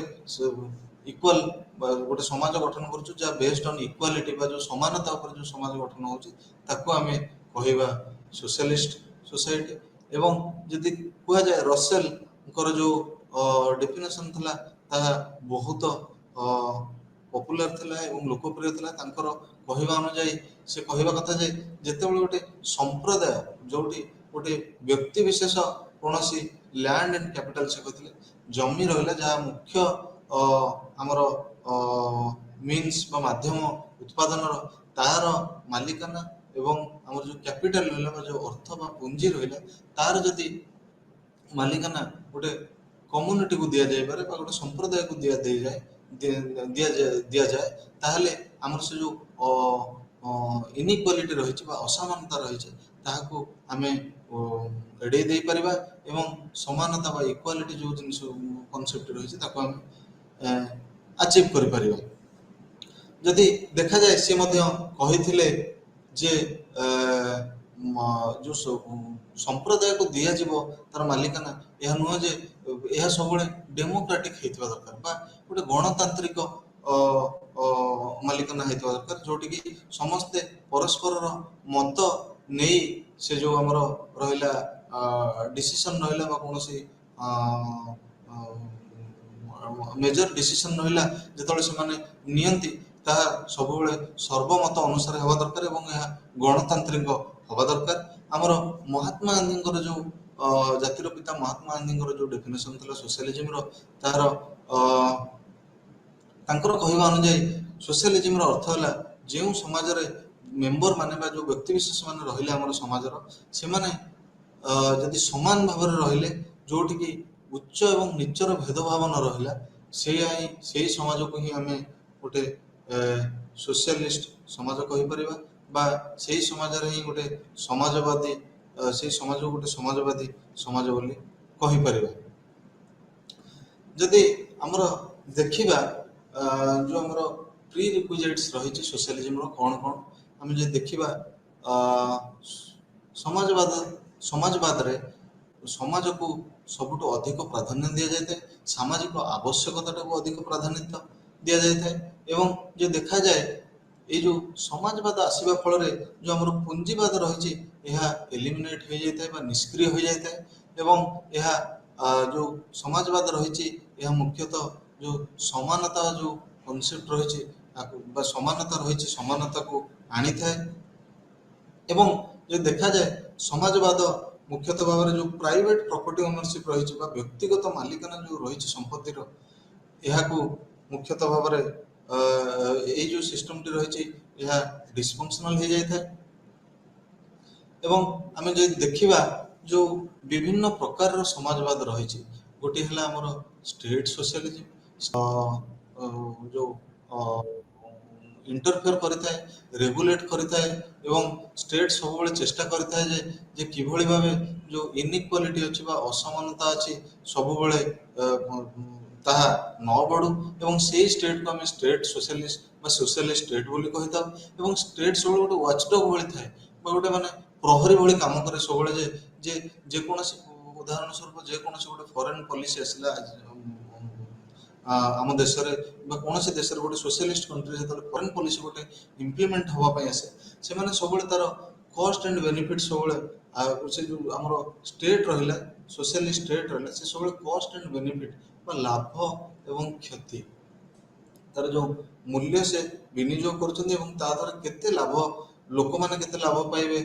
[SPEAKER 1] ଇକ୍ୱାଲ ବା ଗୋଟେ ସମାଜ ଗଠନ କରୁଛୁ ଯାହା ବେସ୍ଡ ଅନ୍ ଇକ୍ୱାଲିଟି ବା ଯେଉଁ ସମାନତା ଉପରେ ଯେଉଁ ସମାଜ ଗଠନ ହେଉଛି ତାକୁ ଆମେ କହିବା ସୋସିଆଲିଷ୍ଟ ସୋସାଇଟି। ଏବଂ ଯଦି କୁହାଯାଏ ରସେଲଙ୍କର ଯେଉଁ ଡେଫିନେସନ୍ ଥିଲା ତାହା ବହୁତ ପପୁଲାର ଥିଲା ଏବଂ ଲୋକପ୍ରିୟ ଥିଲା। ତାଙ୍କର କହିବା ଅନୁଯାୟୀ ସେ କହିବା କଥା ଯେ ଯେତେବେଳେ ଗୋଟେ ସମ୍ପ୍ରଦାୟ ଯେଉଁଠି ଗୋଟେ ବ୍ୟକ୍ତି ବିଶେଷ କୌଣସି ଲ୍ୟାଣ୍ଡ ଆଣ୍ଡ କ୍ୟାପିଟାଲ ସେ କହିଥିଲେ ଜମି ରହିଲା ଯାହା ମୁଖ୍ୟ ଆମର ମିନ୍ସ ବା ମାଧ୍ୟମ ଉତ୍ପାଦନର ତାର ମାଲିକାନା ଏବଂ ଆମର ଯେଉଁ କ୍ୟାପିଟାଲ ରହିଲା ବା ଯେଉଁ ଅର୍ଥ ବା ପୁଞ୍ଜି ରହିଲା ତାର ଯଦି ମାଲିକାନା ଗୋଟେ କମ୍ୟୁନିଟିକୁ ଦିଆଯାଇପାରେ ବା ଗୋଟେ ସମ୍ପ୍ରଦାୟକୁ ଦିଆଯାଏ ତାହେଲେ ଆମର ସେ ଯେଉଁ ଇନିକ୍ୱାଲିଟି ରହିଛି ବା ଅସମାନତା ରହିଛି ତାହାକୁ ଆମେ ଏଡ଼େଇ ଦେଇପାରିବା ଏବଂ ସମାନତା ବା ଇକ୍ୱାଲିଟି ଯେଉଁ ଜିନିଷ କନସେପ୍ଟ ରହିଛି ତାକୁ ଆମେ ଆଚିଭ୍ କରିପାରିବା। ଯଦି ଦେଖାଯାଏ ସେ ମଧ୍ୟ କହିଥିଲେ ଯେ ଯେଉଁ ସମ୍ପ୍ରଦାୟକୁ ଦିଆଯିବ ତାର ମାଲିକାନା ଏହା ନୁହଁ ଯେ ଏହା ସବୁବେଳେ ଡେମୋକ୍ରାଟିକ୍ ହେଇଥିବା ଦରକାର ବା ଗୋଟେ ଗଣତାନ୍ତ୍ରିକ ମାଲିକାନା ହେଇଥିବା ଦରକାର ଯେଉଁଠିକି ସମସ୍ତେ ପରସ୍ପରର ମତ ନେଇ ସେ ଯେଉଁ ଆମର ରହିଲା ଡିସିସନ୍ ରହିଲା ବା କୌଣସି ମେଜର ଡିସିସନ୍ ରହିଲା ଯେତେବେଳେ ସେମାନେ ନିଅନ୍ତି ତାହା ସବୁବେଳେ ସର୍ବମତ ଅନୁସାରେ ହେବା ଦରକାର ଏବଂ ଏହା ଗଣତାନ୍ତ୍ରିକ ହେବା ଦରକାର। ଆମର ମହାତ୍ମା ଗାନ୍ଧୀଙ୍କର ଯେଉଁ ଜାତିର ପିତା ମହାତ୍ମା ଗାନ୍ଧୀଙ୍କର ଯେଉଁ ଡେଫିନେସନ୍ ଥିଲା ସୋସିଆଲିଜିମର ତାହାର ତାଙ୍କର କହିବା ଅନୁଯାୟୀ ସୋସିଆଲିଜିମର ଅର୍ଥ ହେଲା ଯେଉଁ ସମାଜରେ ମେମ୍ବର ମାନେ ବା ଯେଉଁ ବ୍ୟକ୍ତିବିଶେଷ ମାନେ ରହିଲେ ଆମର ସମାଜର ସେମାନେ ଯଦି ସମାନ ଭାବରେ ରହିଲେ ଯେଉଁଠିକି ଉଚ୍ଚ ଏବଂ ନିଚର ଭେଦଭାବ ନ ରହିଲା ସେଇ ସମାଜକୁ ହିଁ ଆମେ ଗୋଟେ ସୋସିଆଲିଷ୍ଟ ସମାଜ କହିପାରିବା ବା ସେଇ ସମାଜରେ ହିଁ ଗୋଟେ ସମାଜବାଦୀ ସେଇ ସମାଜକୁ ଗୋଟେ ସମାଜବାଦୀ ସମାଜ ବୋଲି କହିପାରିବା। ଯଦି ଆମର ଦେଖିବା ଯେଉଁ ଆମର ପ୍ରି ରିକ୍ୱିଜିଟ୍ସ ରହିଛି ସୋସିଆଲିଜିମର କ'ଣ କ'ଣ ଆମେ ଯଦି ଦେଖିବା ସମାଜବାଦରେ ସମାଜକୁ ସବୁଠୁ ଅଧିକ ପ୍ରାଧାନ୍ୟ ଦିଆଯାଇଥାଏ, ସାମାଜିକ ଆବଶ୍ୟକତାଟାକୁ ଅଧିକ ପ୍ରାଧାନ୍ୟ ଦିଆଯାଇଥାଏ ଏବଂ ଯଦି ଦେଖାଯାଏ ଏଇ ଯେଉଁ ସମାଜବାଦ ଆସିବା ଫଳରେ ଯେଉଁ ଆମର ପୁଞ୍ଜିବାଦ ରହିଛି ଏହା ଏଲିମିନେଟ୍ ହୋଇଯାଇଥାଏ ବା ନିଷ୍କ୍ରିୟ ହୋଇଯାଇଥାଏ ଏବଂ ଏହା ଯେଉଁ ସମାଜବାଦ ରହିଛି ଏହା ମୁଖ୍ୟତଃ ଯେଉଁ ସମାନତା ଯେଉଁ କନସେପ୍ଟ ରହିଛି ବା ସମାନତା ରହିଛି ସମାନତାକୁ ଆଣିଥାଏ। ଏବଂ ଯଦି ଦେଖାଯାଏ ସମାଜବାଦ ମୁଖ୍ୟତଃ ଭାବରେ ଯେଉଁ ପ୍ରାଇଭେଟ୍ ପ୍ରପର୍ଟି ଓନରସିପ୍ ରହିଛି ବା ବ୍ୟକ୍ତିଗତ ମାଲିକାନା ଯେଉଁ ରହିଛି ସମ୍ପତ୍ତିର, ଏହାକୁ ମୁଖ୍ୟତଃ ଭାବରେ ଏଇ ଯେଉଁ ସିଷ୍ଟମଟି ରହିଛି ଏହା ଡିସଫଙ୍କସନାଲ ହେଇଯାଇଥାଏ। ଏବଂ ଆମେ ଯଦି ଦେଖିବା ଯେଉଁ ବିଭିନ୍ନ ପ୍ରକାରର ସମାଜବାଦ ରହିଛି, ଗୋଟିଏ ହେଲା ଆମର ଷ୍ଟେଟ୍ ସୋସିଆଲିଜିମ୍, ଯେଉଁ ଇଣ୍ଟରଫିୟର କରିଥାଏ, ରେଗୁଲେଟ୍ କରିଥାଏ ଏବଂ ଷ୍ଟେଟ୍ ସବୁବେଳେ ଚେଷ୍ଟା କରିଥାଏ ଯେ କିଭଳି ଭାବେ ଯେଉଁ ଇନିକ୍ୱାଲିଟି ଅଛି ବା ଅସମାନତା ଅଛି ସବୁବେଳେ ତାହା ନ ବଢ଼ୁ, ଏବଂ ସେଇ ଷ୍ଟେଟ୍କୁ ଆମେ ଷ୍ଟେଟ୍ ସୋସିଆଲିଷ୍ଟ ବା ସୋସିଆଲିଷ୍ଟ ଷ୍ଟେଟ୍ ବୋଲି କହିଥାଉ। ଏବଂ ଷ୍ଟେଟ୍ ସବୁବେଳେ ଗୋଟେ ୱାଚଡଗ୍ ଭଳି ଥାଏ ବା ଗୋଟେ ମାନେ ପ୍ରହରୀ ଭଳି କାମ କରେ ସବୁବେଳେ, ଯେ ଯେକୌଣସି ଉଦାହରଣ ସ୍ୱରୂପ ଯେକୌଣସି ଗୋଟେ ଫରେନ୍ ପଲିସି ଆସିଲା ଆମ ଦେଶରେ ବା କୌଣସି ଦେଶରେ ଗୋଟେ ସୋସିଆଲିଷ୍ଟ କଣ୍ଟ୍ରି ଯେତେବେଳେ ଫରେନ୍ ପଲିସି ଗୋଟେ ଇମ୍ପ୍ଲିମେଣ୍ଟ ହେବା ପାଇଁ ଆସେ, ସେମାନେ ସବୁବେଳେ ତାର କଷ୍ଟ ଆଣ୍ଡ ବେନିଫିଟ୍ ସବୁବେଳେ ସେ ଯେଉଁ ଆମର ଷ୍ଟେଟ୍ ରହିଲା, ସୋସିଆଲିଷ୍ଟ ଷ୍ଟେଟ୍ ରହିଲା, ସେ ସବୁବେଳେ କଷ୍ଟ ଆଣ୍ଡ ବେନିଫିଟ୍ ବା ଲାଭ ଏବଂ କ୍ଷତି, ତାର ଯେଉଁ ମୂଲ୍ୟ ସେ ବିନିଯୋଗ କରୁଛନ୍ତି ଏବଂ ତା ଦ୍ୱାରା କେତେ ଲାଭ, ଲୋକମାନେ କେତେ ଲାଭ ପାଇବେ,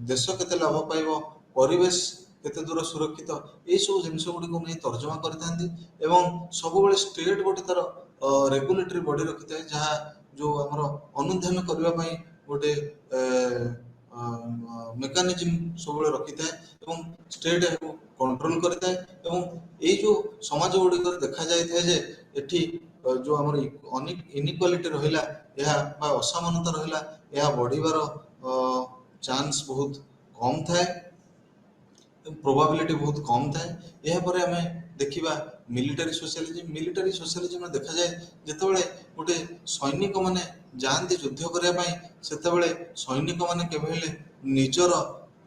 [SPEAKER 1] ଦେଶ କେତେ ଲାଭ ପାଇବ, ପରିବେଶ କେତେ ଦୂର ସୁରକ୍ଷିତ, ଏଇସବୁ ଜିନିଷ ଗୁଡ଼ିକୁ ନେଇ ତର୍ଜମା କରିଥାନ୍ତି। ଏବଂ ସବୁବେଳେ ଷ୍ଟେଟ୍ ଗୋଟେ ତାର ରେଗୁଲେଟରୀ ବଡି ରଖିଥାଏ, ଯାହା ଯେଉଁ ଆମର ଅନୁଧ୍ୟାନ କରିବା ପାଇଁ ଗୋଟେ ମେକାନିଜିମ୍ ସବୁବେଳେ ରଖିଥାଏ ଏବଂ ଷ୍ଟେଟ୍ ଏହାକୁ କଣ୍ଟ୍ରୋଲ କରିଥାଏ। ଏବଂ ଏଇ ଯେଉଁ ସମାଜ ଗୁଡ଼ିକରେ ଦେଖାଯାଇଥାଏ ଯେ ଏଠି ଯେଉଁ ଆମର ଇନିକ୍ୱାଲିଟି ରହିଲା, ଏହା ବା ଅସମାନତା ରହିଲା, ଏହା ବଢ଼ିବାର ଚାନ୍ସ ବହୁତ କମ୍ ଥାଏ, ପ୍ରୋବାବିଲିଟି ବହୁତ କମ୍ ଥାଏ। ଏହାପରେ ଆମେ ଦେଖିବା ମିଲିଟାରୀ ସୋସିଆଲିଜିମ୍। ମିଲିଟାରୀ ସୋସିଆଲିଜିମ୍ରେ ଦେଖାଯାଏ ଯେତେବେଳେ ଗୋଟେ ସୈନିକମାନେ ଯାଆନ୍ତି ଯୁଦ୍ଧ କରିବା ପାଇଁ, ସେତେବେଳେ ସୈନିକମାନେ କେବେ ହେଲେ ନିଜର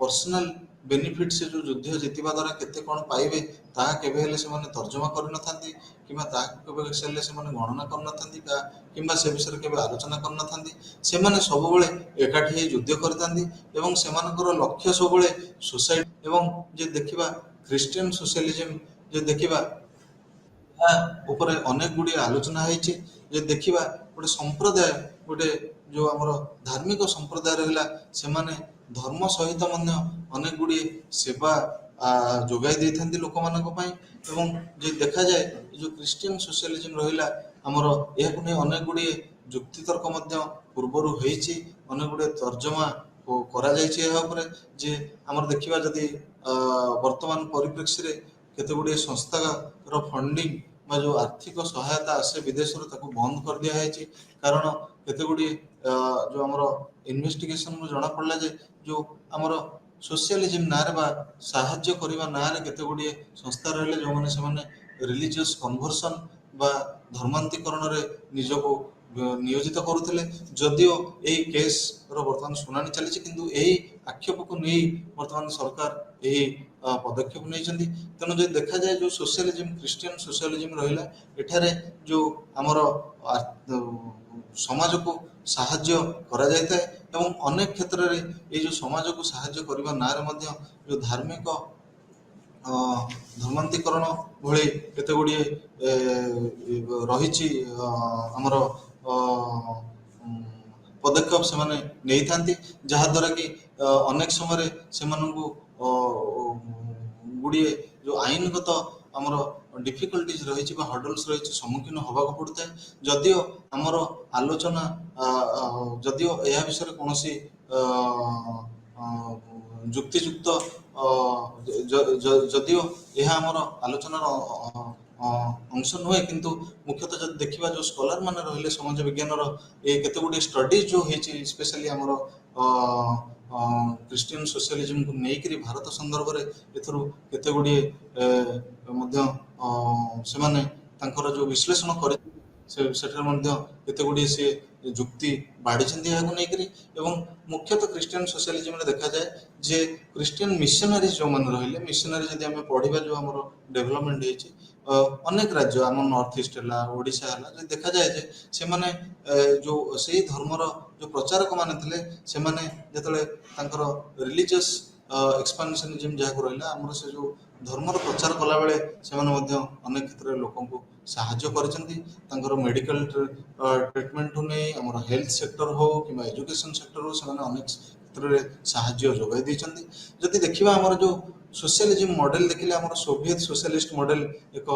[SPEAKER 1] ପର୍ସନାଲ ବେନିଫିଟ୍, ସେ ଯେଉଁ ଯୁଦ୍ଧ ଜିତିବା ଦ୍ୱାରା କେତେ କ'ଣ ପାଇବେ, ତାହା କେବେ ହେଲେ ସେମାନେ ତର୍ଜମା କରିନଥାନ୍ତି କିମ୍ବା ତାହାକୁ କେବେ ହେଲେ ସେମାନେ ଗଣନା କରିନଥାନ୍ତି କିମ୍ବା ସେ ବିଷୟରେ କେବେ ଆଲୋଚନା କରିନଥାନ୍ତି। ସେମାନେ ସବୁବେଳେ ଏକାଠି ହେଇ ଯୁଦ୍ଧ କରିଥାନ୍ତି ଏବଂ ସେମାନଙ୍କର ଲକ୍ଷ୍ୟ ସବୁବେଳେ ସୋସାଇଟି। ଏବଂ ଯେ ଦେଖିବା ଖ୍ରୀଷ୍ଟିଆନ ସୋସିଆଲିଜିମ୍, ଯେ ଦେଖିବା ଏହା ଉପରେ ଅନେକ ଗୁଡ଼ିଏ ଆଲୋଚନା ହେଇଛି। ଯେ ଦେଖିବା ଗୋଟେ ସମ୍ପ୍ରଦାୟ, ଗୋଟେ ଯେଉଁ ଆମର ଧାର୍ମିକ ସମ୍ପ୍ରଦାୟ ରହିଲା, ସେମାନେ ଧର୍ମ ସହିତ ମଧ୍ୟ ଅନେକ ଗୁଡ଼ିଏ ସେବା ଯୋଗାଇ ଦେଇଥାନ୍ତି ଲୋକମାନଙ୍କ ପାଇଁ। ଏବଂ ଯେ ଦେଖାଯାଏ ଏ ଯେଉଁ ଖ୍ରୀଷ୍ଟିଆନ ସୋସିଆଲିଜିମ୍ ରହିଲା ଆମର, ଏହାକୁ ନେଇ ଅନେକ ଗୁଡ଼ିଏ ଯୁକ୍ତିତର୍କ ମଧ୍ୟ ପୂର୍ବରୁ ହେଇଛି, ଅନେକ ଗୁଡ଼ିଏ ତର୍ଜମା କରାଯାଇଛି ଏହା ଉପରେ। ଯେ ଆମର ଦେଖିବା ଯଦି ବର୍ତ୍ତମାନ ପରିପ୍ରେକ୍ଷୀରେ କେତେ ଗୁଡ଼ିଏ ସଂସ୍ଥାର ଫଣ୍ଡିଂ ବା ଯେଉଁ ଆର୍ଥିକ ସହାୟତା ଆସେ ବିଦେଶରୁ, ତାକୁ ବନ୍ଦ କରିଦିଆଯାଇଛି। କାରଣ କେତେ ଗୁଡ଼ିଏ ଯେଉଁ ଆମର ଇନଭେଷ୍ଟିଗେସନରୁ ଜଣାପଡ଼ିଲା ଯେ ଯେଉଁ ଆମର ସୋସିଆଲିଜିମ୍ ନାଁରେ ବା ସାହାଯ୍ୟ କରିବା ନାଁରେ କେତେ ଗୁଡ଼ିଏ ସଂସ୍ଥା ରହିଲେ, ଯେଉଁମାନେ ସେମାନେ ରିଲିଜିୟସ୍ କନଭର୍ସନ୍ ବା ଧର୍ମାନ୍ତୀକରଣରେ ନିଜକୁ ନିୟୋଜିତ କରୁଥିଲେ। ଯଦିଓ ଏହି କେସ୍ର ବର୍ତ୍ତମାନ ଶୁଣାଣି ଚାଲିଛି, କିନ୍ତୁ ଏହି ଆକ୍ଷେପକୁ ନେଇ ବର୍ତ୍ତମାନ ସରକାର ଏହି ପଦକ୍ଷେପ ନେଇଛନ୍ତି। ତେଣୁ ଯଦି ଦେଖାଯାଏ ଯେଉଁ ସୋସିଆଲିଜିମ୍, ଖ୍ରୀଷ୍ଟିଆନ ସୋସିଆଲିଜିମ୍ ରହିଲା, ଏଠାରେ ଯେଉଁ ଆମର ସମାଜକୁ ସାହାଯ୍ୟ କରାଯାଇଥାଏ ଏବଂ ଅନେକ କ୍ଷେତ୍ରରେ ଏଇ ଯେଉଁ ସମାଜକୁ ସାହାଯ୍ୟ କରିବା ନାଁରେ ମଧ୍ୟ ଯେଉଁ ଧାର୍ମିକ ଧର୍ମାନ୍ତୀକରଣ ଭଳି କେତେ ଗୁଡ଼ିଏ ରହିଛି ଆମର ପଦକ୍ଷେପ ସେମାନେ ନେଇଥାନ୍ତି, ଯାହାଦ୍ୱାରା କି ଅନେକ ସମୟରେ ସେମାନଙ୍କୁ ଗୁଡ଼ିଏ ଯେଉଁ ଆଇନଗତ ଆମର ଡିଫିକଲ୍ଟିଜ୍ ରହିଛି ବା ହର୍ଡଲ୍ସ ରହିଛି, ସମ୍ମୁଖୀନ ହେବାକୁ ପଡ଼ିଥାଏ। ଯଦିଓ ଆମର ଆଲୋଚନା, ଯଦିଓ ଏହା ବିଷୟରେ କୌଣସି ଯୁକ୍ତିଯୁକ୍ତ, ଯଦିଓ ଏହା ଆମର ଆଲୋଚନାର ଅଂଶ ନୁହେଁ, କିନ୍ତୁ ମୁଖ୍ୟତଃ ଯଦି ଦେଖିବା ଯେଉଁ ସ୍କଲାର ମାନେ ରହିଲେ ସମାଜ ବିଜ୍ଞାନର, ଏ କେତେ ଗୁଡ଼ିଏ ଷ୍ଟଡିଜ୍ ଯେଉଁ ହେଇଛି ସ୍ପେଶାଲି ଆମର ଖ୍ରୀଷ୍ଟିଆନ ସୋସିଆଲିଜିମ୍କୁ ନେଇକରି ଭାରତ ସନ୍ଦର୍ଭରେ, ଏଥିରୁ କେତେ ଗୁଡ଼ିଏ ମଧ୍ୟ ସେମାନେ ତାଙ୍କର ଯେଉଁ ବିଶ୍ଳେଷଣ କରି ସେଠାରେ ମଧ୍ୟ କେତେ ଗୁଡ଼ିଏ ସେ ଯୁକ୍ତି ବାଢ଼ିଛନ୍ତି ଏହାକୁ ନେଇକରି। ଏବଂ ମୁଖ୍ୟତଃ ଖ୍ରୀଷ୍ଟିଆନ ସୋସିଆଲିଜିମ୍ରେ ଦେଖାଯାଏ ଯେ ଖ୍ରୀଷ୍ଟିଆନ ମିଶନାରୀ ଯେଉଁମାନେ ରହିଲେ, ମିଶନାରୀ ଯଦି ଆମେ ପଢ଼ିବା ଯେଉଁ ଆମର ଡେଭଲପମେଣ୍ଟ ହେଇଛି ଅନେକ ରାଜ୍ୟ, ଆମ ନର୍ଥ ଇଷ୍ଟ ହେଲା, ଓଡ଼ିଶା ହେଲା, ଯଦି ଦେଖାଯାଏ ଯେ ସେମାନେ ଯେଉଁ ସେଇ ଧର୍ମର ଯେଉଁ ପ୍ରଚାରକ ମାନେ ଥିଲେ, ସେମାନେ ଯେତେବେଳେ ତାଙ୍କର ରିଲିଜିୟସ୍ ଏକ୍ସପାନ୍ସନିଜିମ୍ ଯାହାକୁ ରହିଲା, ଆମର ସେ ଯେଉଁ ଧର୍ମର ପ୍ରଚାର କଲାବେଳେ ସେମାନେ ମଧ୍ୟ ଅନେକ କ୍ଷେତ୍ରରେ ଲୋକଙ୍କୁ ସାହାଯ୍ୟ କରିଛନ୍ତି। ତାଙ୍କର ମେଡ଼ିକାଲ ଟ୍ରିଟମେଣ୍ଟଠୁ ନେଇ ଆମର ହେଲ୍ଥ ସେକ୍ଟର ହେଉ କିମ୍ବା ଏଜୁକେସନ୍ ସେକ୍ଟର ହେଉ, ସେମାନେ ଅନେକ କ୍ଷେତ୍ରରେ ସାହାଯ୍ୟ ଯୋଗାଇ ଦେଇଛନ୍ତି। ଯଦି ଦେଖିବା ଆମର ଯେଉଁ ସୋସିଆଲିଜିମ୍ ମଡେଲ ଦେଖିଲେ ଆମର ସୋଭିଏତ ସୋସିଆଲିଷ୍ଟ ମଡେଲ ଏକ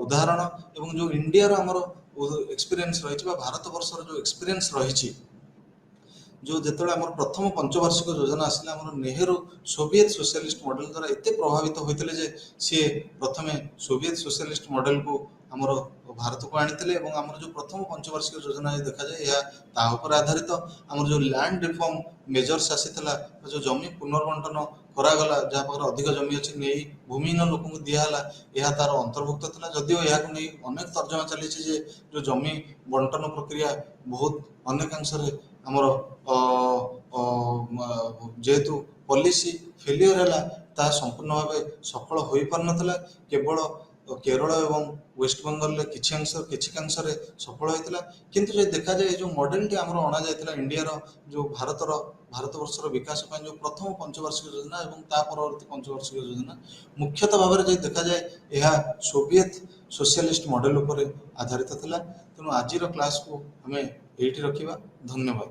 [SPEAKER 1] ଉଦାହରଣ, ଏବଂ ଯେଉଁ ଇଣ୍ଡିଆର ଆମର ଏକ୍ସପିରିଏନ୍ସ ରହିଛି ବା ଭାରତ ବର୍ଷର ଯେଉଁ ଏକ୍ସପିରିଏନ୍ସ ରହିଛି, ଯେଉଁ ଯେତେବେଳେ ଆମର ପ୍ରଥମ ପଞ୍ଚବାର୍ଷିକ ଯୋଜନା ଆସିଲା, ଆମର ନେହେରୁ ସୋଭିଏତ ସୋସିଆଲିଷ୍ଟ ମଡେଲ ଦ୍ୱାରା ଏତେ ପ୍ରଭାବିତ ହୋଇଥିଲେ ଯେ ସିଏ ପ୍ରଥମେ ସୋଭିଏତ ସୋସିଆଲିଷ୍ଟ ମଡେଲକୁ ଆମର ଭାରତକୁ ଆଣିଥିଲେ, ଏବଂ ଆମର ଯେଉଁ ପ୍ରଥମ ପଞ୍ଚବାର୍ଷିକ ଯୋଜନା ଦେଖାଯାଏ ଏହା ତାହା ଉପରେ ଆଧାରିତ। ଆମର ଯେଉଁ ଲ୍ୟାଣ୍ଡ ରିଫର୍ମ ମେଜର୍ସ ଆସିଥିଲା, ଯେଉଁ ଜମି ପୁନର୍ବଣ୍ଟନ କରାଗଲା, ଯାହା ପାଖରେ ଅଧିକ ଜମି ଅଛି ନେଇ ଭୂମିହୀନ ଲୋକଙ୍କୁ ଦିଆହେଲା, ଏହା ତାର ଅନ୍ତର୍ଭୁକ୍ତ ଥିଲା। ଯଦିଓ ଏହାକୁ ନେଇ ଅନେକ ତର୍ଜମା ଚାଲିଛି ଯେ ଯେଉଁ ଜମି ବଣ୍ଟନ ପ୍ରକ୍ରିୟା ବହୁତ ଅନେକାଂଶରେ ଆମର ଯେହେତୁ ପଲିସି ଫେଲିୟର ହେଲା, ତାହା ସମ୍ପୂର୍ଣ୍ଣ ଭାବେ ସଫଳ ହୋଇପାରିନଥିଲା। କେବଳ କେରଳ ଏବଂ ୱେଷ୍ଟବେଙ୍ଗଲରେ କିଛିକାଂଶରେ ସଫଳ ହୋଇଥିଲା। କିନ୍ତୁ ଯଦି ଦେଖାଯାଏ ଏ ଯେଉଁ ମଡେଲଟି ଆମର ଅଣାଯାଇଥିଲା ଇଣ୍ଡିଆର ଯେଉଁ ଭାରତବର୍ଷର ବିକାଶ ପାଇଁ ଯେଉଁ ପ୍ରଥମ ପଞ୍ଚବାର୍ଷିକ ଯୋଜନା ଏବଂ ତା ପରବର୍ତ୍ତୀ ପଞ୍ଚବାର୍ଷିକ ଯୋଜନା, ମୁଖ୍ୟତଃ ଭାବରେ ଯଦି ଦେଖାଯାଏ ଏହା ସୋଭିଏତ ସୋସିଆଲିଷ୍ଟ ମଡେଲ ଉପରେ ଆଧାରିତ ଥିଲା। ତେଣୁ ଆଜିର କ୍ଲାସକୁ ଆମେ ଏଇଠି ରଖିବା। ଧନ୍ୟବାଦ।